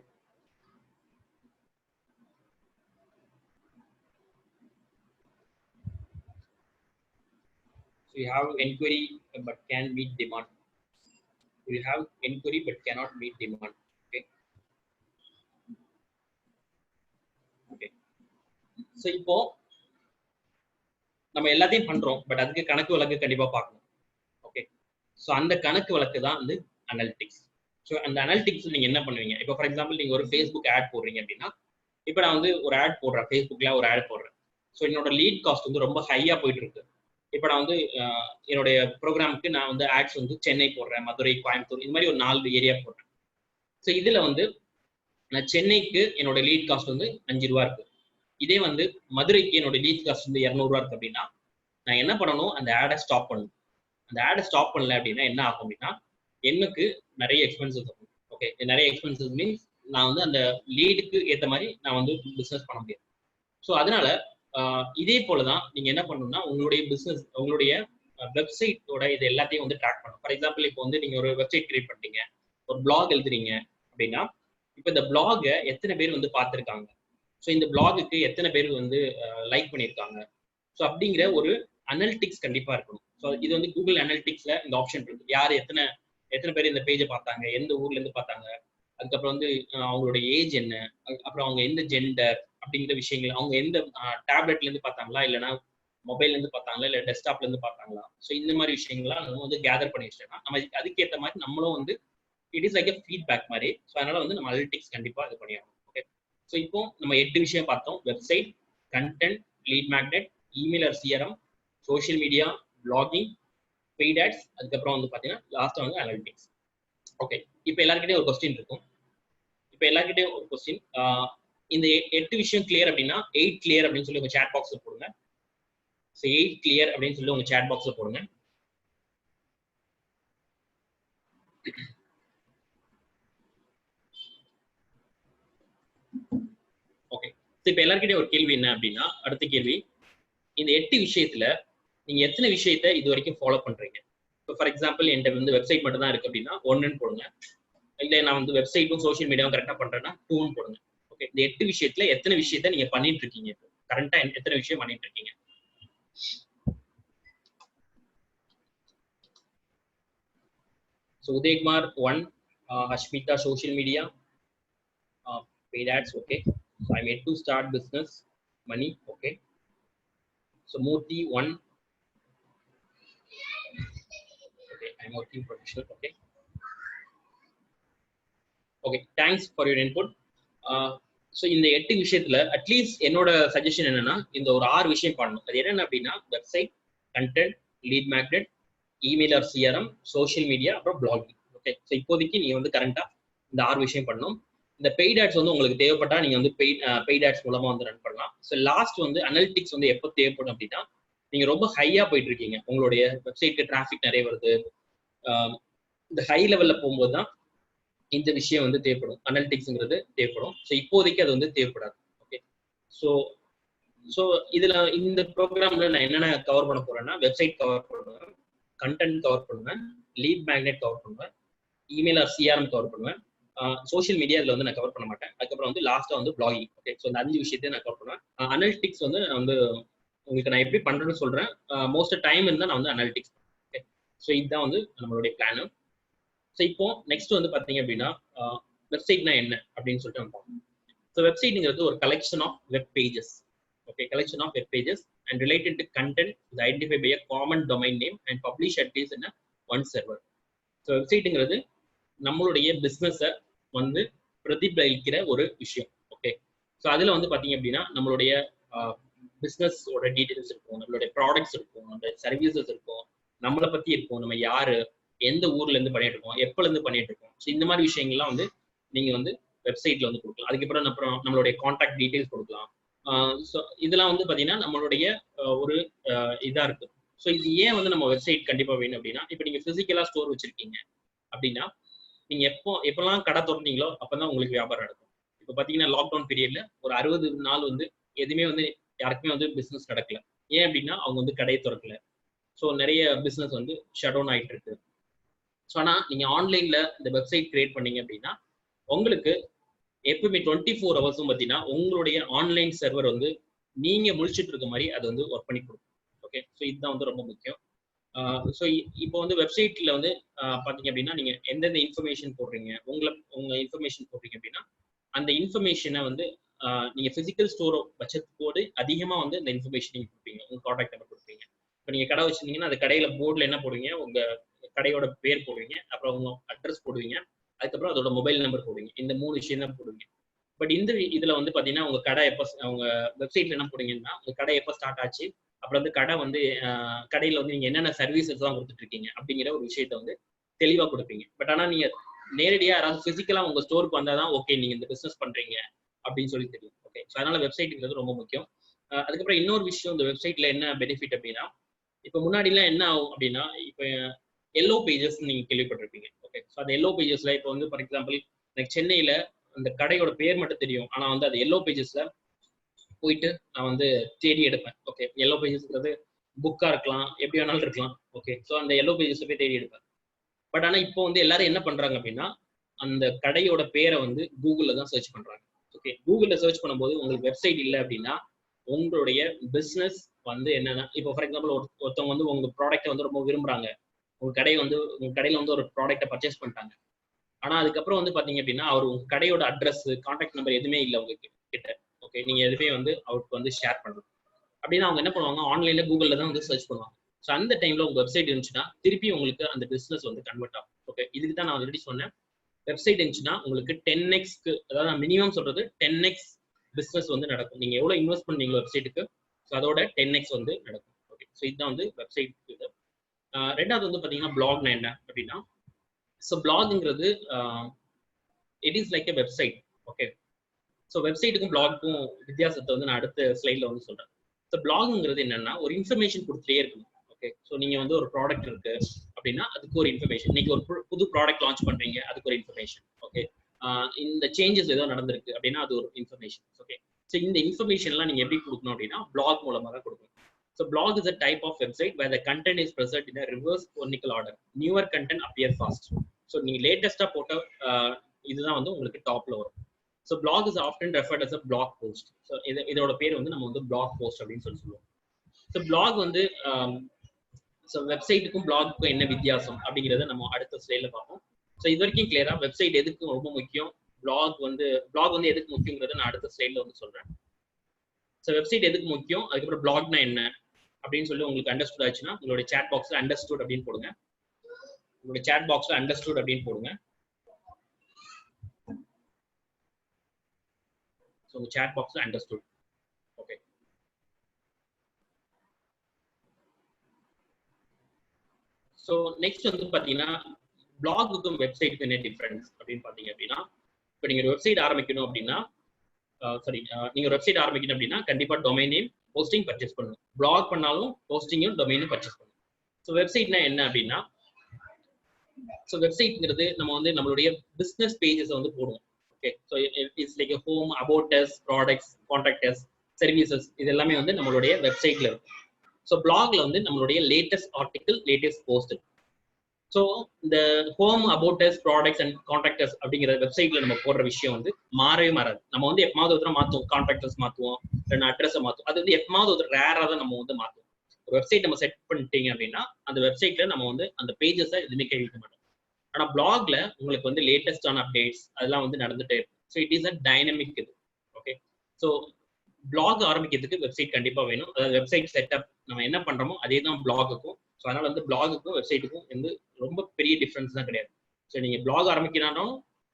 So you have inquiry but can meet demand. You have inquiry but cannot meet demand. Okay. Okay. So இப்போ நம்ம எல்லாத்தையும் பண்றோம், பட் அதுக்கு கணக்கு வழக்கு கண்டிப்பா பார்க்கணும். ஓகே, ஸோ அந்த கணக்கு வழக்கு தான் வந்து அனலிட்டிக்ஸ். ஸோ அந்த அனலிட்டிக்ஸ் நீங்க என்ன பண்ணுவீங்க? இப்போ ஃபார் எக்ஸாம்பிள் நீங்க ஒரு ஃபேஸ்புக் ஆட் போடுறீங்க அப்படின்னா, இப்போ நான் வந்து ஒரு ஆட் போடுறேன், ஃபேஸ்புக்ல ஒரு ஆட் போடுறேன். ஸோ என்னோட லீட் காஸ்ட் வந்து ரொம்ப ஹையா போயிட்டு இருக்கு. இப்போ நான் வந்து என்னுடைய ப்ரோக்ராமுக்கு நான் வந்து ஆட்ஸ் வந்து சென்னை போடுறேன், மதுரை, கோயம்புத்தூர், இது மாதிரி ஒரு 4 ஏரியா போடுறேன். ஸோ இதுல வந்து நான் சென்னைக்கு என்னோட லீட் காஸ்ட் வந்து 5 ரூபா இருக்கு. இதே வந்து மதுரைக்கு என்னோட லீட் காஸ்ட் வந்து 200 ரூபா இருக்கு அப்படின்னா நான் என்ன பண்ணணும்? அந்த ஆடை ஸ்டாப் பண்ணணும். அந்த ஆடை ஸ்டாப் பண்ணல அப்படின்னா என்ன ஆகும் அப்படின்னா எனக்கு நிறைய எக்ஸ்பென்சஸ் இருக்கும். ஓகே, நிறைய எக்ஸ்பென்சஸ் மீன்ஸ் நான் வந்து அந்த லீடுக்கு ஏற்ற மாதிரி நான் வந்து பிசினஸ் பண்ண முடியாது. ஸோ அதனால இதே போலதான் நீங்க என்ன பண்ணணும்னா உங்களுடைய பிசினஸ், உங்களுடைய வெப்சைட்டோட இது எல்லாத்தையும் வந்து ட்ராக் பண்ணணும். ஃபார் எக்ஸாம்பிள் இப்போ வந்து நீங்க ஒரு வெப்சைட் கிரியேட் பண்ணிட்டீங்க, ஒரு பிளாக் எழுதுறீங்க அப்படின்னா இப்போ இந்த பிளாகை எத்தனை பேர் வந்து பார்த்துருக்காங்க, ஸோ இந்த பிளாகுக்கு எத்தனை பேர் வந்து லைக் பண்ணியிருக்காங்க, ஸோ அப்படிங்கிற ஒரு அனலிட்டிக்ஸ் கண்டிப்பா இருக்கணும். ஸோ இது வந்து கூகுள் அனலிட்டிக்ஸ்ல இந்த ஆப்ஷன் இருக்கு. யார் எத்தனை பேர் இந்த பேஜை பார்த்தாங்க, எந்த ஊர்ல இருந்து பார்த்தாங்க, அதுக்கப்புறம் வந்து அவங்களோட ஏஜ் என்ன, அப்புறம் அவங்க எந்த ஜெண்டர் அப்படிங்கிற விஷயங்கள், அவங்க எந்த டேப்லெட்ல இருந்து பார்த்தாங்களா, இல்லைன்னா மொபைல்ல இருந்து பார்த்தாங்களா, இல்லை டெஸ்க்டாப்ல இருந்து பார்த்தாங்களா. ஸோ இந்த மாதிரி விஷயங்கள்லாம் நம்ம வந்து கேதர் பண்ணி வச்சிட்டோம்னா நம்ம அதுக்கேற்ற மாதிரி நம்மளும் வந்து it is like a feedback மாதிரி. ஸோ அதனால வந்து நம்ம அனலிட்டிக்ஸ் கண்டிப்பா இது பண்ணியாகணும். ஓகே, ஸோ இப்போ நம்ம 8 விஷயம் பார்த்தோம். Website, content, lead magnet, email or CRM, social media, blogging, paid ads, அதுக்கப்புறம் வந்து பார்த்தீங்கன்னா லாஸ்ட் வந்து அனலிட்டிக்ஸ். ஓகே, இப்போ எல்லாருக்கிட்டையும் ஒரு கொஸ்டின் இருக்கும். இப்போ எல்லாருக்கிட்டையும் ஒரு கொஸ்டின், இந்த 8 விஷயம் கிளியர் அப்படின்னா 8 கிளியர் அப்படின்னு சொல்லி உங்க சாட் பாக்ஸ்ல போடுங்க. ஸோ 8 கிளியர் அப்படின்னு சொல்லி உங்க சாட் பாக்ஸ்ல போடுங்க. ஓகே, இப்போ எல்லாருக்கிட்டையும் ஒரு கேள்வி என்ன அப்படின்னா, அடுத்த கேள்வி, இந்த 8 விஷயத்துல நீங்க எத்தனை விஷயத்த இது வரைக்கும் ஃபாலோ பண்றீங்க? இப்போ ஃபார் எக்ஸாம்பிள் என்கிட்ட வந்து வெப்சைட் மட்டும் தான் இருக்கு அப்படின்னா 1ன்னு போடுங்க. இல்லை நான் வந்து வெப்சைட்டும் சோஷியல் மீடியாவும் கரெக்டாக பண்றேன்னா 2ன்னு போடுங்க. ஓகே, இந்த 8 விஷயத்துல எத்தனை விஷயத்த நீங்க பண்ணிட்டு இருக்கீங்க? கரண்டா எத்தனை விஷயம் பண்ணிட்டு இருக்கீங்க? So Udayakumar 1, Ashmita social media, paid ads, okay. So I'm yet to start business, money, okay. So Murthy 1, okay, I'm working professional, okay. Okay, thanks for your input. So இந்த 8 விஷயத்துல அட்லீஸ்ட் என்னோட சஜஷன் என்னன்னா இந்த ஒரு 6 விஷயம் பண்ணணும். அது என்னென்ன அப்படின்னா website, content, lead magnet, email or CRM, social media, அப்புறம் பிளாகிங். ஓகே, ஸோ இப்போதைக்கு நீங்க வந்து கரண்டா இந்த 6 விஷயம் பண்ணணும். இந்த பெய்ட் ஆட்ஸ் வந்து உங்களுக்கு தேவைப்பட்டா நீங்க வந்து பெய்ட் ஆட்ஸ் மூலமா வந்து ரன் பண்ணலாம். ஸோ லாஸ்ட் வந்து அனலிட்டிக்ஸ் வந்து எப்போ தேவைப்படும் அப்படின்னா நீங்க ரொம்ப ஹையா போயிட்டு இருக்கீங்க, உங்களுடைய வெப்சைட்க்கு டிராஃபிக் நிறைய வருது, இந்த ஹை லெவல்ல போகும்போது தான் இந்த விஷயம் வந்து தேவைப்படும், அனலிட்டிக்ஸ்ங்கிறது தேவைப்படும். ஸோ இப்போதைக்கு அது வந்து தேவைப்படாது. ஓகே, ஸோ ஸோ இதுல இந்த ப்ரோக்ராம்ல நான் என்னென்ன கவர் பண்ண போறேன்னா வெப்சைட் கவர் பண்ணுவேன், கண்டென்ட் கவர் பண்ணுவேன், லீட் மேக்னெட் கவர் பண்ணுவேன், இமெயில் ஆர் சிஆர்எம் கவர் பண்ணுவேன், சோஷியல் மீடியா இதுல வந்து நான் கவர் பண்ண மாட்டேன். அதுக்கப்புறம் வந்து லாஸ்டா வந்து பிளாகிங். ஓகே, ஸோ இந்த 5 விஷயத்தையும் நான் கவர் பண்ணுவேன். அனலிட்டிக்ஸ் வந்து நான் வந்து உங்களுக்கு நான் எப்படி பண்றேன்னு சொல்றேன். மோஸ்ட் டைம் இருந்தால் நான் வந்து அனலிட்டிக்ஸ். ஓகே, ஸோ இதுதான் வந்து நம்மளுடைய பிளான். ஸோ இப்போ நெக்ஸ்ட் வந்து பாத்தீங்க அப்படின்னா வெப்சைட்னா என்ன அப்படின்னு சொல்லிட்டு நம்ம பார்ப்போம். ஸோ வெப்சைட்ங்கிறது ஒரு collection of web pages. Okay, collection of web pages and related to content is identify by a common domain name and publish at least in one server. So வெப்சைட்ங்கிறது நம்மளுடைய பிஸ்னஸை வந்து பிரதிபலிக்கிற ஒரு விஷயம். ஓகே, ஸோ அதில் வந்து பார்த்தீங்க அப்படின்னா நம்மளுடைய பிஸ்னஸோட டீட்டெயில்ஸ் இருக்கும், நம்மளுடைய ப்ராடக்ட்ஸ் இருக்கும், நம்மளுடைய சர்வீசஸ் இருக்கும், நம்மளை பற்றி இருக்கும், நம்ம யாரு, எந்த ஊர்ல இருந்து பண்ணிட்டு இருக்கோம், எப்பல இருந்து பண்ணிட்டு இருக்கோம். ஸோ இந்த மாதிரி விஷயங்கள்லாம் வந்து நீங்க வந்து வெப்சைட்ல வந்து கொடுக்கலாம். அதுக்கப்புறம் நம்மளுடைய கான்டாக்ட் டீட்டெயில்ஸ் கொடுக்கலாம். ஸோ இதெல்லாம் வந்து பார்த்தீங்கன்னா நம்மளுடைய ஒரு இதாக இருக்கு. ஸோ இது ஏன் வந்து நம்ம வெப்சைட் கண்டிப்பாக வேணும் அப்படின்னா, இப்போ நீங்கள் ஃபிசிக்கலாக ஸ்டோர் வச்சிருக்கீங்க அப்படின்னா நீங்க எப்பெல்லாம் கடை திறந்தீங்களோ அப்பதான் உங்களுக்கு வியாபாரம் நடக்கும். இப்போ பாத்தீங்கன்னா லாக்டவுன் பீரியட்ல ஒரு 60 நாள் வந்து எதுவுமே வந்து யாருக்குமே வந்து பிசினஸ் நடக்கல. ஏன் அப்படின்னா அவங்க வந்து கடையை திறக்கல. ஸோ நிறைய பிசினஸ் வந்து ஷட் டவுன் ஆயிட்டு இருக்கு. ஸோ ஆனா நீங்க ஆன்லைன்ல இந்த வெப்சைட் கிரியேட் பண்ணீங்க அப்படின்னா உங்களுக்கு எப்பவுமே 24 ஹவர்ஸும் பார்த்தீங்கன்னா உங்களுடைய ஆன்லைன் சர்வர் வந்து நீங்க முழிச்சிட்டு இருக்க மாதிரி அது வந்து ஒர்க் பண்ணி கொடுக்கும். ஓகே, ஸோ இதுதான் வந்து ரொம்ப முக்கியம். ஸோ இப்போ வந்து வெப்சைட்ல வந்து பார்த்தீங்க அப்படின்னா நீங்க எந்தெந்த இன்ஃபர்மேஷன் போடுறீங்க, உங்க இன்ஃபர்மேஷன் போடுறீங்க அப்படின்னா அந்த இன்ஃபர்மேஷனை வந்து நீங்க பிசிக்கல் ஸ்டோர் வச்சதோடு அதிகமா வந்து இந்த இன்ஃபர்மேஷன் நீங்க கொடுப்பீங்க, உங்க ப்ராடக்ட் நம்பர் கொடுப்பீங்க. இப்போ நீங்க கடை வச்சிருந்தீங்கன்னா அந்த கடையில போர்டில் என்ன போடுவீங்க, உங்க கடையோட பேர் போடுவீங்க, அப்புறம் உங்க அட்ரஸ் போடுவீங்க, அதுக்கப்புறம் அதோட மொபைல் நம்பர் போடுவீங்க. இந்த 3 விஷயம் தான் போடுவீங்க. பட் இந்த இதுல வந்து பாத்தீங்கன்னா உங்க கடை எப்போ, உங்க வெப்சைட்ல என்ன போடுவீங்கன்னா உங்க கடை எப்போ ஸ்டார்ட் ஆச்சு, அப்புறம் வந்து கடை வந்து கடையில வந்து நீங்க என்னென்ன சர்வீசஸ் தான் கொடுத்துட்டு இருக்கீங்க அப்படிங்கிற ஒரு விஷயத்த வந்து தெளிவா கொடுப்பீங்க. பட் ஆனா நீங்க நேரடியா யாராவது பிசிக்கலா உங்க ஸ்டோருக்கு வந்தாதான் ஓகே நீங்க இந்த பிசினஸ் பண்றீங்க அப்படின்னு சொல்லி தெரியும். ஓகே, ஸோ அதனால வெப்சைட்ங்கிறது ரொம்ப முக்கியம். அதுக்கப்புறம் இன்னொரு விஷயம், இந்த வெப்சைட்ல என்ன பெனிஃபிட் அப்படின்னா இப்போ முன்னாடி எல்லாம் என்ன ஆகும் அப்படின்னா இப்போ எல்லோ பேஜஸ் நீங்க கேள்விப்பட்டிருப்பீங்க. ஓகே, ஸோ அந்த எல்லோ பேஜஸ்ல இப்போ வந்து ஃபார் எக்ஸாம்பிள் எனக்கு சென்னையில அந்த கடையோட பேர் மட்டும் தெரியும், ஆனா வந்து அது எல்லோ பேஜஸ்ல போயிட்டு நான் வந்து தேடி எடுப்பேன். ஓகே, எல்லோ பேஜஸ்ங்கிறது புக்கா இருக்கலாம், எப்படி வேணாலும் இருக்கலாம். ஓகே, ஸோ அந்த எல்லோ பேஜஸ் போய் தேடி எடுப்பேன். பட் ஆனா இப்போ வந்து எல்லாரும் என்ன பண்றாங்க அப்படின்னா அந்த கடையோட பேரை வந்து கூகுள்ல தான் சர்ச் பண்றாங்க. ஓகே, கூகுள்ல சர்ச் பண்ணும்போது உங்களுக்கு வெப்சைட் இல்லை அப்படின்னா உங்களுடைய பிசினஸ் வந்து என்னன்னா இப்போ ஃபார் எக்ஸாம்பிள் ஒருத்தவங்க வந்து உங்க ப்ராடக்ட்டை வந்து ரொம்ப விரும்புறாங்க, உங்க கடையில வந்து ஒரு ப்ராடக்ட்டை பர்ச்சேஸ் பண்ணிட்டாங்க. ஆனா அதுக்கப்புறம் வந்து பாத்தீங்க அப்படின்னா அவர் உங்க கடையோட அட்ரஸ், கான்டாக்ட் நம்பர் எதுவுமே இல்லை உங்க கிட்ட. ஓகே, நீங்க எதுவுமே வந்து அவருக்கு வந்து ஷேர் பண்ணணும் அப்படின்னா அவங்க என்ன பண்ணுவாங்க, ஆன்லைன்ல கூகுள்ல தான் வந்து சர்ச் பண்ணுவாங்க. ஸோ அந்த டைம்ல உங்க வெப்சைட் இருந்துச்சுன்னா திருப்பி உங்களுக்கு அந்த பிசினஸ் வந்து கன்வெர்ட் ஆகும். ஓகே, இதுக்கு தான் நான் ஆல்ரெடி சொன்னேன், வெப்சைட் இருந்துச்சுன்னா உங்களுக்கு 10x, அதாவது நான் மினிமம் சொல்றது 10x பிசினஸ் வந்து நடக்கும். நீங்க எவ்வளவு இன்வெஸ்ட் பண்ணீங்களோ வெப்சைட்டுக்கு, ஸோ அதோட 10x வந்து நடக்கும். ஓகே, ஸோ இதுதான் வந்து வெப்சைட். இது ரெண்டாவது வந்து பாத்தீங்கன்னா பிளாக்னா என்ன அப்படின்னா, ஸோ பிளாக்ங்கிறது it is like a website. Okay, so வெப்சைட்டுக்கும் பிளாகுக்கும் வித்தியாசத்தை வந்து நான் அடுத்த ஸ்லைட்ல வந்து சொல்றேன். ஸோ பிளாகுங்கிறது என்னன்னா ஒரு இன்ஃபர்மேஷன் கொடுத்துட்டே இருக்கணும். ஓகே, ஸோ நீங்க வந்து ஒரு ப்ராடக்ட் இருக்கு அப்படின்னா அதுக்கு ஒரு இன்ஃபர்மேஷன், இன்னைக்கு ஒரு புது ப்ராடக்ட் லான்ச் பண்றீங்க அதுக்கு ஒரு இன்ஃபர்மேஷன். ஓகே, இந்த சேஞ்சஸ் ஏதோ நடந்திருக்கு அப்படின்னா அது ஒரு இன்ஃபர்மேஷன். ஓகே, ஸோ இந்த இன்ஃபர்மேஷன்லாம் நீங்க எப்படி கொடுக்கணும் அப்படின்னா பிளாக் மூலமா தான் கொடுக்கணும். So blog is a type of website where the content is present in a reverse chronicle order. Newer content appear fast. So நீங்க லேட்டஸ்டா போட்ட இதுதான் வந்து உங்களுக்கு டாப்ல வரும். So blog is often referred as a blog post. So இதோட பேர் வந்து நம்ம வந்து blog post அப்படின்னு சொல்லுவோம். So blog வந்து ஸோ வெப்சைட்டுக்கும் பிளாகுக்கும் என்ன வித்தியாசம் அப்படிங்கிறத நம்ம அடுத்த ஸ்லைட்ல பார்ப்போம். ஸோ இது வரைக்கும் கிளியரா வெப்சைட் எதுக்கு ரொம்ப முக்கியம், பிளாக் வந்து எதுக்கு முக்கியங்கிறத நான் அடுத்த ஸ்லைட்ல வந்து சொல்றேன். ஸோ வெப்சைட் எதுக்கு முக்கியம், அதுக்கப்புறம் பிளாக்னா என்ன அப்படின்னு சொல்லி உங்களுக்கு அண்டர்ஸ்டுட் ஆச்சுன்னா உங்களுடைய சாட் பாக்ஸ்ல அண்டர்ஸ்டுட் அப்படின்னு போடுங்க. உங்களுடைய சாட் பாக்ஸ்ல அண்டர்ஸ்டுட் அப்படின்னு போடுங்க. ஸோ உங்க chat box understood. Okay, so next வந்து பார்த்தீங்கன்னா பிளாகுக்கும் வெப்சைட்டுக்கு என்ன டிஃபரன்ஸ் அப்படின்னு பார்த்தீங்க அப்படின்னா, இப்போ நீங்கள் ஒரு வெப்சைட் ஆரம்பிக்கணும் அப்படின்னா நீங்க ஒரு வெப்சைட் ஆரம்பிக்கணும் அப்படின்னா கண்டிப்பா டொமைன் நேம் ஹோஸ்டிங் பர்ச்சேஸ் பண்ணணும். பிளாக் பண்ணாலும் ஹோஸ்டிங்கும் டொமைனும் பர்ச்சேஸ் பண்ணணும். ஸோ வெப்சைட்னா என்ன அப்படின்னா, ஸோ வெப்சைட்ங்கிறது நம்ம வந்து நம்மளுடைய பிசினஸ் பேஜஸ் வந்து போடுவோம். Okay, so it's like home, about us, products, contact as, services, இது எல்லாமே வந்து நம்மளுடைய வெப்சைட்ல இருக்கும். ஸோ பிளாக்ல வந்து நம்மளுடைய latest article, latest post. So இந்த home, about us, products and contactors அப்படிங்கிற வெப்சைட்ல நம்ம போடுற விஷயம் வந்து மாறவே மாறாது. நம்ம வந்து எப்பமாவது ஒருத்தர மாற்றுவோம், கான்டாக்டர்ஸ் மாற்றுவோம், இல்லைன்னா அட்ரஸை மாற்றுவோம். அது வந்து எப்பமாவது ஒரு ரேராக தான் நம்ம வந்து மாற்றுவோம். ஒரு வெப்சைட் நம்ம செட் பண்ணிட்டீங்க அப்படின்னா அந்த வெப்சைட்ல நம்ம வந்து அந்த பேஜஸை எதுவுமே கேட்க மாட்டோம். ஆனால் பிளாக்ல உங்களுக்கு வந்து லேட்டஸ்டான அப்டேட்ஸ் அதெல்லாம் வந்து நடந்துட்டே இருக்கும். So it is a dynamic இது. ஓகே, ஸோ பிளாக் ஆரம்பிக்கிறதுக்கு வெப்சைட் கண்டிப்பாக வேணும். அதாவது வெப்சைட் செட்டப் நம்ம என்ன பண்றோமோ அதே தான் பிளாகுக்கும். ஸோ அதனால வந்து பிளாகுக்கும் வெப்சைட்டுக்கும் வந்து ரொம்ப பெரிய டிஃபரன்ஸ் தான் கிடையாது. ஸோ நீங்க பிளாக் ஆரம்பிக்கிறானோ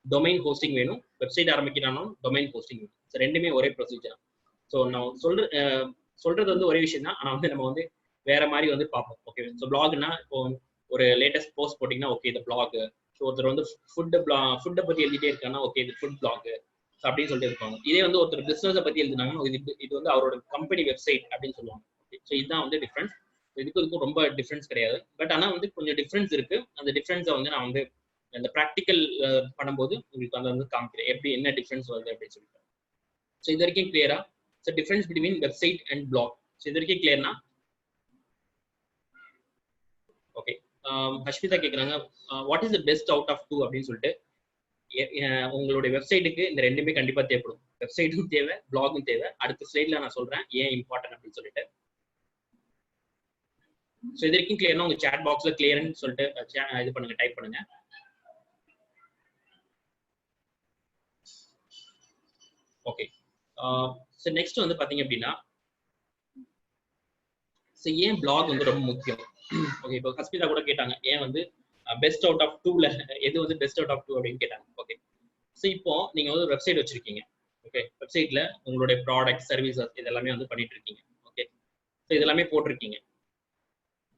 டொமைன் ஹோஸ்டிங் வேணும், வெப்சைட் ஆரம்பிக்கிறானோ டொமைன் ஹோஸ்டிங் வேணும். ஸோ ரெண்டுமே ஒரே ப்ரொசீஜர். ஸோ நான் சொல்றது வந்து ஒரே விஷயம் தான், ஆனால் வந்து நம்ம வந்து வேற மாதிரி வந்து பார்ப்போம். ஓகே, ஸோ பிளாக்னா இப்போ ஒரு லேட்டஸ்ட் போஸ்ட் போட்டிங்கன்னா ஓகே இது பிளாக். ஸோ ஒருத்தர் வந்து ஃபுட்டை பற்றி எழுதிட்டே இருக்காங்கன்னா ஓகே இது ஃபுட் பிளாக் அப்படின்னு சொல்லிட்டு இருப்பாங்க. இதே வந்து ஒருத்தர் பிசினஸை பற்றி எழுதினாங்கன்னா இது வந்து அவரோட கம்பெனி வெப்சைட் அப்படின்னு சொல்லுவாங்க. ஸோ இதுதான் வந்து டிஃபரன்ஸ். இதுக்கும் ரொம்ப டிஃபரன்ஸ் கிடையாது. பட் ஆனால் வந்து கொஞ்சம் டிஃபரன்ஸ் இருக்கு. அந்த டிஃபரன்ஸை வந்து நான் வந்து இந்த ப்ராக்டிக்கல் பண்ணும்போது உங்களுக்கு அதை வந்து காமிக்கிறேன் எப்படி என்ன டிஃபரன்ஸ் வருது அப்படின்னு சொல்லிட்டு. ஸோ இது வரைக்கும் கிளியரா? So difference between website and blog. So இது வரைக்கும் கிளியர்னா? ஓகே, ஹஷ்மிதா கேட்குறாங்க what is the best out of 2 அப்படின்னு சொல்லிட்டு. உங்களுடைய வெப்சைட்டுக்கு இந்த ரெண்டுமே கண்டிப்பா தேவைப்படும். வெப்சைட்டும் தேவை, பிளாகும் தேவை. அடுத்த ஸ்லைட்ல நான் சொல்றேன் ஏன் இம்பார்ட்டன்ட் அப்படின்னு சொல்லிட்டு. ஸோ இது வரைக்கும் கிளியர்னா உங்க சாட் பாக்ஸ்ல கிளியர்னு சொல்லிட்டு இது பண்ணுங்க, டைப் பண்ணுங்க. ஓகே, ஸோ நெக்ஸ்ட் வந்து பாத்தீங்க அப்படின்னா ஸோ ஏன் பிளாக் வந்து ரொம்ப முக்கியம். ஓகே, இப்போ ஹஸ்மிதா கூட கேட்டாங்க ஏன் வந்து பெஸ்ட் அவுட் ஆஃப் 2ல எது வந்து பெஸ்ட் அவுட் ஆஃப் 2 அப்படின்னு கேட்டாங்க. ஓகே, ஸோ இப்போ நீங்க வந்து ஒரு வெப்சைட் வச்சிருக்கீங்க. ஓகே, வெப்சைட்ல உங்களுடைய ப்ராடக்ட், சர்வீசஸ் இதெல்லாமே வந்து பண்ணிட்டு இருக்கீங்க. ஓகே, ஸோ இதெல்லாமே போட்டிருக்கீங்க.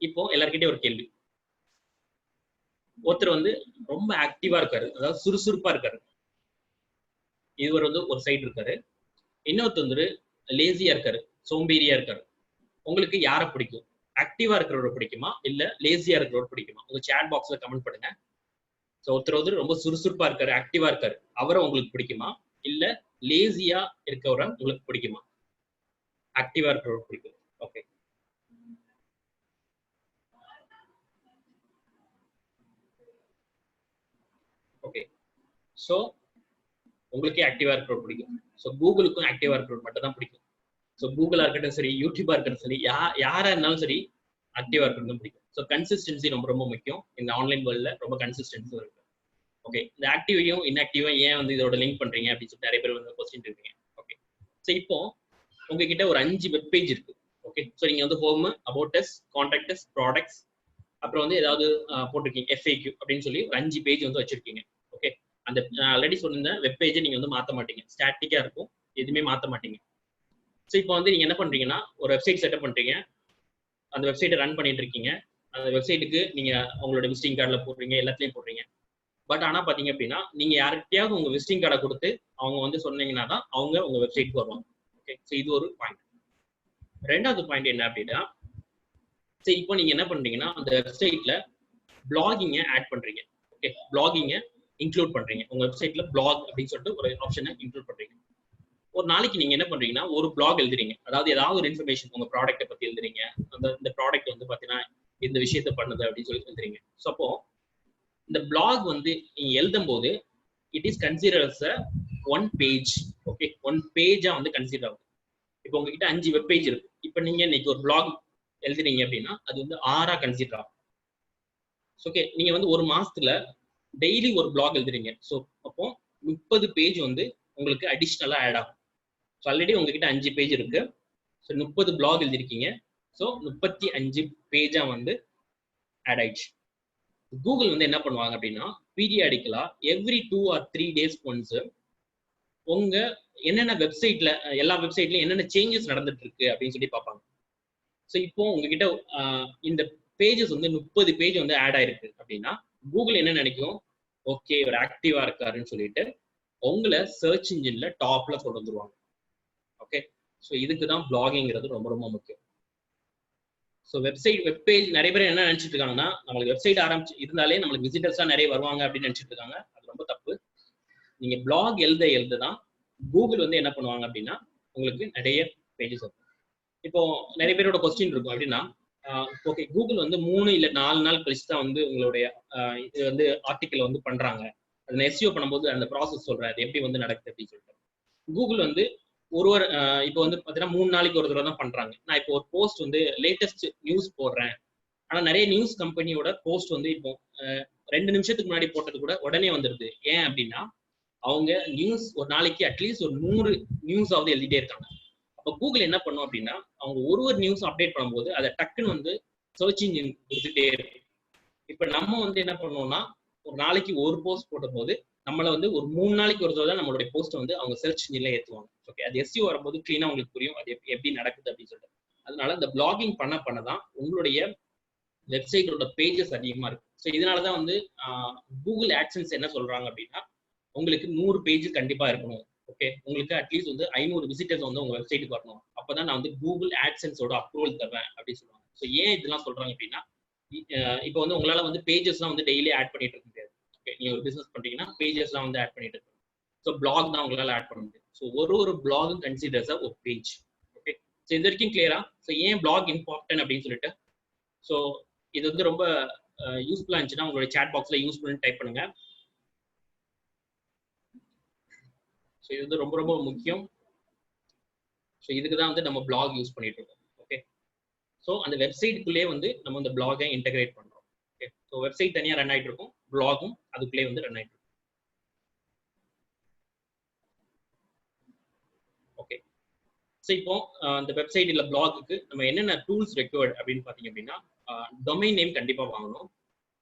இப்போ எல்லார்கிட்டயும் ஒரு கேள்வி. ஒருத்தர் வந்து ரொம்ப ஆக்டிவா இருக்காரு, அதாவது சுறுசுறுப்பா இருக்காரு, இவர் வந்து ஒரு சைடு இருக்காரு. இன்னொருத்தர் வந்து லேசியா இருக்காரு, சோம்பேறியா இருக்காரு. உங்களுக்கு யாரை பிடிக்கும்? ஆக்டிவா இருக்கிறவரை பிடிக்குமா இல்ல லேசியா இருக்கிறவரை பிடிக்குமா? உங்க சாட் பாக்ஸ்ல கமெண்ட் பண்ணுங்க. ஸோ ஒருத்தர் வந்து ரொம்ப சுறுசுறுப்பா இருக்காரு, ஆக்டிவா இருக்காரு, அவரை உங்களுக்கு பிடிக்குமா இல்ல லேசியா இருக்கிறவரை உங்களுக்கு பிடிக்குமா? ஆக்டிவா இருக்கிறவரை பிடிக்கும். ஓகே, ஓகே, ஸோ உங்களுக்கே ஆக்டிவா இருக்கிறவரை பிடிக்கும். ஸோ கூகுளுக்கும் ஆக்டிவா இருக்கிறவரை மட்டும் தான் பிடிக்கும். ஸோ கூகுளா இருக்கட்டும் சரி, யூடியூபா இருக்கட்டும் சரி, யாரா இருந்தாலும் சரி ஆக்டிவா இருக்கிறது பிடிக்கும். ஸோ கன்சிஸ்டன்சி ரொம்ப ரொம்ப முக்கியம். இந்த ஆன்லைன் வேர்ல்ட்ல ரொம்ப கன்சிஸ்டன்சி இருக்கு. ஓகே, இந்த ஆக்டிவையும் இன்ஆக்டிவையும் ஏன் வந்து இதோட லிங்க் பண்றீங்க அப்படின்னு சொல்லிட்டு நிறைய பேர் வந்து கொஸ்டின் இருக்கீங்க. ஓகே, ஸோ இப்போ உங்ககிட்ட ஒரு 5 வெப் பேஜ் இருக்கு. ஓகே, ஸோ நீங்க வந்து home, about as, contact as, products, அப்புறம் வந்து ஏதாவது போட்டிருக்கீங்க FAQ அப்படின்னு சொல்லி ஒரு 5 பேஜ் வந்து வச்சிருக்கீங்க. ஓகே, அந்த ஆல்ரெடி சொன்ன வெப் பேஜை நீங்க வந்து மாற்ற மாட்டீங்க, ஸ்டாட்டிக்கா இருக்கும், எதுவுமே மாற்ற மாட்டீங்க. ஸோ இப்போ வந்து நீங்க என்ன பண்றீங்கன்னா ஒரு வெப்சைட் செட்டப் பண்றீங்க, அந்த வெப்சைட்டை ரன் பண்ணிட்டு இருக்கீங்க. அந்த வெப்சைட்டுக்கு நீங்க உங்களோட விசிட்டிங் கார்டுல போடுறீங்க, எல்லாத்துலயும் போடுறீங்க. பட் ஆனா பாத்தீங்க அப்படின்னா நீங்க யார்கிட்டயாவது உங்க விசிட்டிங் கார்டை கொடுத்து அவங்க வந்து சொன்னீங்கன்னா தான் அவங்க உங்க வெப்சைட்க்கு வருவாங்க. ஓகே, ஸோ இது ஒரு பாயிண்ட். ரெண்டாவது பாயிண்ட் என்ன அப்படின்னா, சரி இப்போ நீங்க என்ன பண்றீங்கன்னா அந்த வெப்சைட்ல பிளாகிங்க ஆட் பண்றீங்க. ஓகே, பிளாகிங்க இன்க்ளூட் பண்றீங்க. உங்க வெப்சைட்ல பிளாக் அப்படின்னு சொல்லிட்டு ஒரு ஆப்ஷனை இன்க்ளூட் பண்றீங்க. ஒரு நாளைக்கு நீங்க என்ன பண்றீங்கன்னா ஒரு பிளாக் எழுதுறீங்க. அதாவது ஏதாவது ஒரு இன்ஃபர்மேஷன் உங்க ப்ராடக்ட்டை பத்தி எழுதுறீங்க. இந்த ப்ராடக்ட் வந்து பாத்தீங்கன்னா இந்த விஷயத்த பண்ணுது அப்படின்னு சொல்லி எழுதுறீங்க. ஸோ அப்போ இந்த பிளாக் வந்து நீங்க எழுதும் போது it is consider as one page. Okay, one பேஜா வந்து கன்சிடர் ஆகும். இப்போ உங்ககிட்ட 5 வெப் பேஜ் இருக்கு. இப்போ நீங்க இன்னைக்கு ஒரு பிளாக் எழுதுறீங்க அப்படின்னா அது வந்து 6ஆ கன்சிடர் ஆகும். ஓகே, நீங்க வந்து ஒரு மாசத்துல டெய்லி ஒரு பிளாக் எழுதுறீங்க. ஸோ அப்போ 30 பேஜ் வந்து உங்களுக்கு அடிஷ்னலா ஆட் ஆகும். ஸோ ஆல்ரெடி உங்ககிட்ட 5 பேஜ் இருக்கு. ஸோ 30 பிளாக் எழுதிருக்கீங்க. ஸோ 35 பேஜா வந்து ஆட் ஆயிடுச்சு. கூகுள் வந்து என்ன பண்ணுவாங்க அப்படின்னா periodically every 2 or 3 days once உங்க என்னென்ன வெப்சைட்ல எல்லா வெப்சைட்லயும் என்னென்ன சேஞ்சஸ் நடந்துட்டு இருக்கு அப்படின்னு சொல்லி பார்ப்பாங்க. ஸோ இப்போ உங்ககிட்ட இந்த பேஜஸ் வந்து 30 பேஜ் வந்து ஆட் ஆயிருக்கு அப்படின்னா கூகுள் என்ன நினைக்கும், ஓகே ஒரு ஆக்டிவா இருக்காருன்னு சொல்லிட்டு உங்களை சர்ச் இன்ஜின்ல டாப்ல கொண்டு வந்துருவாங்க. ஓகே, ஸோ இதுக்கு தான் பிளாகிங்கிறது ரொம்ப ரொம்ப முக்கியம். ஸோ வெப் பேஜ் நிறைய பேர் என்ன நினைச்சிட்டு இருக்காங்கன்னா, நம்மளுக்கு வெப்சைட் ஆரம்பிச்சு இருந்தாலே நம்மளுக்கு விசிட்டர்ஸா நிறைய வருவாங்க அப்படின்னு நினைச்சிட்டு இருக்காங்க. அது ரொம்ப தப்பு. நீங்க பிளாக் எழுத தான் கூகுள் வந்து என்ன பண்ணுவாங்க அப்படின்னா உங்களுக்கு நிறைய பேஜஸ் வரும். இப்போ நிறைய பேரோட கொஸ்டின் இருக்கும் அப்படின்னா, ஓகே கூகுள் வந்து 3 இல்ல 4 நாள் கழிச்சு தான் வந்து உங்களுடைய இது வந்து ஆர்டிக்கல் வந்து பண்றாங்க. அதை எஸ்இஓ பண்ணும்போது அந்த ப்ராசஸ் சொல்றேன் அது எப்படி வந்து நடக்குது அப்படின்னு சொல்லிட்டு கூகுள் வந்து ஒரு இப்போ வந்து பாத்தீங்கன்னா 3 நாளைக்கு ஒரு தடவை தான் பண்றாங்க. நான் இப்போ ஒரு போஸ்ட் வந்து லேட்டஸ்ட் நியூஸ் போடுறேன். ஆனா நிறைய நியூஸ் கம்பெனியோட போஸ்ட் வந்து இப்போ 2 நிமிஷத்துக்கு முன்னாடி போட்டது கூட உடனே வந்துருது. ஏன் அப்படின்னா அவங்க நியூஸ் ஒரு நாளைக்கு அட்லீஸ்ட் ஒரு 100 நியூஸ் ஆவது எழுதிட்டே இருக்காங்க. அப்ப கூகுள் என்ன பண்ணும் அப்படின்னா அவங்க ஒரு நியூஸ் அப்டேட் பண்ணும்போது அதை டக்குன்னு வந்து சர்ச் இன்ஜின் கொடுத்துட்டே இருக்கும். இப்ப நம்ம வந்து என்ன பண்ணுவோம்னா ஒரு நாளைக்கு ஒரு போஸ்ட் போட்ட போது நம்மள வந்து ஒரு 3 நாளைக்கு ஒரு தடவை நம்மளுடைய போஸ்ட் வந்து அவங்க சர்ச் இன்ஜின்ல ஏத்துவாங்க. ஓகே, அது எஸ்இஓ வரும்போது கிளீனா உங்களுக்கு புரியும் அது எப்படி நடக்குது அப்படின்னு சொல்லிட்டு. அதனால இந்த பிளாகிங் பண்ணதான் உங்களுடைய வெப்சைட்டோட பேஜஸ் அதிகமா இருக்கு. ஸோ இதனாலதான் வந்து கூகுள் ஆட்சன்ஸ் என்ன சொல்றாங்க அப்படின்னா உங்களுக்கு 100 பேஜ் கண்டிப்பா இருக்கணும். ஓகே, உங்களுக்கு அட்லீஸ்ட் வந்து 500 விசிட்டர்ஸ் வந்து உங்க வெப்சைட்டுக்கு வரணும். அப்பதான் நான் வந்து கூகுள் ஆட்சன்ஸோட அப்ரூவல் தருவேன் அப்படின்னு சொல்லுவாங்க. ஸோ ஏன் இதெல்லாம் சொல்றாங்க அப்படின்னா இப்போ வந்து உங்களால வந்து பேஜஸ்லாம் வந்து டெய்லி ஆட் பண்ணிட்டு இருக்க முடியாது. ஓகே, நீங்க ஒரு பிசினஸ் பண்றீங்கன்னா பேஜஸ்லாம் வந்து ஆட் பண்ணிட்டு இருக்கணும். ஸோ பிளாக் தான் உங்களால ஆட் பண்ண முடியும். ஸோ ஒரு பிளாகும் கன்சிடர்ஸ் ஒரு பேஜ். ஓகே, ஸோ இது வரைக்கும் கிளியரா? ஸோ ஏன் பிளாக் இம்பார்ட்டன்ட் அப்படின்னு சொல்லிட்டு, ஸோ இது வந்து ரொம்ப யூஸ்ஃபுல்லா இருந்துச்சுன்னா உங்களுடைய சாட் பாக்ஸ்ல யூஸ்ஃபுல்னு டைப் பண்ணுங்க. ஸோ இது வந்து ரொம்ப ரொம்ப முக்கியம். ஸோ இதுக்கு தான் வந்து நம்ம பிளாக் யூஸ் பண்ணிட்டு இருக்கோம். ஓகே, ஸோ அந்த வெப்சைட்டுக்குள்ளே வந்து நம்ம இந்த பிளாகை இன்டகிரேட் பண்றோம். ஓகே, ஸோ வெப்சைட் தனியாக ரன் ஆகிட்டு இருக்கும், பிளாகும் அதுக்குள்ளே வந்து ரன் ஆகிட்டு இருக்கும். ஓகே, ஸோ இப்போ அந்த வெப்சைட் இல்லை பிளாகுக்கு நம்ம என்னென்ன டூல்ஸ் ரெக்வயர்ட் அப்படின்னு பார்த்தீங்க அப்படின்னா டொமைன் நேம் கண்டிப்பாக வாங்கணும்.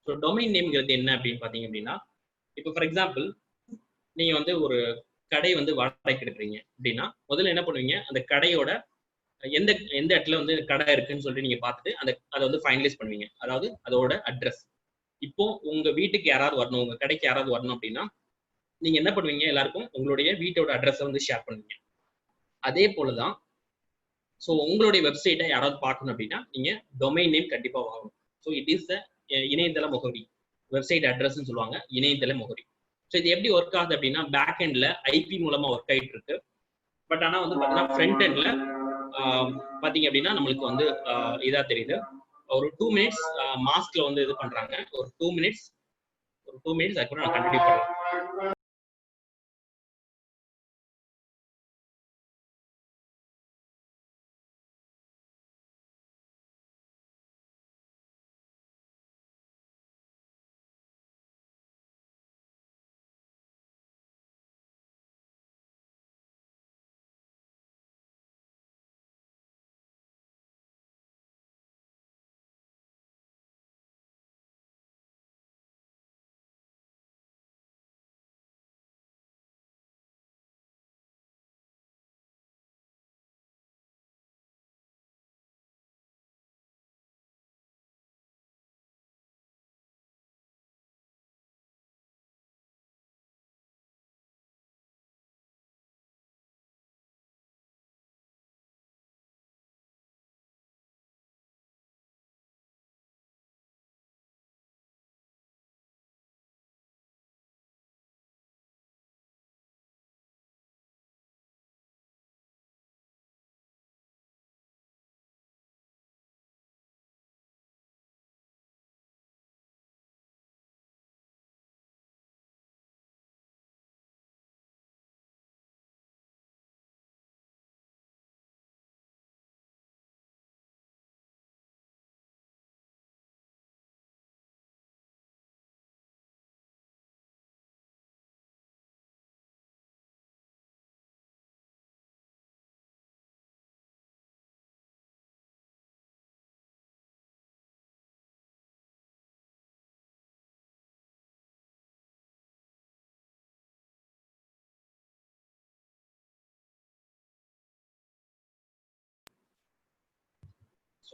ஸோ டொமைன் நேம்ங்கிறது என்ன அப்படின்னு பார்த்தீங்க அப்படின்னா இப்போ ஃபார் எக்ஸாம்பிள் நீங்க வந்து ஒரு கடை வந்து வாடகைக்கு எடுக்கிறீங்க அப்படின்னா முதல்ல என்ன பண்ணுவீங்க, அந்த கடையோட எந்த எந்த இடத்துல வந்து கடை இருக்குன்னு சொல்லிட்டு நீங்க பார்த்துட்டு அதை வந்து ஃபைனலைஸ் பண்ணுவீங்க. அதாவது அதோட அட்ரஸ். இப்போ உங்க வீட்டுக்கு யாராவது வரணும், உங்க கடைக்கு யாராவது வரணும் அப்படின்னா நீங்க என்ன பண்ணுவீங்க, எல்லாருக்கும் உங்களுடைய வீட்டோட அட்ரஸை வந்து ஷேர் பண்ணுவீங்க. அதே போலதான் ஸோ உங்களுடைய வெப்சைட்டை யாராவது பார்க்கணும் அப்படின்னா நீங்க டொமைன் நேம் கண்டிப்பா வாங்கணும். ஸோ இட் இஸ் இணையதள முகவரி, வெப்சைட் அட்ரஸ்ன்னு சொல்லுவாங்க, இணையதள முகவரி. ஸோ இது எப்படி ஒர்க் ஆகுது அப்படின்னா பேக் எண்ட்ல ஐபி மூலமா ஒர்க் ஆயிட்டு இருக்கு. பட் ஆனா வந்து பாத்தீங்கன்னா ஃப்ரண்ட் எண்ட்ல பாத்தீங்க அப்படின்னா நம்மளுக்கு வந்து இதா தெரியுது. ஒரு 2 மினிட்ஸ் மாஸ்க்ல வந்து இது பண்றாங்க. ஒரு 2 மினிட்ஸ் அதுக்கப்புறம் நான் கண்டினியூ பண்றேன்.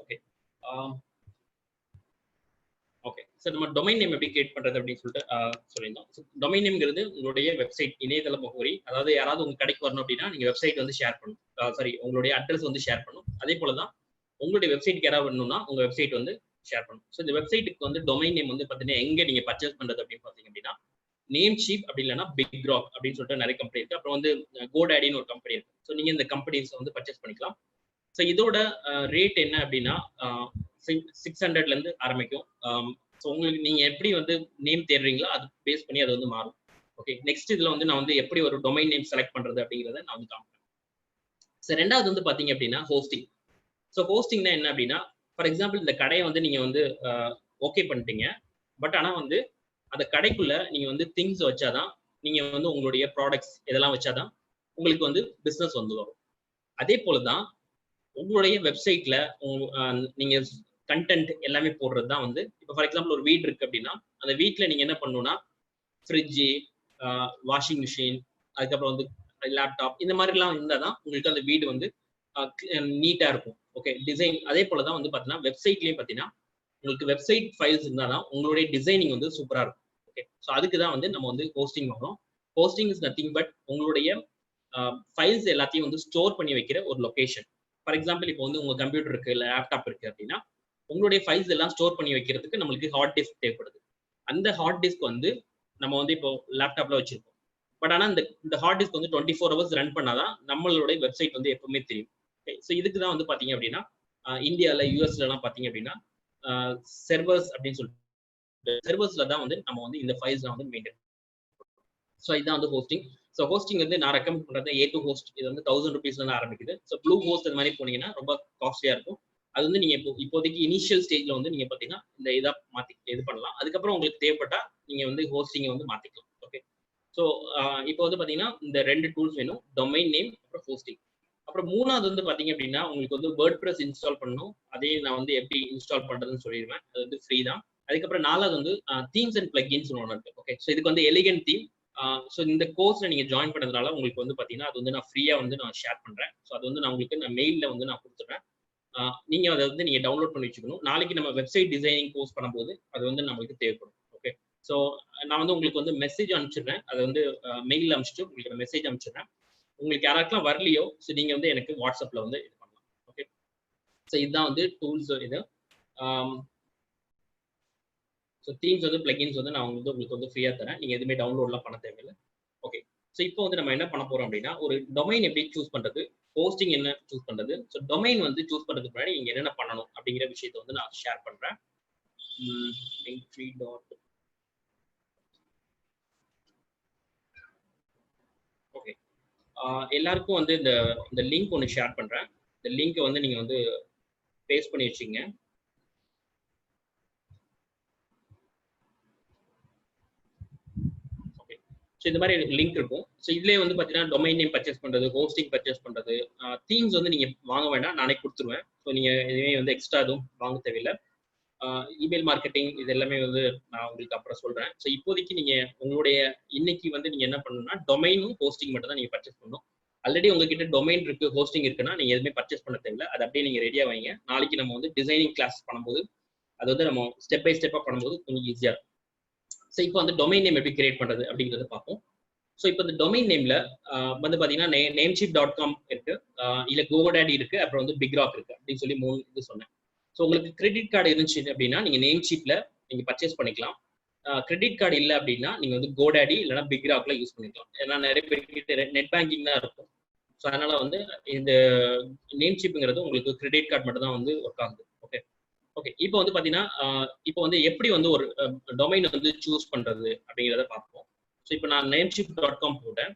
ஓகே ஓகே சார், நம்ம டொமைன் நேம் எப்படி கிரியேட் பண்றது அப்படின்னு சொல்லிட்டு சொல்லியிருந்தோம். டொமைன் நேம்ங்கிறது உங்களுடைய வெப்சைட் இணையதள முகவரி. அதாவது யாராவது உங்க கடைக்கு வரணும் அப்படின்னா நீங்க வெப்சைட் வந்து ஷேர் பண்ணணும். சாரி, உங்களுடைய அட்ரஸ் வந்து ஷேர் பண்ணணும். அதே போல தான் உங்களுடைய வெப்சைட்டுக்கு யாராவது வரணும்னா உங்க வெப்சைட் வந்து ஷேர் பண்ணணும். ஸோ இந்த வெப்சைட்டுக்கு வந்து டொமைன் நேம் வந்து பார்த்தீங்கன்னா எங்க நீங்க பர்ச்சேஸ் பண்றது அப்படின்னு பார்த்தீங்க அப்படின்னா நேம்ஷீப் அப்படி இல்லைன்னா பிக் ராக் அப்படின்னு சொல்லிட்டு நிறைய கம்பெனி இருக்கு. அப்புறம் வந்து கோடாடின்னு ஒரு கம்பெனி இருக்கு. ஸோ நீங்க இந்த கம்பெனிஸ் வந்து பர்ச்சேஸ் பண்ணிக்கலாம். ஸோ இதோட ரேட் என்ன அப்படின்னா 600ல இருந்து ஆரம்பிக்கும். ஸோ உங்களுக்கு நீங்க எப்படி வந்து நேம் தேடுறீங்களோ அது பேஸ் பண்ணி அது வந்து மாறும். ஓகே, நெக்ஸ்ட் இதுல வந்து நான் வந்து எப்படி ஒரு டொமைன் நேம் செலக்ட் பண்றது அப்படிங்கிறத நான் வந்து காமிக்கிறேன். ஸோ ரெண்டாவது வந்து பாத்தீங்க அப்படின்னா ஹோஸ்டிங். ஸோ ஹோஸ்டிங்னா என்ன அப்படின்னா, ஃபார் எக்ஸாம்பிள் இந்த கடையை வந்து நீங்க வந்து ஓகே பண்ணிட்டீங்க. பட் ஆனா வந்து அந்த கடைக்குள்ள நீங்க வந்து திங்ஸ் வச்சாதான், நீங்க வந்து உங்களுடைய ப்ராடக்ட்ஸ் இதெல்லாம் வச்சாதான் உங்களுக்கு வந்து பிசினஸ் வந்து வரும். அதே போலதான் உங்களுடைய வெப்சைட்ல நீங்க கண்டென்ட் எல்லாமே போடுறது தான் வந்து, இப்போ ஃபார் எக்ஸாம்பிள் ஒரு வீடு இருக்கு அப்படின்னா அந்த வீட்டில் நீங்க என்ன பண்ணணும்னா ஃப்ரிட்ஜு, வாஷிங் மிஷின், அதுக்கப்புறம் வந்து லேப்டாப் இந்த மாதிரிலாம் இருந்தால் தான் உங்களுக்கு அந்த வீடு வந்து நீட்டாக இருக்கும். ஓகே, டிசைன் அதே போல தான் வந்து பார்த்தீங்கன்னா வெப்சைட்லேயும் பார்த்தீங்கன்னா உங்களுக்கு வெப்சைட் ஃபைல்ஸ் இருந்தால் தான் உங்களுடைய டிசைனிங் வந்து சூப்பராக இருக்கும். ஓகே, ஸோ அதுக்கு தான் வந்து நம்ம வந்து ஹோஸ்டிங் வாங்குறோம். ஹோஸ்டிங் இஸ் நத்திங் பட் உங்களுடைய ஃபைல்ஸ் எல்லாத்தையும் வந்து ஸ்டோர் பண்ணி வைக்கிற ஒரு லொகேஷன். ஃபார் எக்ஸாம்பிள் இப்போ வந்து உங்க கம்ப்யூட்டர் இருக்கு இல்லை லேப்டாப் இருக்கு அப்படின்னா உங்களுடைய ஃபைல்ஸ் எல்லாம் ஸ்டோர் பண்ணி வைக்கிறதுக்கு நம்மளுக்கு ஹார்ட் டிஸ்க் தேவைப்படுது. அந்த ஹார்ட் டிஸ்க் வந்து நம்ம வந்து இப்போ லேப்டாப்ல வச்சிருக்கோம். பட் ஆனால் இந்த ஹார்ட் டிஸ்க் வந்து 24 ஹவர்ஸ் ரன் பண்ணாதான் நம்மளுடைய வெப்சைட் வந்து எப்பவுமே தெரியும். ஸோ இதுக்கு தான் வந்து பாத்தீங்க அப்படின்னா இந்தியாவில் யூஎஸ்ல எல்லாம் பாத்தீங்க அப்படின்னா சர்வர்ஸ் அப்படின்னு சொல்லிட்டு சர்வர்ஸ்ல தான் வந்து நம்ம வந்து இந்த ஃபைல்ஸ் வந்து மெயின்டைன். ஸோ இதுதான் வந்து ஹோஸ்டிங். ஸோ ஹோஸ்டிங் வந்து நான் ரெக்கமெண்ட் பண்றது A2 ஹோஸ்ட். இது வந்து 1000 rupeesல இருந்து ஆரம்பிக்குது. ஸோ ப்ளூ ஹோஸ்ட் அந்த மாதிரி போனீங்கன்னா ரொம்ப காஸ்ட்லியா இருக்கும். அது வந்து நீங்க இப்போதைக்கு இனிஷியல் ஸ்டேஜ்ல வந்து நீங்க பாத்தீங்கன்னா இந்த இதை மாத்தி இது பண்ணலாம். அதுக்கப்புறம் உங்களுக்கு தேவைப்பட்டா நீங்க வந்து ஹோஸ்டிங்கை வந்து மாத்திக்கலாம். ஓகே, ஸோ இப்போ வந்து பாத்தீங்கன்னா இந்த 2 டூல்ஸ் வேணும், டொமைன் நேம் அப்புறம் ஹோஸ்டிங். அப்புறம் மூணாவது வந்து பாத்தீங்க அப்படின்னா உங்களுக்கு வந்து வேர்ட்பிரஸ் இன்ஸ்டால் பண்ணணும். அதே நான் வந்து எப்படி இன்ஸ்டால் பண்றதுன்னு சொல்லிடுவேன். அது வந்து ஃப்ரீ தான். அதுக்கப்புறம் நாலாவது வந்து தீம்ஸ் அண்ட் பிளக்கின்ஸ் ஒன்று இருக்கு. ஓகே, ஸோ இதுக்கு வந்து எலிகன்ட் தீம். ஸோ இந்த கோர்ஸ்ல நீங்க ஜாயின் பண்ணதுனால உங்களுக்கு வந்து பாத்தீங்கன்னா அது வந்து நான் ஃப்ரீயா வந்து நான் ஷேர் பண்றேன். ஸோ அது வந்து நான் உங்களுக்கு நான் மெயில்ல வந்து நான் கொடுத்துறேன். நீங்க அதை வந்து நீங்க டவுன்லோட் பண்ணி வச்சுக்கணும். நாளைக்கு நம்ம வெப்சைட் டிசைனிங் கோர்ஸ் பண்ணும்போது அது வந்து நம்மளுக்கு தேவைப்படும். ஓகே, ஸோ நான் வந்து உங்களுக்கு வந்து மெசேஜ் அனுப்பிச்சிடுறேன். அதை வந்து மெயில் அனுப்பிச்சிட்டு உங்களுக்கு மெசேஜ் அனுப்பிச்சிடுறேன். உங்களுக்கு யாராக்கெல்லாம் வரலையோ ஸோ நீங்க வந்து எனக்கு வாட்ஸ்அப்ல வந்து இது பண்ணலாம். ஓகே, ஸோ இதுதான் வந்து டூல்ஸ். இது ஸோ தீம்ஸ் வந்து பிளகின்ஸ் வந்து நான் வந்து உங்களுக்கு வந்து ஃப்ரீயா தரேன். நீங்க எதுவுமே டவுன்லோட்லாம் பண்ண தேவையில்லை. ஓகே, ஸோ இப்போ வந்து நம்ம என்ன பண்ண போறோம் அப்படின்னா ஒரு டொமைன் எப்படி சூஸ் பண்றது, ஹோஸ்டிங் என்ன சூஸ் பண்றது, ஸோ டொமைன் வந்து சூஸ் பண்றதுக்கு முன்னாடி நீங்க என்னென்ன பண்ணணும் அப்படிங்கிற விஷயத்தை வந்து நான் ஷேர் பண்றேன். ஓகே, எல்லாருக்கும் வந்து இந்த லிங்க் ஒன்று ஷேர் பண்றேன். இந்த லிங்கை வந்து நீங்க வந்து பேஸ்ட் பண்ணி வச்சுங்க. ஸோ இந்த மாதிரி லிங்க் இருக்கும். ஸோ இதுலேயே வந்து பார்த்தீங்கன்னா டொமைன் நேம் பர்ச்சேஸ் பண்ணுறது, ஹோஸ்டிங் பர்ச்சேஸ் பண்ணுறது, தீம்ஸ் வந்து நீங்கள் வாங்க வேண்டாம், நானே கொடுத்துருவேன். ஸோ நீங்கள் எதுவுமே வந்து எக்ஸ்ட்ரா எதுவும் வாங்க தேவையில்லை. இமெயில் மார்க்கெட்டிங் இது எல்லாமே வந்து நான் உங்களுக்கு அப்புறம் சொல்கிறேன். ஸோ இப்போதைக்கு நீங்கள் உங்களுடைய இன்னைக்கு வந்து நீங்கள் என்ன பண்ணணும்னா டொமைனும் ஹோஸ்டிங் மட்டும் தான் நீங்கள் பர்ச்சேஸ் பண்ணணும். ஆல்ரெடி உங்ககிட்ட டொமைன் இருக்கு, ஹோஸ்டிங் இருக்குன்னா நீங்கள் எதுவுமே பர்ச்சேஸ் பண்ண தேவையில்லை. அது அப்படியே நீங்கள் ரெடியாக வைங்க. நாளைக்கு நம்ம வந்து டிசைனிங் கிளாஸ் பண்ணும்போது அது வந்து நம்ம ஸ்டெப் பை ஸ்டெப்பாக பண்ணும்போது கொஞ்சம் ஈஸியாக இருக்கும். ஸோ இப்போ வந்து டொமைன் நேம் எப்படி கிரியேட் பண்ணுறது அப்படிங்கிறத பார்ப்போம். ஸோ இப்போ இந்த டொமைன் நேம்ல வந்து பார்த்தீங்கன்னா நேம்ஷீப்.com இருக்கு, இல்லை கோடாடி இருக்கு, அப்புறம் வந்து பிக் ராக் இருக்கு அப்படின்னு சொல்லி 3 இது சொன்னேன். ஸோ உங்களுக்கு கிரெடிட் கார்டு இருந்துச்சு அப்படின்னா நீங்க நேம்ஷீப்ல நீங்க பர்ச்சேஸ் பண்ணிக்கலாம். கிரெடிட் கார்டு இல்லை அப்படின்னா நீங்க வந்து கோடாடி இல்லைன்னா பிக் ராக்ல யூஸ் பண்ணிக்கலாம். ஏன்னா நிறைய பேர் நெட் பேங்கிங் தான் இருக்கும். ஸோ அதனால வந்து இந்த நேம்ஷீப்ங்கிறது உங்களுக்கு கிரெடிட் கார்டு மட்டும் தான் வந்து ஒர்க் ஆகுது. ஓகே ஓகே, இப்போ வந்து பார்த்தீங்கன்னா இப்போ வந்து எப்படி வந்து ஒரு டொமைன் வந்து சூஸ் பண்றது அப்படிங்கிறத பார்ப்போம். ஸோ இப்போ நான் நேம்ஷீப்.com போட்டேன்.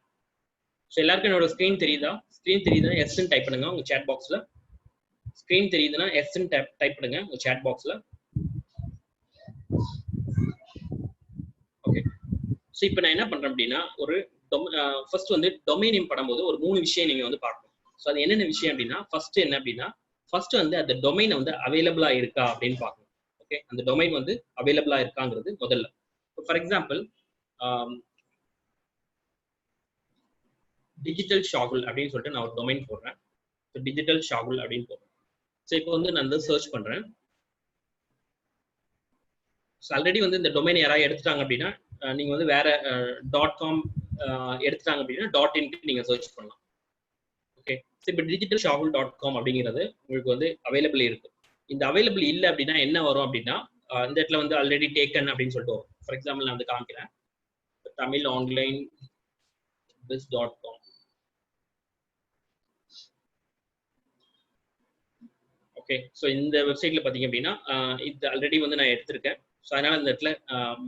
ஸோ எல்லாருக்கும் என்னோட ஸ்க்ரீன் தெரியுதா? ஸ்க்ரீன் தெரியுதுன்னா எஸ்ன்னு டைப் பண்ணுங்க உங்க சேட் பாக்ஸ்ல. ஸ்க்ரீன் தெரியுதுன்னா எஸ்ன்னு டைப் பண்ணுங்க உங்க சேட் பாக்ஸ்ல. ஓகே, ஸோ இப்போ நான் என்ன பண்றேன் அப்படின்னா ஒரு ஃபர்ஸ்ட் வந்து டொமைன் நேம் பண்ணும்போது ஒரு 3 விஷயம் நீங்க வந்து பார்க்கணும். ஸோ அது என்னென்ன விஷயம் அப்படின்னா ஃபர்ஸ்ட் என்ன அப்படின்னா ஃபர்ஸ்ட் வந்து அந்த டொமைன் வந்து அவைலபிளா இருக்கா அப்படின்னு பார்க்கணும். ஓகே, அந்த டொமைன் வந்து அவைலபிளா இருக்காங்கிறது முதல்ல. ஃபார் எக்ஸாம்பிள் டிஜிட்டல் ஷாகுல் அப்படின்னு சொல்லிட்டு நான் ஒரு டொமைன் போடுறேன். டிஜிட்டல் ஷாகுல் அப்படின்னு போடுறேன். ஸோ இப்போ வந்து நான் வந்து சர்ச் பண்றேன். ஸோ ஆல்ரெடி வந்து இந்த டொமைன் யாராவது எடுத்துட்டாங்க அப்படின்னா நீங்க வந்து வேற .com எடுத்துட்டாங்க அப்படின்னா .in நீங்க சர்ச் பண்ணலாம். ஓகே, ஸோ இப்போ digitalshogul.com அப்படிங்கிறது உங்களுக்கு வந்து அவைலபிள் இருக்கு. இந்த அவைலபிள் இல்லை அப்படின்னா என்ன வரும் அப்படின்னா இந்த இடத்துல வந்து ஆல்ரெடி டேக்கன் அப்படின்னு சொல்லிட்டு வரும். ஃபார் எக்ஸாம்பிள் நான் வந்து காமிக்கிறேன். Tamil online biz.com. Okay, so இந்த வெப்சைட்ல பாத்தீங்க அப்படின்னா இது ஆல்ரெடி வந்து நான் எடுத்திருக்கேன். ஸோ அதனால இந்த இடத்துல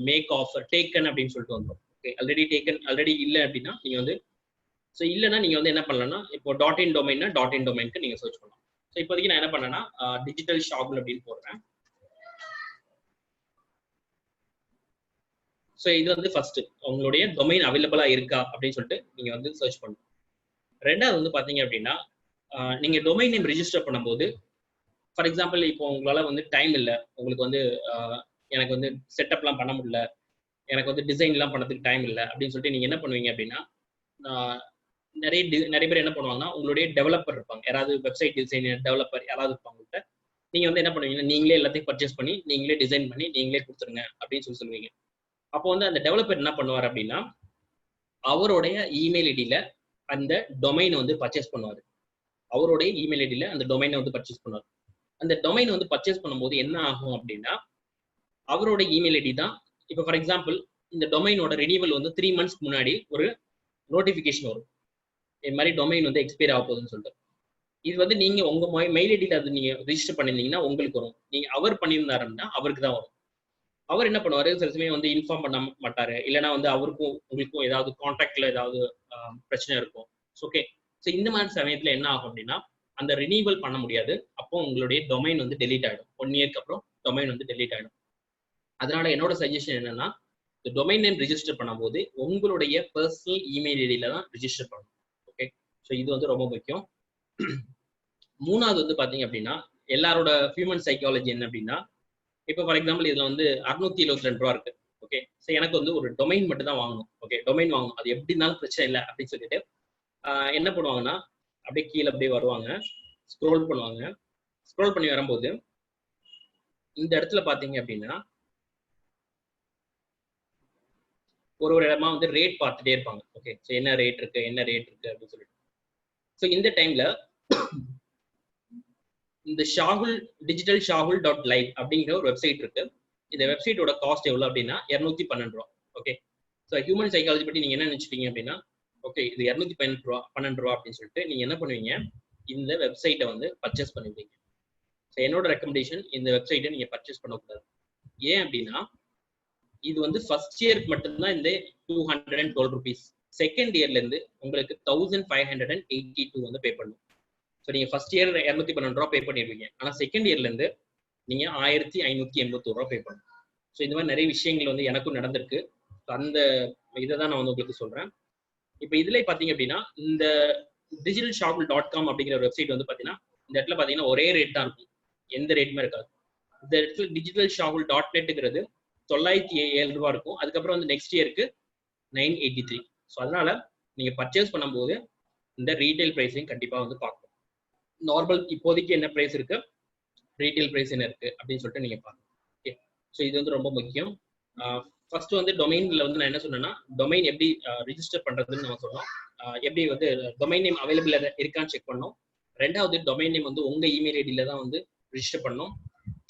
மேக் ஆஃபர் டேக்கன் அப்படின்னு சொல்லிட்டு வந்துடும். ஓகே, ஆல்ரெடி டேக்கன் ஆல்ரெடி இல்லை அப்படின்னா நீங்க வந்து ஸோ இல்லைன்னா நீங்க வந்து என்ன பண்ணலாம்னா இப்போ .in டொமைன்னா .in டொமைனுக்கு நீங்க சர்ச் பண்ணலாம். ஸோ இப்போதைக்கு நான் என்ன பண்ணேன்னா டிஜிட்டல் ஷாகுல் அப்படின்னு போடுறேன். ஸோ இது வந்து ஃபர்ஸ்ட் உங்களுடைய டொமைன் அவைலபிளா இருக்கா அப்படின்னு சொல்லிட்டு நீங்க வந்து சர்ச் பண்ணணும். ரெண்டாவது வந்து பாத்தீங்க அப்படின்னா நீங்க டொமைன் நேம் ரெஜிஸ்டர் பண்ணும்போது ஃபார் எக்ஸாம்பிள் இப்போ உங்களால வந்து டைம் இல்லை, உங்களுக்கு வந்து எனக்கு வந்து செட்டப்லாம் பண்ண முடியல, எனக்கு வந்து டிசைன்லாம் பண்ணதுக்கு டைம் இல்லை அப்படின்னு சொல்லிட்டு நீங்க என்ன பண்ணுவீங்க அப்படின்னா நிறைய பேர் என்ன பண்ணுவாங்கன்னா உங்களுடைய டெவலப்பர் இருப்பாங்க, யாராவது வெப்சைட் டிசைனர் டெவலப்பர் யாராவது இருப்பாங்க, நீங்க வந்து என்ன பண்ணுவீங்கன்னா நீங்களே எல்லாத்தையும் பர்ச்சேஸ் பண்ணி நீங்களே டிசைன் பண்ணி நீங்களே கொடுத்துருங்க அப்படின்னு சொல்லுவீங்க. அப்போ வந்து அந்த டெவலப்பர் என்ன பண்ணுவார் அப்படின்னா அவருடைய இமெயில் ஐடியில அந்த டொமைனை வந்து பர்ச்சேஸ் பண்ணுவார். அவருடைய இமெயில் ஐடியில அந்த டொமைனை வந்து பர்ச்சேஸ் பண்ணுவார். அந்த டொமைனை வந்து பர்ச்சேஸ் பண்ணும்போது என்ன ஆகும் அப்படின்னா அவரோட இமெயில் ஐடி தான். இப்போ ஃபார் எக்ஸாம்பிள் இந்த டொமைனோட ரினிவல் வந்து 3 months முன்னாடி ஒரு நோட்டிபிகேஷன் வரும், இது மாதிரி டொமைன் வந்து எக்ஸ்பயர் ஆக போகுதுன்னு சொல்லிட்டு. இது வந்து நீங்க உங்க மெயில் ஐடியில அது நீங்க ரிஜிஸ்டர் பண்ணிருந்தீங்கன்னா உங்களுக்கு வரும். நீங்க அவர் பண்ணியிருந்தாருன்னா அவருக்கு தான் வரும். அவர் என்ன பண்ணுவாரு, சில சமயம் வந்து இன்ஃபார்ம் பண்ண மாட்டாரு, இல்லைன்னா வந்து அவருக்கும் உங்களுக்கும் ஏதாவது கான்டாக்ட்ல ஏதாவது பிரச்சனை இருக்கும். ஓகே, ஸோ இந்த மாதிரி சமயத்துல என்ன ஆகும் அப்படின்னா அந்த ரினிவல் பண்ண முடியாது. அப்போ உங்களுடைய டொமைன் வந்து டெலீட் ஆகிடும். 1 yearக்கு அப்புறம் டொமைன் வந்து டெலீட் ஆகிடும். அதனால என்னோட சஜஷன் என்னன்னா இந்த டொமைன் நேம் ரிஜிஸ்டர் பண்ணும்போது உங்களுடைய பர்சனல் இமெயில் ஐடியில தான் ரிஜிஸ்டர் பண்ணணும். ஓகே, ஸோ இது வந்து ரொம்ப முக்கியம். மூணாவது வந்து பாத்தீங்க அப்படின்னா எல்லாரோட ஹியூமன் சைக்காலஜி என்ன அப்படின்னா இப்போ ஃபார் எக்ஸாம்பிள் இதுல வந்து 672 ரூபா இருக்கு. ஓகே, ஸோ எனக்கு வந்து ஒரு டொமைன் மட்டும் தான் வாங்கணும். ஓகே, டொமைன் வாங்கணும், அது எப்படி இருந்தாலும் பிரச்சனை இல்லை அப்படின்னு சொல்லிட்டு என்ன பண்ணுவாங்கன்னா அப்படியே கீழே அப்படியே வருவாங்க, ஸ்க்ரோல் பண்ணுவாங்க. ஸ்க்ரோல் பண்ணி வரும்போது இந்த இடத்துல பாத்தீங்க அப்படின்னா ஒரு இடமா வந்து ரேட் பார்த்துட்டே இருப்பாங்க. ஓகே, ஸோ என்ன ரேட் இருக்கு அப்படின்னு சொல்லிட்டு. ஸோ இந்த டைம்ல இந்த ஷாகுல் digitalshogul.live அப்படிங்கிற ஒரு வெப்சைட் இருக்கு. இந்த வெப்சைட்டோட காஸ்ட் எவ்வளவு அப்படின்னா 212 ரூபா. ஓகே, ஸோ ஹியூமன் சைக்காலஜி பத்தி நீங்க என்ன நினைச்சிட்டீங்க அப்படின்னா ஓகே இது 212 ரூபா அப்படின்னு சொல்லிட்டு நீங்க என்ன பண்ணுவீங்க, இந்த வெப்சைட்டை வந்து பர்ச்சேஸ் பண்ணுவீங்க. ஸோ என்னோட ரெக்கமெண்டேஷன் இந்த வெப்சைட்டை நீங்க பர்ச்சேஸ் பண்ணக்கூடாது. ஏன் அப்படின்னா இது வந்து ஃபர்ஸ்ட் இயருக்கு மட்டும்தான் இந்த 212 rupees. செகண்ட் இயர்ல இருந்து உங்களுக்கு 1582 வந்து பே பண்ணணும். ஸோ நீங்க ஃபர்ஸ்ட் இயர் 212 ரூபா பே பண்ணிடுவீங்க, ஆனா செகண்ட் இயர்ல இருந்து நீங்க 1581 ரூபா பே பண்ணணும். ஸோ இந்த மாதிரி நிறைய விஷயங்கள் வந்து எனக்கும் நடந்திருக்கு. அந்த இதை தான் நான் வந்து உங்களுக்கு சொல்றேன். இப்போ இதுல பாத்தீங்க அப்படின்னா இந்த digitalshogul.com அப்படிங்கிற ஒரு வெப்சைட் வந்து பாத்தீங்கன்னா இந்த இடத்துல பாத்தீங்கன்னா ஒரே ரேட் தான் இருக்கும், எந்த ரேட்டுமே இருக்காது. இந்த இடத்துல digitalshogul.netங்கிறது 907 ரூபா இருக்கும். அதுக்கப்புறம் வந்து நெக்ஸ்ட் இயருக்கு 983. ஸோ அதனால நீங்க பர்ச்சேஸ் பண்ணும்போது இந்த ரீட்டைல் பிரைஸையும் கண்டிப்பா வந்து பார்க்கணும். நார்மல் இப்போதைக்கு என்ன பிரைஸ் இருக்கு, ரீட்டைல் பிரைஸ் என்ன இருக்கு அப்படின்னு சொல்லிட்டு நீங்க பாருங்க. ஓகே, ஸோ இது வந்து ரொம்ப முக்கியம். ஃபர்ஸ்ட் வந்து டொமைன்ல வந்து நான் என்ன சொன்னேன்னா டொமைன் எப்படி ரிஜிஸ்டர் பண்றதுன்னு நம்ம சொன்னோம். எப்படி வந்து டொமைன் நேம் அவைலபிள் இருக்கான்னு செக் பண்ணோம். ரெண்டாவது டொமைன் நேம் வந்து உங்க இமெயில் ஐடியில தான் வந்து ரிஜிஸ்டர் பண்ணணும்.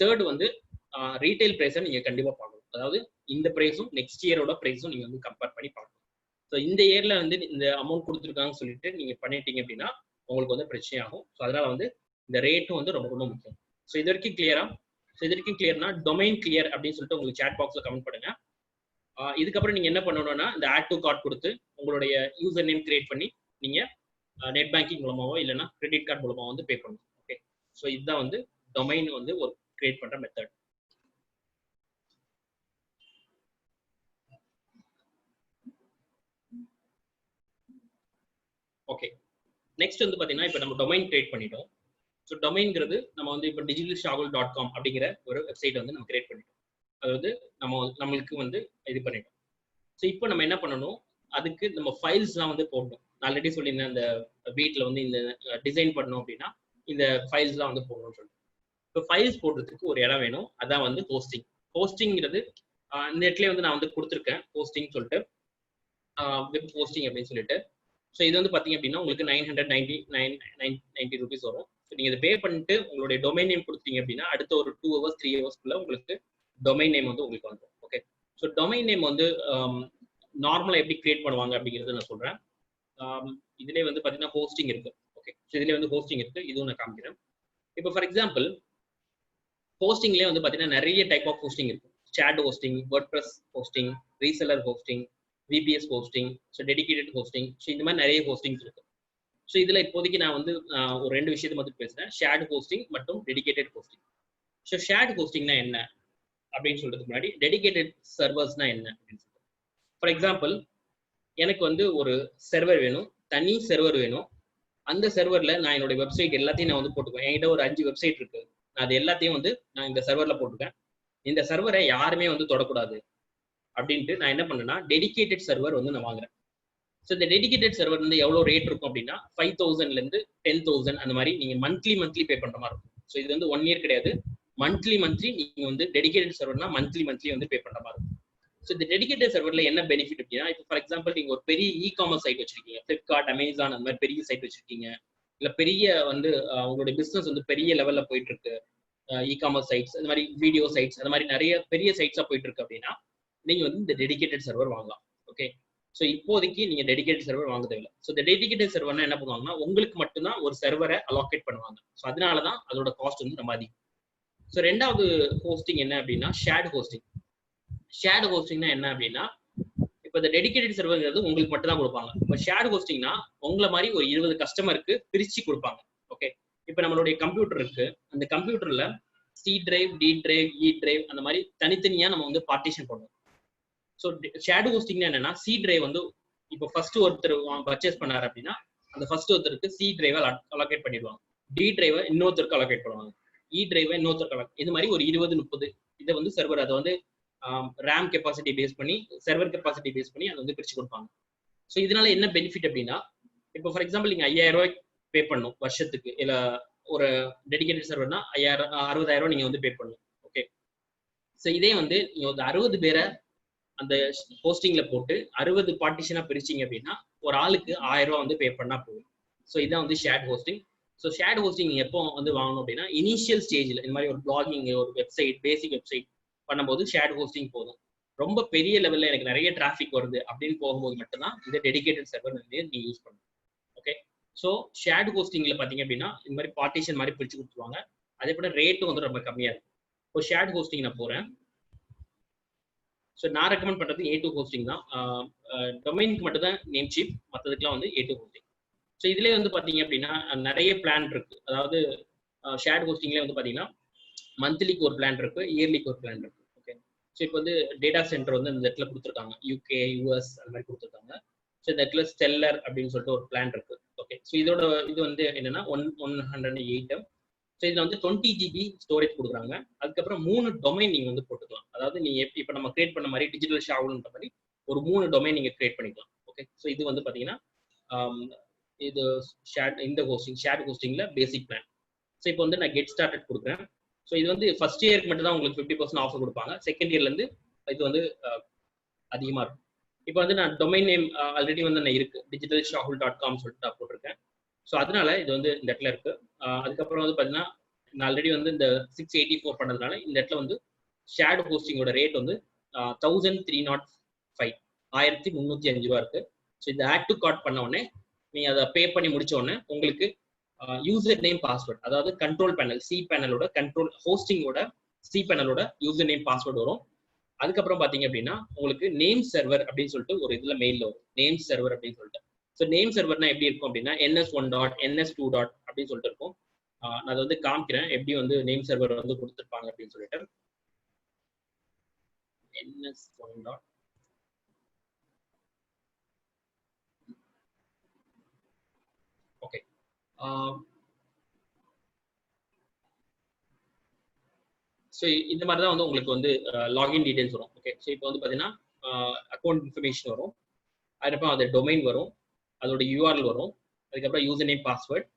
தேர்ட் வந்து ரீட்டைல் பிரைஸை நீங்க கண்டிப்பா பார்க்கணும். அதாவது இந்த பிரைஸும் நெக்ஸ்ட் இயரோட பிரைஸும் நீங்க வந்து கம்பேர் பண்ணி பார்க்கணும். ஸோ இந்த இயர்ல வந்து இந்த அமௌண்ட் கொடுத்துருக்காங்கன்னு சொல்லிட்டு நீங்க பண்ணிட்டீங்க அப்படின்னா உங்களுக்கு வந்து பிரச்சனை ஆகும். ஸோ அதனால வந்து இந்த ரேட்டும் வந்து ரொம்ப ரொம்ப முக்கியம். ஸோ இது வரைக்கும் கிளியரா? ஸோ இது வரைக்கும் கிளியர்னா டொமைன் கிளியர் அப்படின்னு சொல்லிட்டு உங்களுக்கு சாட் பாக்ஸ்ல கமெண்ட் பண்ணுங்க. இதுக்கப்புறம் நீங்க என்ன பண்ணணும்னா இந்த ஆட் டு கார்ட் கொடுத்து உங்களுடைய யூசர் நேம் கிரியேட் பண்ணி நீங்க நெட் பேங்கிங் மூலமாவோ இல்லைன்னா கிரெடிட் கார்டு மூலமா வந்து பே பண்ணணும். ஓகே, ஸோ இதுதான் வந்து டொமைன் வந்து ஒரு கிரியேட் பண்ற மெத்தட். ஓகே, நெக்ஸ்ட் வந்து பாத்தீங்கன்னா இப்போ நம்ம டொமைன் கிரியேட் பண்ணிட்டோம். ஸோ டொமைன்ங்கிறது நம்ம வந்து இப்போ digitalshogul.com அப்படிங்கிற ஒரு வெப்சைட் வந்து நம்ம கிரியேட் பண்ணிட்டோம். அதாவது நம்மளுக்கு வந்து இது பண்ணிட்டோம். ஸோ இப்போ நம்ம என்ன பண்ணணும், அதுக்கு நம்ம ஃபைல்ஸ்லாம் வந்து போடணும். ஆல்ரெடி சொல்லியிருந்தேன் அந்த வீட்டில் வந்து இந்த டிசைன் பண்ணணும் அப்படின்னா இந்த ஃபைல்ஸ்லாம் வந்து போடணும்னு சொல்லிட்டு. இப்போ ஃபைல்ஸ் போடுறதுக்கு ஒரு இடம் வேணும், அதான் வந்து ஹோஸ்டிங். ஹோஸ்டிங்கிறது இந்த இடத்துல வந்து நான் வந்து கொடுத்துருக்கேன் ஹோஸ்டிங் சொல்லிட்டு, வெப் ஹோஸ்டிங் அப்படின்னு சொல்லிட்டு. ஸோ இது வந்து பார்த்தீங்க அப்படின்னா உங்களுக்கு 990 ரூபீஸ் வரும். ஸோ நீங்கள் இதை பே பண்ணிட்டு உங்களுடைய டொமைன் நேம் கொடுத்தீங்க அப்படின்னா அடுத்த ஒரு 2 hours 3 hours உங்களுக்கு டொமைன் நேம் வந்து உங்களுக்கு வந்துடும். ஓகே, ஸோ டொமைன் நேம் வந்து நார்மலாக எப்படி கிரியேட் பண்ணுவாங்க அப்படிங்கிறத நான் சொல்கிறேன். இதுலேயே வந்து பார்த்தீங்கன்னா ஹோஸ்டிங் இருக்கு. ஓகே, ஸோ இதுலேயே வந்து ஹோஸ்டிங் இருக்கு, இதுவும் நான் காமிக்கிறேன். இப்போ ஃபார் எக்ஸாம்பிள் ஹோஸ்டிங்லேயே வந்து பார்த்தீங்கன்னா நிறைய டைப் ஆஃப் ஹோஸ்டிங் இருக்கு. chat hosting, WordPress hosting, reseller hosting, VPS hosting, so dedicated hosting, so இந்த மாதிரி நிறைய ஹோஸ்டிங்ஸ் இருக்கு. ஸோ இதில் இப்போதைக்கு நான் வந்து ஒரு 2 விஷயத்தை மட்டும் பேசுகிறேன், ஷேர்டு ஹோஸ்டிங் மற்றும் டெடிகேட்டட் ஹோஸ்டிங். ஸோ ஷேர்டு ஹோஸ்டிங்னா என்ன அப்படின்னு சொல்றதுக்கு முன்னாடி டெடிகேட்டட் சர்வர்ஸ்னா என்ன அப்படின்னு சொல்றேன். ஃபார் எக்ஸாம்பிள் எனக்கு வந்து ஒரு சர்வர் வேணும், தனி சர்வர் வேணும். அந்த சர்வரில் நான் என்னோட வெப்சைட் எல்லாத்தையும் நான் வந்து போட்டுக்குவேன். என்கிட்ட ஒரு 5 வெப்சைட் இருக்கு, நான் அது எல்லாத்தையும் வந்து நான் இந்த சர்வரில் போட்டுக்கேன். இந்த சர்வரை யாருமே வந்து தொடக்கூடாது அப்படின்ட்டு நான் என்ன பண்ணேன்னா டெடிகேட்டட் சர்வர் வந்து நான் வாங்குறேன். ஸோ இந்த டெடிகேட்டட் சர்வர் வந்து எவ்வளோ ரேட் இருக்கும் அப்படின்னா 5,000லேருந்து 10,000 அந்த மாதிரி நீங்கள் மந்த்லி பே பண்ணுற மாதிரி இருக்கும். ஸோ இது வந்து 1 year கிடையாது, மந்த்லி நீங்கள் வந்து டெடிகேட்டட் சர்வர்னா மந்த்லி வந்து பே பண்ணுற மாதிரி இருக்கும். ஸோ இந்த டெடிகேட்டட் சர்வரில் என்ன பெனிஃபிட் அப்படின்னா, இப்போ ஃபார் எக்ஸாம்பிள் நீங்கள் ஒரு பெரிய இ-காமர்ஸ் சைட் வச்சிருக்கீங்க, ஃப்ளிப்கார்ட், அமேசான் அந்த மாதிரி பெரிய சைட் வச்சிருக்கீங்க, இல்லை பெரிய வந்து உங்களுடைய பிஸ்னஸ் வந்து பெரிய லெவலில் போயிட்டு இருக்கு, இ-காமர்ஸ் சைட்ஸ் அந்த மாதிரி வீடியோ சைட்ஸ் அந்த மாதிரி நிறைய பெரிய சைட்ஸாக போயிட்டு இருக்கு அப்படின்னா நீங்க வந்து இந்த டெடிகேட்டட் சர்வர் வாங்கலாம். ஓகே, ஸோ இப்போதைக்கு நீங்க டெடிகேட்டட் சர்வர் வாங்க தேவையில்லை. ஸோ இந்த டெடிகேட்டட் சர்வர்னா என்ன பண்ணுவாங்கன்னா உங்களுக்கு மட்டும்தான் ஒரு சர்வரை அலோகேட் பண்ணுவாங்க. ஸோ அதனால தான் அதோட காஸ்ட் வந்து ரொம்ப அதிகம். ஸோ ரெண்டாவது ஹோஸ்டிங் என்ன அப்படின்னா ஷேர்டு ஹோஸ்டிங். ஷேர்டு ஹோஸ்டிங்னா என்ன அப்படின்னா, இப்போ இந்த டெடிகேட்டட் சர்வர்ங்கிறது உங்களுக்கு மட்டும் தான் கொடுப்பாங்க. இப்போ ஷேர்டு ஹோஸ்டிங்னா உங்களை மாதிரி ஒரு 20 கஸ்டமருக்கு பிரிச்சு கொடுப்பாங்க. ஓகே, இப்போ நம்மளுடைய கம்ப்யூட்டர் இருக்கு, அந்த கம்ப்யூட்டர்ல C drive, D drive, E drive அந்த மாதிரி தனித்தனியா நம்ம வந்து பார்ட்டிஷன் பண்ணுவோம். ஸோ ஷேர்டு ஹோஸ்டிங்னா என்னன்னா, C டிரைவ் வந்து இப்போ ஃபர்ஸ்ட் ஒருத்தர் பர்ச்சேஸ் பண்ணாரு அப்படின்னா அந்த ஃபர்ஸ்ட் ஒருத்தருக்கு C டிரைவை அலோகேட் பண்ணிடுவாங்க, D டிரைவை இன்னொருத்தருக்கு அலோகேட் பண்ணுவாங்க, E டிரைவை இன்னொருத்தருக்கு அலோகேட், இது மாதிரி ஒரு 20-30 இதை வந்து சர்வர் அதை வந்து ரேம் கெப்பாசிட்டி பேஸ் பண்ணி சர்வர் கெப்பாசிட்டி பேஸ் பண்ணி அதை வந்து பிரிச்சு கொடுப்பாங்க. ஸோ இதனால என்ன பெனிஃபிட் அப்படின்னா, இப்போ ஃபார் எக்ஸாம்பிள் நீங்க 5,000 ரூபாய் பே பண்ணணும் வருஷத்துக்கு, இல்லை ஒரு டெடிகேட்டட் சர்வர்னா 60,000 நீங்க வந்து பே பண்ணணும். ஓகே, ஸோ இதே வந்து நீங்க ஒரு 60 பேரை அந்த ஹோஸ்டிங்ல போட்டு 60 பார்ட்டிஷனா பிரிச்சிங்க அப்படின்னா ஒரு ஆளுக்கு 1000 ரூபாய் வந்து பே பண்ணா போதும். ஸோ இதான் வந்து shared hosting. So shared hosting எப்போ வந்து வாங்கணும் அப்படின்னா இனிஷியல் ஸ்டேஜில் இந்த மாதிரி ஒரு பிளாகிங், ஒரு வெப்சைட், பேசிக் வெப்சைட் பண்ணும்போது ஷேர்ட் ஹோஸ்டிங் போதும். ரொம்ப பெரிய லெவலில் எனக்கு நிறைய டிராஃபிக் வருது அப்படின்னு போகும்போது மட்டும்தான் இந்த டெடிகேட்டட் சர்வர் வந்து நீங்க யூஸ் பண்ணணும். ஓகே, ஸோ ஷேர்ட் ஹோஸ்டிங்ல பார்த்தீங்க அப்படின்னா இந்த மாதிரி பார்ட்டிஷன் மாதிரி பிரிச்சு கொடுத்துருவாங்க, அதே போல ரேட்டும் வந்து ரொம்ப கம்மியாக இருக்கும். இப்போ ஷேர்ட் ஹோஸ்டிங் நான் போறேன். ஸோ நான் ரெக்கமெண்ட் பண்ணுறது A2 ஹோஸ்டிங் தான். டொமைனுக்கு மட்டும் தான் நேம்சீப், மற்றதுக்குலாம் வந்து A2 ஹோஸ்டிங். ஸோ இதுலேயே வந்து பார்த்தீங்க அப்படின்னா நிறைய பிளான் இருக்கு. அதாவது ஷேர்ட் ஹோஸ்டிங்லேயே வந்து பார்த்தீங்கன்னா மந்த்லிக்கு ஒரு பிளான் இருக்கு, இயர்லிக்கு ஒரு பிளான் இருக்கு. ஓகே, ஸோ இப்போ வந்து டேட்டா சென்டர் வந்து இந்த இடத்துல கொடுத்துருக்காங்க, UK, US அந்த மாதிரி கொடுத்துருக்காங்க. ஸோ இந்த இடத்துல ஸ்டெல்லர் அப்படின்னு சொல்லிட்டு ஒரு பிளான் இருக்கு. ஓகே, ஸோ இதோட இது வந்து என்னன்னா 108. ஸோ இதில் வந்து 20 GB ஸ்டோரேஜ் கொடுக்குறாங்க. அதுக்கப்புறம் 3 டொமைன் நீங்கள் வந்து போட்டுக்கலாம். அதாவது நீங்கள் இப்போ நம்ம கிரியேட் பண்ண மாதிரி டிஜிட்டல் ஷாவுல்ன்ற மாதிரி ஒரு 3 டொமைன் நீங்கள் கிரியேட் பண்ணிக்கலாம். ஓகே, ஸோ இது வந்து பார்த்தீங்கன்னா இது இந்த ஷேர்ட் ஹோஸ்டிங்கில் பேசிக் பிளான். ஸோ இப்போ வந்து நான் கெட் ஸ்டார்டட் கொடுக்குறேன். ஸோ இது வந்து ஃபர்ஸ்ட் இயருக்கு மட்டும் தான் உங்களுக்கு 50% ஆஃபர் கொடுப்பாங்க. செகண்ட் இயர்லேருந்து இது வந்து அதிகமாக இருக்கும். இப்போ வந்து நான் டொமைன் நேம் ஆல்ரெடி வந்து நான் இருக்கு, digitalshahul.com சொல்லிட்டு நான் போட்டிருக்கேன். ஸோ அதனால இது வந்து இந்த இடத்துல இருக்கு. அதுக்கப்புறம் வந்து பார்த்தீங்கன்னா நான் ஆல்ரெடி வந்து இந்த 684 பண்ணதுனால இந்த இடத்துல வந்து ஷேர்டு ஹோஸ்டிங்கோட ரேட் வந்து 1305, 1305 ரூபா இருக்கு. ஸோ இந்த ஆட் டு கார்ட் பண்ண உடனே நீங்க அதை பே பண்ணி முடிச்ச உடனே உங்களுக்கு யூசர் நேம் பாஸ்வேர்ட், அதாவது கண்ட்ரோல் பேனல் சி பேனலோட கண்ட்ரோல் ஹோஸ்டிங்கோட சி பேனலோட யூசர் நேம் பாஸ்வேர்ட் வரும். அதுக்கப்புறம் பாத்தீங்க அப்படின்னா உங்களுக்கு நேம் சர்வர் அப்படின்னு சொல்லிட்டு ஒரு இதுல மெயில்ல வரும், நேம் சர்வர் அப்படின்னு சொல்லிட்டு. ஸோ நேம் சர்வர்னா எப்படி இருக்கும் அப்படின்னா NS1. NS2. அப்படின்னு சொல்லிட்டு இருக்கும். நான் அதை வந்து காமிக்கிறேன் எப்படி வந்து நேம் சர்வர் வந்து கொடுத்துருப்பாங்க அப்படின்னு சொல்லிட்டு. NS1. ஓகே, ஸோ இந்த மாதிரி தான் வந்து உங்களுக்கு வந்து லாகின் டீடைல்ஸ் வரும். ஓகே, ஸோ இப்போ வந்து பார்த்தீங்கன்னா அக்கௌண்ட் இன்ஃபர்மேஷன் வரும், அதுக்கப்புறம் அது டொமைன் வரும், அதோட URL வரும், அதுக்கப்புறம் யூசர் நேம் பாஸ்வேர்ட்,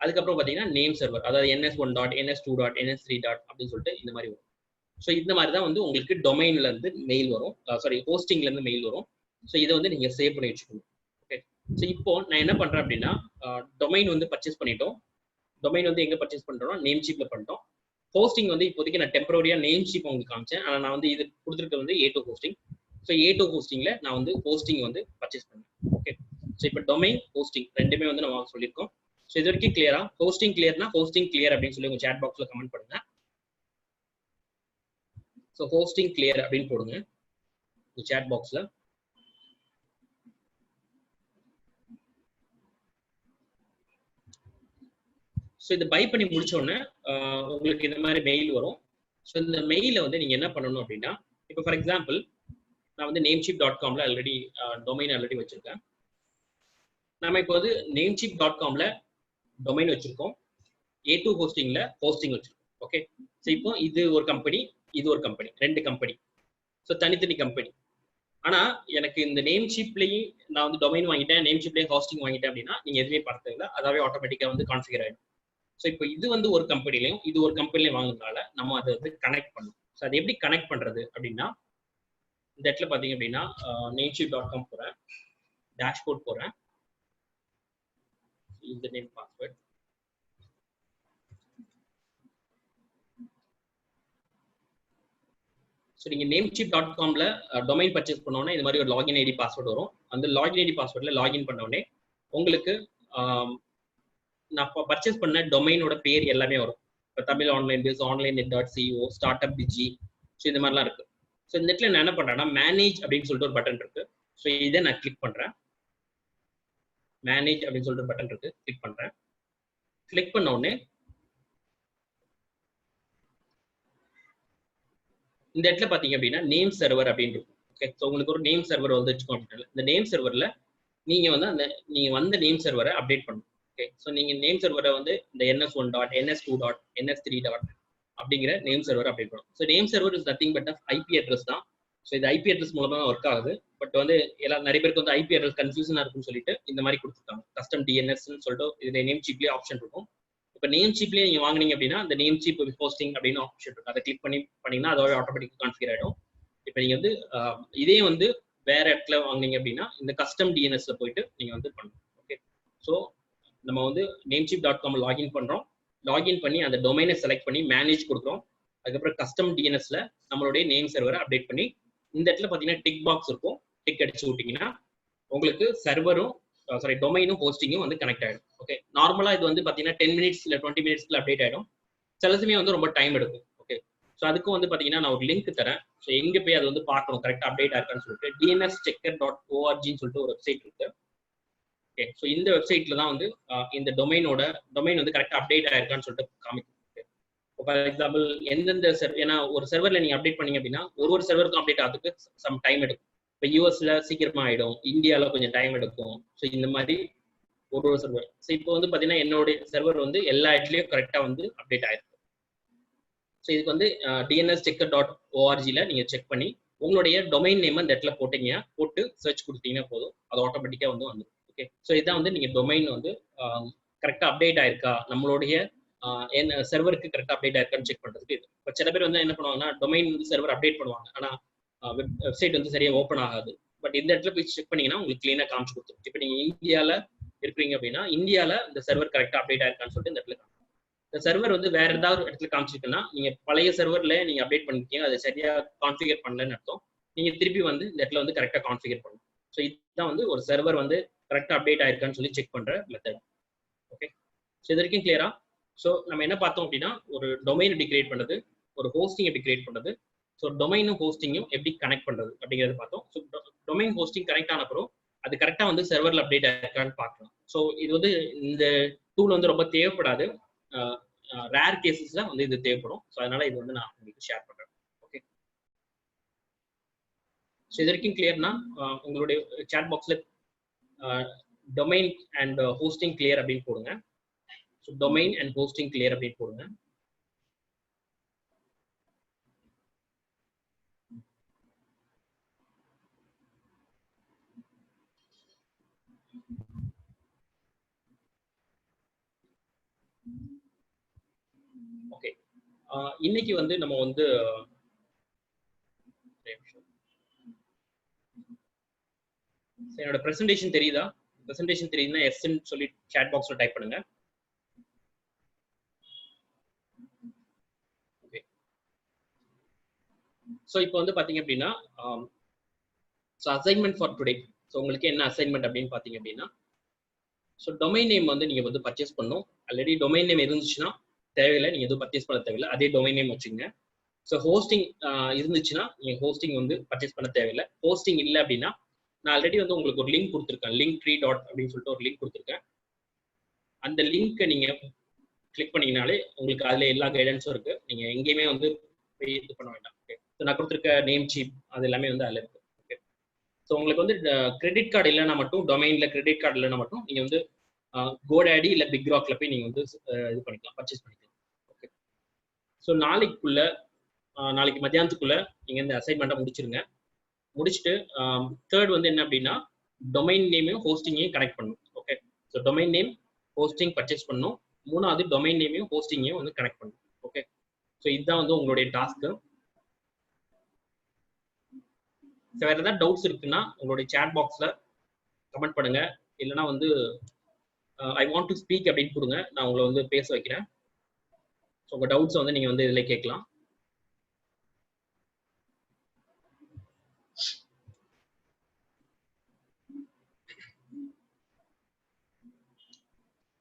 அதுக்கப்புறம் பார்த்தீங்கன்னா நேம் சர்வர், அதாவது ns1 ns2 ns3 அப்படின்னு சொல்லிட்டு இந்த மாதிரி வரும். ஸோ இந்த மாதிரி தான் வந்து உங்களுக்கு டொமைன்ல இருந்து மெயில் வரும், சாரி ஹோஸ்டிங்ல இருந்து மெயில் வரும். ஸோ இதை வந்து நீங்க சேவ் பண்ணி வச்சுக்கணும். ஓகே, ஸோ இப்போ நான் என்ன பண்றேன் அப்படின்னா, டொமைன் வந்து பர்ச்சேஸ் பண்ணிட்டோம். டொமைன் வந்து எங்க பர்ச்சேஸ் பண்றோம், நேம் ஷீப்ல பண்ணிட்டோம். ஹோஸ்டிங் வந்து இப்போதைக்கு நான் டெம்பரரியா நேம் ஷீப் உங்களுக்கு காமிச்சேன். ஆனால் நான் வந்து இது கொடுத்துருக்க வந்து A2 ஹோஸ்டிங். ஸோ A2 ஹோஸ்டிங்ல நான் வந்து ஹோஸ்டிங் வந்து பர்ச்சேஸ் பண்ணேன். ஓகே, ஸோ இப்போ டொமைன் ஹோஸ்டிங் ரெண்டுமே வந்து நம்ம சொல்லியிருக்கோம். ஸோ இது வரைக்கும் கிளியரா? ஹோஸ்டிங் கிளியர்னா ஹோஸ்டிங் கிளியர் அப்படின்னு சொல்லி உங்க சேட் பாக்ஸ்ல கமெண்ட் பண்ணுங்க. ஸோ ஹோஸ்டிங் கிளியர் அப்படின்னு போடுங்க சேட் பாக்ஸ்ல. ஸோ இதை பை பண்ணி முடிச்ச உடனே உங்களுக்கு இந்த மாதிரி மெயில் வரும். ஸோ இந்த மெயில வந்து நீங்க என்ன பண்ணணும் அப்படின்னா, இப்போ ஃபார் எக்ஸாம்பிள் நான் வந்து namecheap.comல ஆல்ரெடி டொமைன் ஆல்ரெடி வச்சிருக்கேன். நம்ம இப்போ வந்து namecheap.comல டொமைன் வச்சிருக்கோம், A2 ஹோஸ்டிங்ல ஹோஸ்டிங் வச்சிருக்கோம். ஓகே, ஸோ இப்போ இது ஒரு கம்பெனி, இது ஒரு கம்பெனி, ரெண்டு கம்பெனி. ஸோ தனித்தனி கம்பெனி. ஆனா எனக்கு இந்த நேம் ஷீப்லயும் நான் வந்து டொமைன் வாங்கிட்டேன், நேம் ஷீப்லயும் ஹோஸ்டிங் வாங்கிட்டேன் அப்படின்னா நீங்க எதுவுமே பார்த்தது இல்லை, அதாவே ஆட்டோமேட்டிக்கா வந்து கான்ஃபிகர் ஆயிடும். ஸோ இப்போ இது வந்து ஒரு கம்பெனிலையும் இது ஒரு கம்பெனிலையும் வாங்குறதுனால நம்ம அதை வந்து கனெக்ட் பண்ணணும். ஸோ அது எப்படி கனெக்ட் பண்றது அப்படின்னா, இந்த இடத்துல பாத்தீங்க அப்படின்னா namecheap.com போறேன், டேஷ்போர்ட் போறேன், யூசர் நேம் பாஸ்வேர்ட். ஸோ நீங்க namecheap.comல டொமைன் பர்ச்சேஸ் பண்ணோன்னா இந்த மாதிரி ஒரு லாகின் ஐடி பாஸ்வேர்ட் வரும். அந்த லாகின் ஐடி பாஸ்வேர்ட்ல லாகின் பண்ண உடனே உங்களுக்கு நான் பர்ச்சேஸ் பண்ண டொமைனோட பேர் எல்லாமே வரும். இப்போ தமிழ் ஆன்லைன் பேஸ், online net.co, start up Digi, so இந்த மாதிரிலாம் இருக்கு. ஸோ இந்த இடத்துல நான் என்ன பண்றேன்னா மேனேஜ் அப்படின்னு சொல்லிட்டு ஒரு பட்டன் இருக்கு. ஸோ இதை நான் கிளிக் பண்றேன். மேனேஜ் அப்படின்னு சொல்லிட்டு பட்டன் இருக்கு, கிளிக் பண்றேன். கிளிக் பண்ண உடனே இந்த இடத்துல பாத்தீங்க அப்படின்னா நேம் சர்வர் அப்படின்னு இருக்கும். ஓகே, ஸோ உங்களுக்கு ஒரு நேம் சர்வர் வந்து வச்சுக்கோங்க. இந்த நேம் சர்வர்ல நீங்க வந்து அந்த நீங்க வந்த நேம் சர்வரை அப்டேட் பண்ணணும். ஓகே, ஸோ நீங்க நேம் சர்வரை வந்து இந்த ns1 ns2 ns3 அப்படிங்கிற நேம் சர்வர் அப்டேட் பண்ணணும். So name server is nothing but IP address தான். ஸோ இது ஐபி அட்ரஸ் மூலமா ஒர்க் ஆகுது. பட் வந்து நிறைய பேருக்கு வந்து ஐபி அட்ரஸ் கன்ஃபியூஷனா இருக்குன்னு சொல்லிட்டு இந்த மாதிரி கொடுத்துருக்காங்க, கஸ்டம் டிஎன்எஸ்ன்னு சொல்லிட்டு. இதுல நேம் சீப்லேயே ஆப்ஷன் இருக்கும். இப்போ நேம் சீப்லேயே நீங்க வாங்குனீங்க அப்படின்னா அந்த நேம் சீப் ஹோஸ்டிங் அப்படின்னு ஆப்ஷன் இருக்கும், அதை கிளிக் பண்ணீங்கன்னா அதோட ஆட்டோமேட்டிக் கான்ஃபிகர் ஆயிடும். இப்போ நீங்க வந்து இதே வந்து வேற இடத்துல வாங்குனீங்க அப்படின்னா இந்த கஸ்டம் டிஎன்எஸ்ல போயிட்டு நீங்க வந்து பண்ணணும். ஓகே, ஸோ நம்ம வந்து namecheap.com லாகின் பண்றோம். லாகின் பண்ணி அந்த டொமைனை செலக்ட் பண்ணி மேனேஜ் கொடுக்குறோம். அதுக்கப்புறம் கஸ்டம் டிஎன்எஸ்ல நம்மளுடைய நேம் சர்வரை அப்டேட் பண்ணி இந்த இடத்துல பாத்தீங்கன்னா டிக் பாக்ஸ் இருக்கும், டிக் அடிச்சு விட்டீங்கன்னா உங்களுக்கு சர்வரும் சாரி டொமைனும் ஹோஸ்டிங்கும் வந்து கனெக்ட் ஆயிடும். ஓகே, நார்மலா இது வந்து பாத்தீங்கன்னா 10 மினிட்ஸ் இல்ல 20 மினிட்ஸ்ல அப்டேட் ஆயிடும். சில சமயம் வந்து ரொம்ப டைம் எடுக்கும். ஓகே, ஸோ அதுக்கும் வந்து பாத்தீங்கன்னா நான் ஒரு லிங்க் தரேன். ஸோ எங்க போய் அதை வந்து பார்க்கணும் கரெக்டா அப்டேட் ஆயிருக்கான்னு சொல்லிட்டு dnschecker.org சொல்லிட்டு ஒரு வெப்சைட் இருக்கு. ஓகே, ஸோ இந்த வெப்சைட்ல தான் வந்து இந்த டொமைன் வந்து கரெக்டா அப்டேட் ஆயிருக்கான்னு சொல்லிட்டு காமிக்கும். ஃபார் எக்ஸாம்பிள் எந்தெந்த ஏன்னா ஒரு சர்வர்ல நீங்க அப்டேட் பண்ணீங்க அப்படின்னா ஒரு சர்வருக்கும் அப்டேட் ஆகிறதுக்கு சம் டைம் எடுக்கும். இப்போ யூஎஸ்ல சீக்கிரமா ஆயிடும், இந்தியாவில் கொஞ்சம் டைம் எடுக்கும். ஸோ இந்த மாதிரி ஒரு சர்வர். ஸோ இப்போ வந்து பாத்தீங்கன்னா என்னுடைய சர்வர் வந்து எல்லா இடத்துலயும் கரெக்டா வந்து அப்டேட் ஆயிருக்கு. ஸோ இதுக்கு வந்து dnschecker.org நீங்க செக் பண்ணி உங்களுடைய டொமைன் நேம் அந்த இடத்துல போட்டு சர்ச் கொடுத்தீங்கன்னா போதும், அது ஆட்டோமேட்டிக்கா வந்து வந்துடும். ஓகே, ஸோ இதான் வந்து நீங்க டொமைன் வந்து கரெக்டா அப்டேட் ஆயிருக்கா, நம்மளுடைய என்ன சர்வருக்கு கரெக்டா அப்டேட் ஆயிருக்கான்னு செக் பண்றதுக்கு இது. இப்போ சில பேர் வந்து என்ன பண்ணுவாங்கன்னா டொமைன் வந்து சர்வர் அப்டேட் பண்ணுவாங்க, ஆனா வெப்சைட் வந்து சரியா ஓப்பன் ஆகாது. பட் இந்த இடத்துல போய் செக் பண்ணீங்கன்னா உங்களுக்கு கிளீனா காமிச்சு கொடுத்துரும். இப்போ நீங்க இந்தியால இருக்கிறீங்க அப்படின்னா இந்தியால இந்த சர்வர் கரெக்டா அப்டேட் ஆயிருக்கான்னு சொல்லிட்டு இந்த இடத்துல இந்த சர்வர் வந்து வேற ஏதாவது இடத்துல காமிச்சிருக்குன்னா நீங்க பழைய சர்வர்ல நீங்க அப்டேட் பண்ணிருக்கீங்க, அதை சரியா கான்ஃபிகர் பண்ணலன்னு அர்த்தம். நீங்க திருப்பி வந்து இந்த இடத்துல வந்து கரெக்டா கான்ஃபிகர் பண்ணணும். ஸோ இதுதான் வந்து ஒரு சர்வர் வந்து கரெக்டா அப்டேட் ஆயிருக்கான்னு சொல்லி செக் பண்ற மெத்தட். ஓகே, ஸோ இது வரைக்கும் கிளியரா? ஸோ நம்ம என்ன பார்த்தோம் அப்படின்னா ஒரு டொமைன் எப்படி கிரியேட் பண்றது, ஒரு ஹோஸ்டிங் எப்படி கிரியேட் பண்றது, ஸோ டொமைனும் ஹோஸ்டிங்கும் எப்படி கனெக்ட் பண்றது அப்படிங்கிறத பார்த்தோம். ஸோ டொமைன் ஹோஸ்டிங் கனெக்ட் ஆன அப்புறம் அது கரெக்டா வந்து சர்வர்ல அப்டேட் ஆயிருக்கான்னு பார்க்கலாம். ஸோ இது வந்து இந்த டூல் வந்து ரொம்ப தேவைப்படாது, ரேர் கேசஸ்ல வந்து இது தேவைப்படும். ஸோ அதனால இது வந்து நான் உங்களுக்கு ஷேர் பண்றேன். ஓகே, ஸோ இது வரைக்கும் கிளியர்னா உங்களுடைய சாட் பாக்ஸ்ல டொமைன் அண்ட் ஹோஸ்டிங் கிளியர் அப்படின்னு போடுங்க. So domain and hosting clear அப்படின்னு போடுங்க. ஓகே, இன்னைக்கு வந்து நம்ம வந்து என்னோட பிரசன்டேஷன் தெரியுதா? பிரசன்டேஷன் தெரியுதுன்னா எஸ்ன்னு சொல்லி chat boxல டைப் பண்ணுங்க. ஓகே, ஸோ இப்போ வந்து பாத்தீங்க அப்படின்னா so assignment for today. So உங்களுக்கு என்ன அசைன்மெண்ட் அப்படின்னு பாத்தீங்க அப்படின்னா, ஸோ டொமைன் நேம் வந்து நீங்க வந்து பர்ச்சேஸ் பண்ணணும். ஆல்ரெடி டொமைன் நேம் இருந்துச்சுன்னா தேவையில்லை, நீங்க எதுவும் பர்ச்சேஸ் பண்ண தேவையில்லை, அதே டொமைன் நேம் வச்சுங்க. ஸோ ஹோஸ்டிங் இருந்துச்சுன்னா நீங்க ஹோஸ்டிங் வந்து பர்ச்சேஸ் பண்ண தேவையில்லை. ஹோஸ்டிங் இல்லை அப்படின்னா நான் ஆல்ரெடி வந்து உங்களுக்கு ஒரு லிங்க் கொடுத்துருக்கேன், லிங்க் ட்ரீ டாட் அப்படின்னு சொல்லிட்டு ஒரு லிங்க் கொடுத்துருக்கேன். அந்த லிங்க்கை நீங்க கிளிக் பண்ணீங்கனாலே உங்களுக்கு அதுல எல்லா கைடன்ஸும் இருக்கு. நீங்க எங்கேயுமே வந்து போய் இது பண்ண வேண்டாம். ஓகே, ஸோ நான் கொடுத்துருக்க நேம் சீப் அது எல்லாமே வந்து அதில் இருக்கு. ஓகே, ஸோ உங்களுக்கு வந்து கிரெடிட் கார்டு இல்லைன்னா மட்டும், டொமைன்ல கிரெடிட் கார்டு இல்லைன்னா மட்டும் நீங்க வந்து கோடாடி இல்லை பிக் ராக்ல போய் நீங்க வந்து இது பண்ணிக்கலாம், பர்ச்சேஸ் பண்ணிக்கலாம். ஓகே, ஸோ நாளைக்கு மத்தியானத்துக்குள்ள நீங்க இந்த அசைன்மெண்ட்டை முடிச்சிருங்க. முடிச்சுட்டு தேர்ட் வந்து என்ன அப்படின்னா டொமைன் நேமையும் ஹோஸ்டிங்கையும் கனெக்ட் பண்ணணும். Okay, so domain name hosting purchase பண்ணணும். மூணாவது டொமைன் நேமையும் ஹோஸ்டிங்கையும் வந்து கனெக்ட் பண்ணணும். ஓகே, ஸோ இதுதான் வந்து உங்களுடைய டாஸ்க்கு. வேற ஏதாவது டவுட்ஸ் இருக்குன்னா உங்களுடைய சேட் பாக்ஸ்ல கமெண்ட் பண்ணுங்க, இல்லைன்னா வந்து ஐ வாண்ட் டு ஸ்பீக் அப்படின்னு கொடுங்க, நான் உங்களை வந்து பேச வைக்கிறேன். ஸோ உங்க டவுட்ஸ் வந்து நீங்க வந்து இதில் கேட்கலாம்.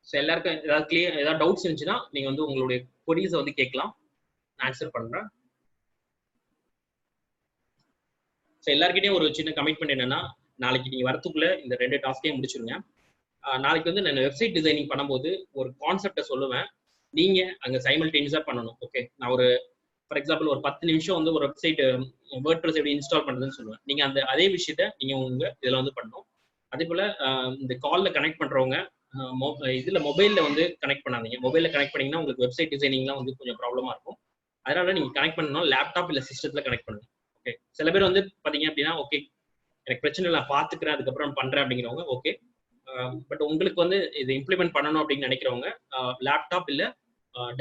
ஸோ எல்லாருக்கும் ஏதாவது கிளியர், ஏதாவது டவுட்ஸ் இருந்துச்சுன்னா நீங்க வந்து உங்களுடைய கொரீஸை வந்து கேட்கலாம், ஆன்சர் பண்றேன். ஸோ எல்லாருக்கிட்டையும் ஒரு சின்ன கமிட்மெண்ட் என்னன்னா, நாளைக்கு நீங்க வரத்துக்குள்ள இந்த 2 டாஸ்கையும் முடிச்சிருங்க. நாளைக்கு வந்து நான் வெப்சைட் டிசைனிங் பண்ணும்போது ஒரு கான்செப்டை சொல்லுவேன், நீங்க அங்க சைமல்டேனியஸா பண்ணணும். ஓகே, நான் ஒரு ஃபார் எக்ஸாம்பிள் ஒரு 10 நிமிஷம் வந்து ஒரு வெப்சைட் வேர்ட்பிரஸ் எப்படி இன்ஸ்டால் பண்றதுன்னு சொல்லுவேன். நீங்க அதே விஷயத்த நீங்க உங்க இதுல வந்து பண்ணணும். அதே போல இந்த கால்ல கனெக்ட் பண்றவங்க இதுல மொபைல்ல வந்து கனெக்ட் பண்ணாதீங்க. மொபைல்ல கனெக்ட் பண்ணீங்கன்னா உங்களுக்கு வெப்சைட் டிசைனிங்லாம் வந்து கொஞ்சம் ப்ராப்ளமா இருக்கும். அதனால நீங்க கனெக்ட் பண்ணணும் லேப்டாப் இல்ல சிஸ்டத்துல கனெக்ட் பண்ணுங்க. ஓகே, சில பேர் வந்து பாத்தீங்க அப்படின்னா ஓகே எனக்கு பிரச்சனை இல்லை, நான் பாத்துக்கிறேன் அதுக்கப்புறம் பண்றேன் அப்படிங்கிறவங்க ஓகே. பட் உங்களுக்கு வந்து இது இம்ப்ளிமெண்ட் பண்ணணும் அப்படின்னு நினைக்கிறவங்க லேப்டாப் இல்ல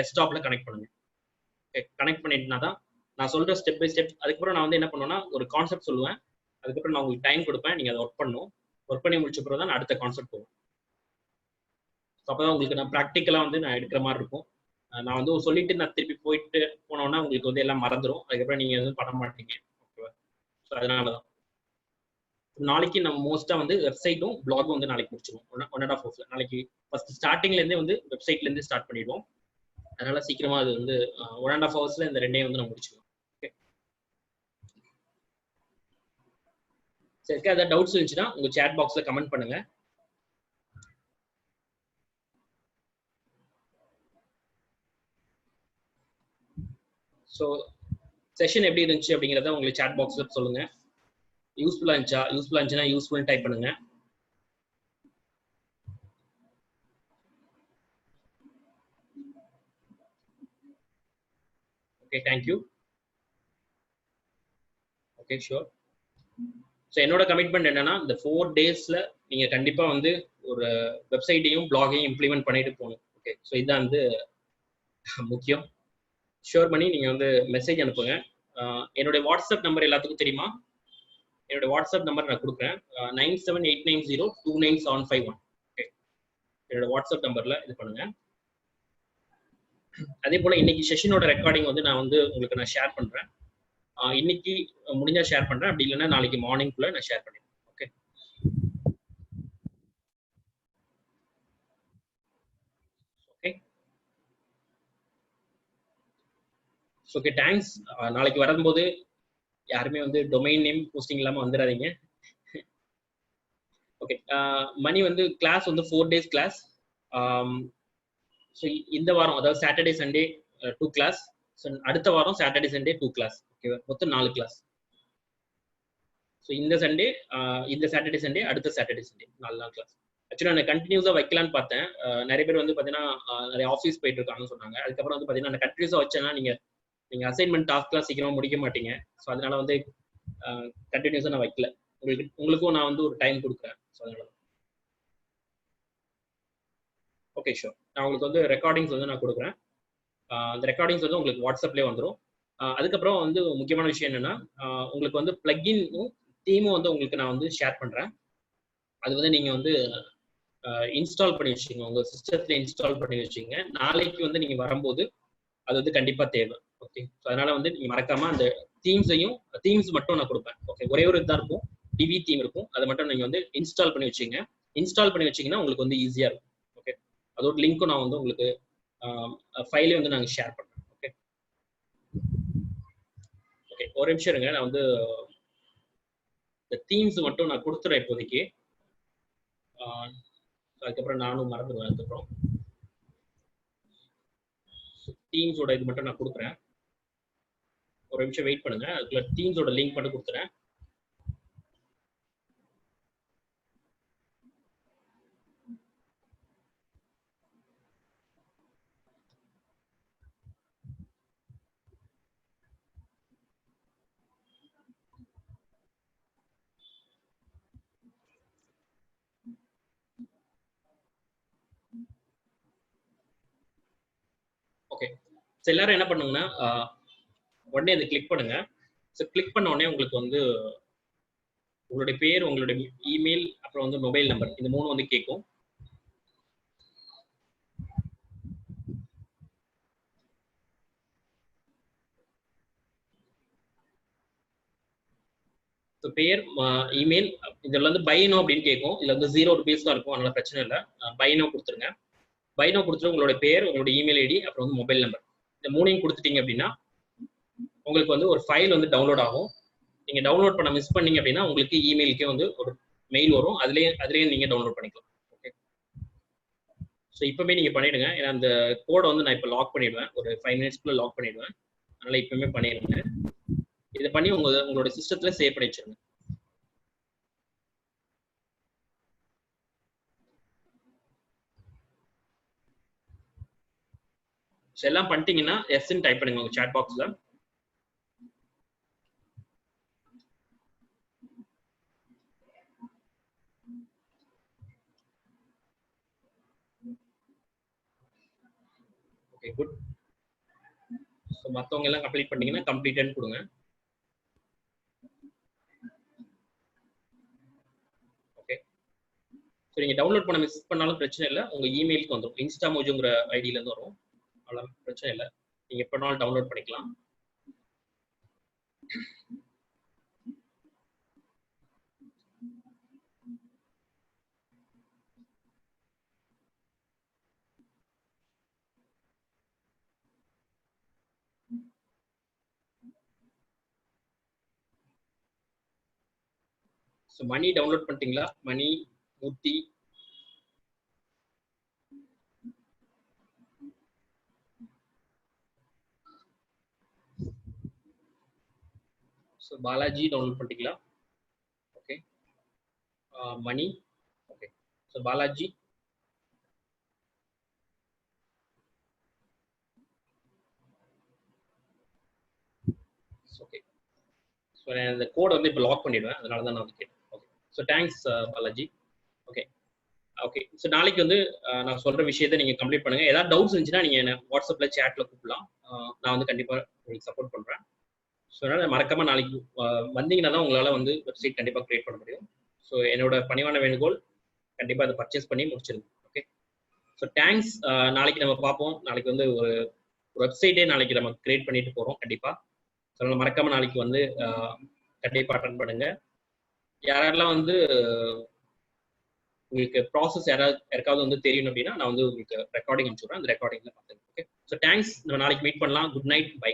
டெஸ்க்டாப்ல கனெக்ட் பண்ணுங்க. கனெக்ட் பண்ணிட்டுனா தான் நான் சொல்ற ஸ்டெப் பை ஸ்டெப். அதுக்கப்புறம் நான் வந்து என்ன பண்ணுவேன்னா ஒரு கான்செப்ட் சொல்லுவேன், அதுக்கப்புறம் நான் உங்களுக்கு டைம் கொடுப்பேன், நீங்க அதை ஒர்க் பண்ணணும். ஒர்க் பண்ணி முடிச்ச பிறகு தான் அடுத்த கான்செப்ட் போகும். அப்பதான் உங்களுக்கு நான் ப்ராக்டிக்கலா வந்து நான் எடுக்கிற மாதிரி இருக்கும். நான் வந்து சொல்லிட்டு நான் திருப்பி போயிட்டு போனோம்னா உங்களுக்கு வந்து எல்லாம் மறந்துடும், அதுக்கப்புறம் நீங்க எதுவும் பண்ண மாட்டீங்க. ஓகேவா? ஸோ அதனாலதான் நாளைக்கு நம்ம மோஸ்டா வந்து வெப்சைட்டும் பிளாகும் வந்து நாளைக்கு முடிச்சிடுவோம். 1.5 hours நாளைக்கு ஃபர்ஸ்ட் ஸ்டார்டிங்ல இருந்தே வந்து வெப்சைட்ல இருந்து ஸ்டார்ட் பண்ணிடுவோம். அதனால சீக்கிரமா அது வந்து 1.5 hours இந்த 2 வந்து நம்ம முடிச்சிடுவோம். ஓகே, சரி, ஏதாவது டவுட்ஸ் இருந்துச்சுன்னா உங்க சேட் பாக்ஸ்ல கமெண்ட் பண்ணுங்க. ஸோ செஷன் எப்படி இருந்துச்சு அப்படிங்கிறத உங்களுக்கு சேட் பாக்ஸ்ல சொல்லுங்க. யூஸ்ஃபுல்லா இருந்துச்சுன்னா யூஸ்ஃபுல் டைப் பண்ணுங்க. Okay, thank you. Okay, sure. So என்னோட கமிட்மெண்ட் என்னன்னா இந்த 4 daysல நீங்க கண்டிப்பா வந்து ஒரு வெப்சைட்டையும் பிளாகையும் இம்ப்ளிமெண்ட் பண்ணிட்டு போகணும். ஓகே, ஸோ இதுதான் வந்து முக்கியம். ஷூர் பண்ணி நீங்க வந்து மெசேஜ் அனுப்புங்க. என்னுடைய வாட்ஸ்அப் நம்பர் எல்லாத்துக்கும் தெரியுமா? என்னோட வாட்ஸ்அப் நம்பர் நான் கொடுக்குறேன், 9789029751. ஓகே, என்னோட வாட்ஸ்அப் நம்பர்ல இது பண்ணுங்க. அதே போல இன்னைக்கு செஷனோட ரெக்கார்டிங் வந்து நான் வந்து உங்களுக்கு நான் ஷேர் பண்றேன். இன்னைக்கு முடிஞ்சா ஷேர் பண்றேன், அப்படி இல்லைன்னா நாளைக்கு மார்னிங்குள்ள நான் ஷேர் பண்ணிடுறேன். Okay, okay, okay, thanks. நாளைக்கு வரும்போது யாருமே வந்து டொமைன் நேம் போஸ்டிங் இல்லாம வந்துடாதீங்க. ஓகே, மணி வந்து கிளாஸ் வந்து 4 days கிளாஸ். ஸோ இந்த வாரம் அதாவது சாட்டர்டே சண்டே 2 கிளாஸ், அடுத்த வாரம் சாட்டர்டே சண்டே 2 கிளாஸ். ஓகேவா, மொத்தம் 4 கிளாஸ். ஸோ இந்த சண்டே, இந்த சாட்டர்டே சண்டே, அடுத்த சாட்டர்டே சண்டே 4 கிளாஸ். ஆக்சுவலாக நான் கண்டினியூஸாக வைக்கலான்னு பார்த்தேன். நிறைய பேர் வந்து பார்த்தீங்கன்னா நிறைய ஆஃபீஸ் போயிட்டு இருக்காங்கன்னு சொன்னாங்க. அதுக்கப்புறம் வந்து பார்த்தீங்கன்னா நான் கண்டினியூஸாக வச்சேன்னா நீங்க அசைன்மெண்ட் டாஸ்க்லாம் சீக்கிரமா முடிக்க மாட்டீங்க. ஸோ அதனால வந்து கண்டினியூஸாக நான் வைக்கல. உங்களுக்கும் நான் வந்து ஒரு டைம் கொடுக்குறேன். ஸோ அதனால ஓகே ஷூர். நான் உங்களுக்கு வந்து ரெக்கார்டிங்ஸ் வந்து நான் கொடுக்குறேன். அந்த ரெக்கார்டிங்ஸ் வந்து உங்களுக்கு வாட்ஸ்அப்லேயே வந்துடும். அதுக்கப்புறம் வந்து முக்கியமான விஷயம் என்னன்னா, உங்களுக்கு வந்து பிளக்கின்னும் தீமும் வந்து உங்களுக்கு நான் வந்து ஷேர் பண்ணுறேன். அது வந்து நீங்கள் வந்து இன்ஸ்டால் பண்ணி வச்சுக்கோங்க, உங்கள் சிஸ்டத்தில் இன்ஸ்டால் பண்ணி வச்சுக்கோங்க. நாளைக்கு வந்து நீங்கள் வரும்போது அது வந்து கண்டிப்பாக தேவை. ஓகே, ஸோ அதனால வந்து நீங்கள் மறக்காம அந்த தீம்ஸ் மட்டும் நான் கொடுப்பேன். ஓகே, ஒரே ஒரு இதாக இருக்கும், டிவி தீம் இருக்கும். அதை மட்டும் நீங்கள் வந்து இன்ஸ்டால் பண்ணி வச்சுங்க. இன்ஸ்டால் பண்ணி வச்சிங்கன்னா உங்களுக்கு வந்து ஈஸியாக இருக்கும். ஓகே, அதோட லிங்க்கும் நான் வந்து உங்களுக்கு ஃபைலே வந்து நாங்கள் ஷேர் பண்ணுறேன். ஓகே ஓகே, ஒரு நிமிஷம் இருங்க. நான் வந்து இந்த தீம்ஸ் மட்டும் நான் கொடுத்துறேன் இப்போதைக்கு. அதுக்கப்புறம் நானும் மறந்துடுவேன். அதுக்கப்புறம் டீம்ஸோட இது மட்டும் நான் கொடுக்குறேன். ஒரு நிமிஷம் வெயிட் பண்ணுங்க. அதுக்குள்ள டீம்ஸோட லிங்க் மட்டும் கொடுத்துறேன். ஓகே, எல்லாரும் என்ன பண்ணுங்கன்னா உடனே அதை கிளிக் பண்ணுங்க. ஸோ கிளிக் பண்ண உடனே உங்களுக்கு வந்து உங்களுடைய பேர், உங்களுடைய இமெயில், அப்புறம் வந்து மொபைல் நம்பர், இந்த 3 வந்து கேட்கும். ஸோ பேர், இமெயில், இதில் வந்து பைனோ அப்படின்னு கேட்கும். இதில் வந்து ₹0 தான் இருக்கும், அதனால பிரச்சனை இல்லை. பைனோ கொடுத்துருங்க. பைனோ கொடுத்துட்டு உங்களுடைய பேர், உங்களுடைய இமெயில் ஐடி, அப்புறம் வந்து மொபைல் நம்பர், இந்த 3ஐயும் கொடுத்துட்டீங்க அப்படின்னா உங்களுக்கு வந்து ஒரு ஃபைல் வந்து டவுன்லோட் ஆகும். நீங்க டவுன்லோட் பண்ண மிஸ் பண்ணீங்க அப்படின்னா உங்களுக்கு இமெயிலுக்கே வந்து ஒரு மெயில் வரும். அதுலயே நீங்க டவுன்லோட் பண்ணிக்கலாம். ஓகே, ஸோ இப்பவுமே நீங்க பண்ணிடுங்க. ஏன்னா அந்த கோடை வந்து நான் இப்போ லாக் பண்ணிடுவேன். ஒரு 5 மினிட்ஸ்க்குள்ள லாக் பண்ணிடுவேன். அதனால இப்பவுமே பண்ணிடுங்க. இதை பண்ணி உங்களோட சிஸ்டத்துல சேவ் பண்ணி வச்சிருங்க. எல்லாம் பண்ணிட்டீங்கன்னா எஸ்ன்னு டைப் பண்ணுங்க உங்க சாட் பாக்ஸ்ல. Okay good. ஸோ மற்றவங்க எல்லாம் கம்ப்ளீட் பண்ணீங்கன்னா கம்ப்ளீட்னு கொடுங்க. ஓகே, ஸோ நீங்க டவுன்லோட் பண்ண மிஸ் பண்ணாலும் பிரச்சனை இல்லை. உங்க இமெயிலுக்கு வந்துடும். இன்ஸ்டாமோஜுங்கிற ஐடியில இருந்து வரும். அவ்வளோ பிரச்சனை இல்லை. நீங்க எப்பனாலும் டவுன்லோட் பண்ணிக்கலாம். ஸோ மணி டவுன்லோட் பண்ணிட்டீங்களா? மணி, மூர்த்தி, ஸோ பாலாஜி டவுன்லோட் பண்ணிட்டீங்களா? Okay, Mani. Okay, so Balaji, okay. So நான் இந்த கோடை வந்து இப்போ லாக் பண்ணிடுவேன். அதனால தான் நான் வந்து கேட்டேன். Okay, so thanks Balaji. Okay okay, so நாளைக்கு வந்து நான் சொல்ற விஷயத்தை நீங்க கம்ப்ளீட் பண்ணுங்க. ஏதாவது டவுட்ஸ் இருந்துச்சுன்னா நீங்க என்ன வாட்ஸ்அப்ல சேட்ல கூப்பிடலாம். நான் வந்து கண்டிப்பா உங்களுக்கு சப்போர்ட் பண்றேன். ஸோ அதனால மறக்காம நாளைக்கு வந்தீங்கன்னா தான் உங்களால வந்து வெப்சைட் கண்டிப்பா கிரியேட் பண்ண முடியும். ஸோ என்னோட பணிவான வேண்டுகோள், கண்டிப்பா அதை பர்ச்சேஸ் பண்ணி முடிச்சிருங்க. Okay, so thanks. நாளைக்கு நம்ம பார்ப்போம். நாளைக்கு வந்து ஒரு வெப்சைட்டே நாளைக்கு நம்ம கிரியேட் பண்ணிட்டு போறோம் கண்டிப்பா. ஸோ அதனால மறக்காம நாளைக்கு வந்து கண்டிப்பா அட்டன் பண்ணுங்க. யாரெல்லாம் வந்து உங்களுக்கு ப்ராசஸ் யாருக்காவது வந்து தெரியும் அப்படின்னா நான் வந்து உங்களுக்கு ரெக்கார்டிங் அனுப்பிச்சுடுறேன். அந்த ரெக்கார்டிங்ல பார்த்துங்க. Okay, so thanks. நம்ம நாளைக்கு மீட் பண்ணலாம். Good night, by.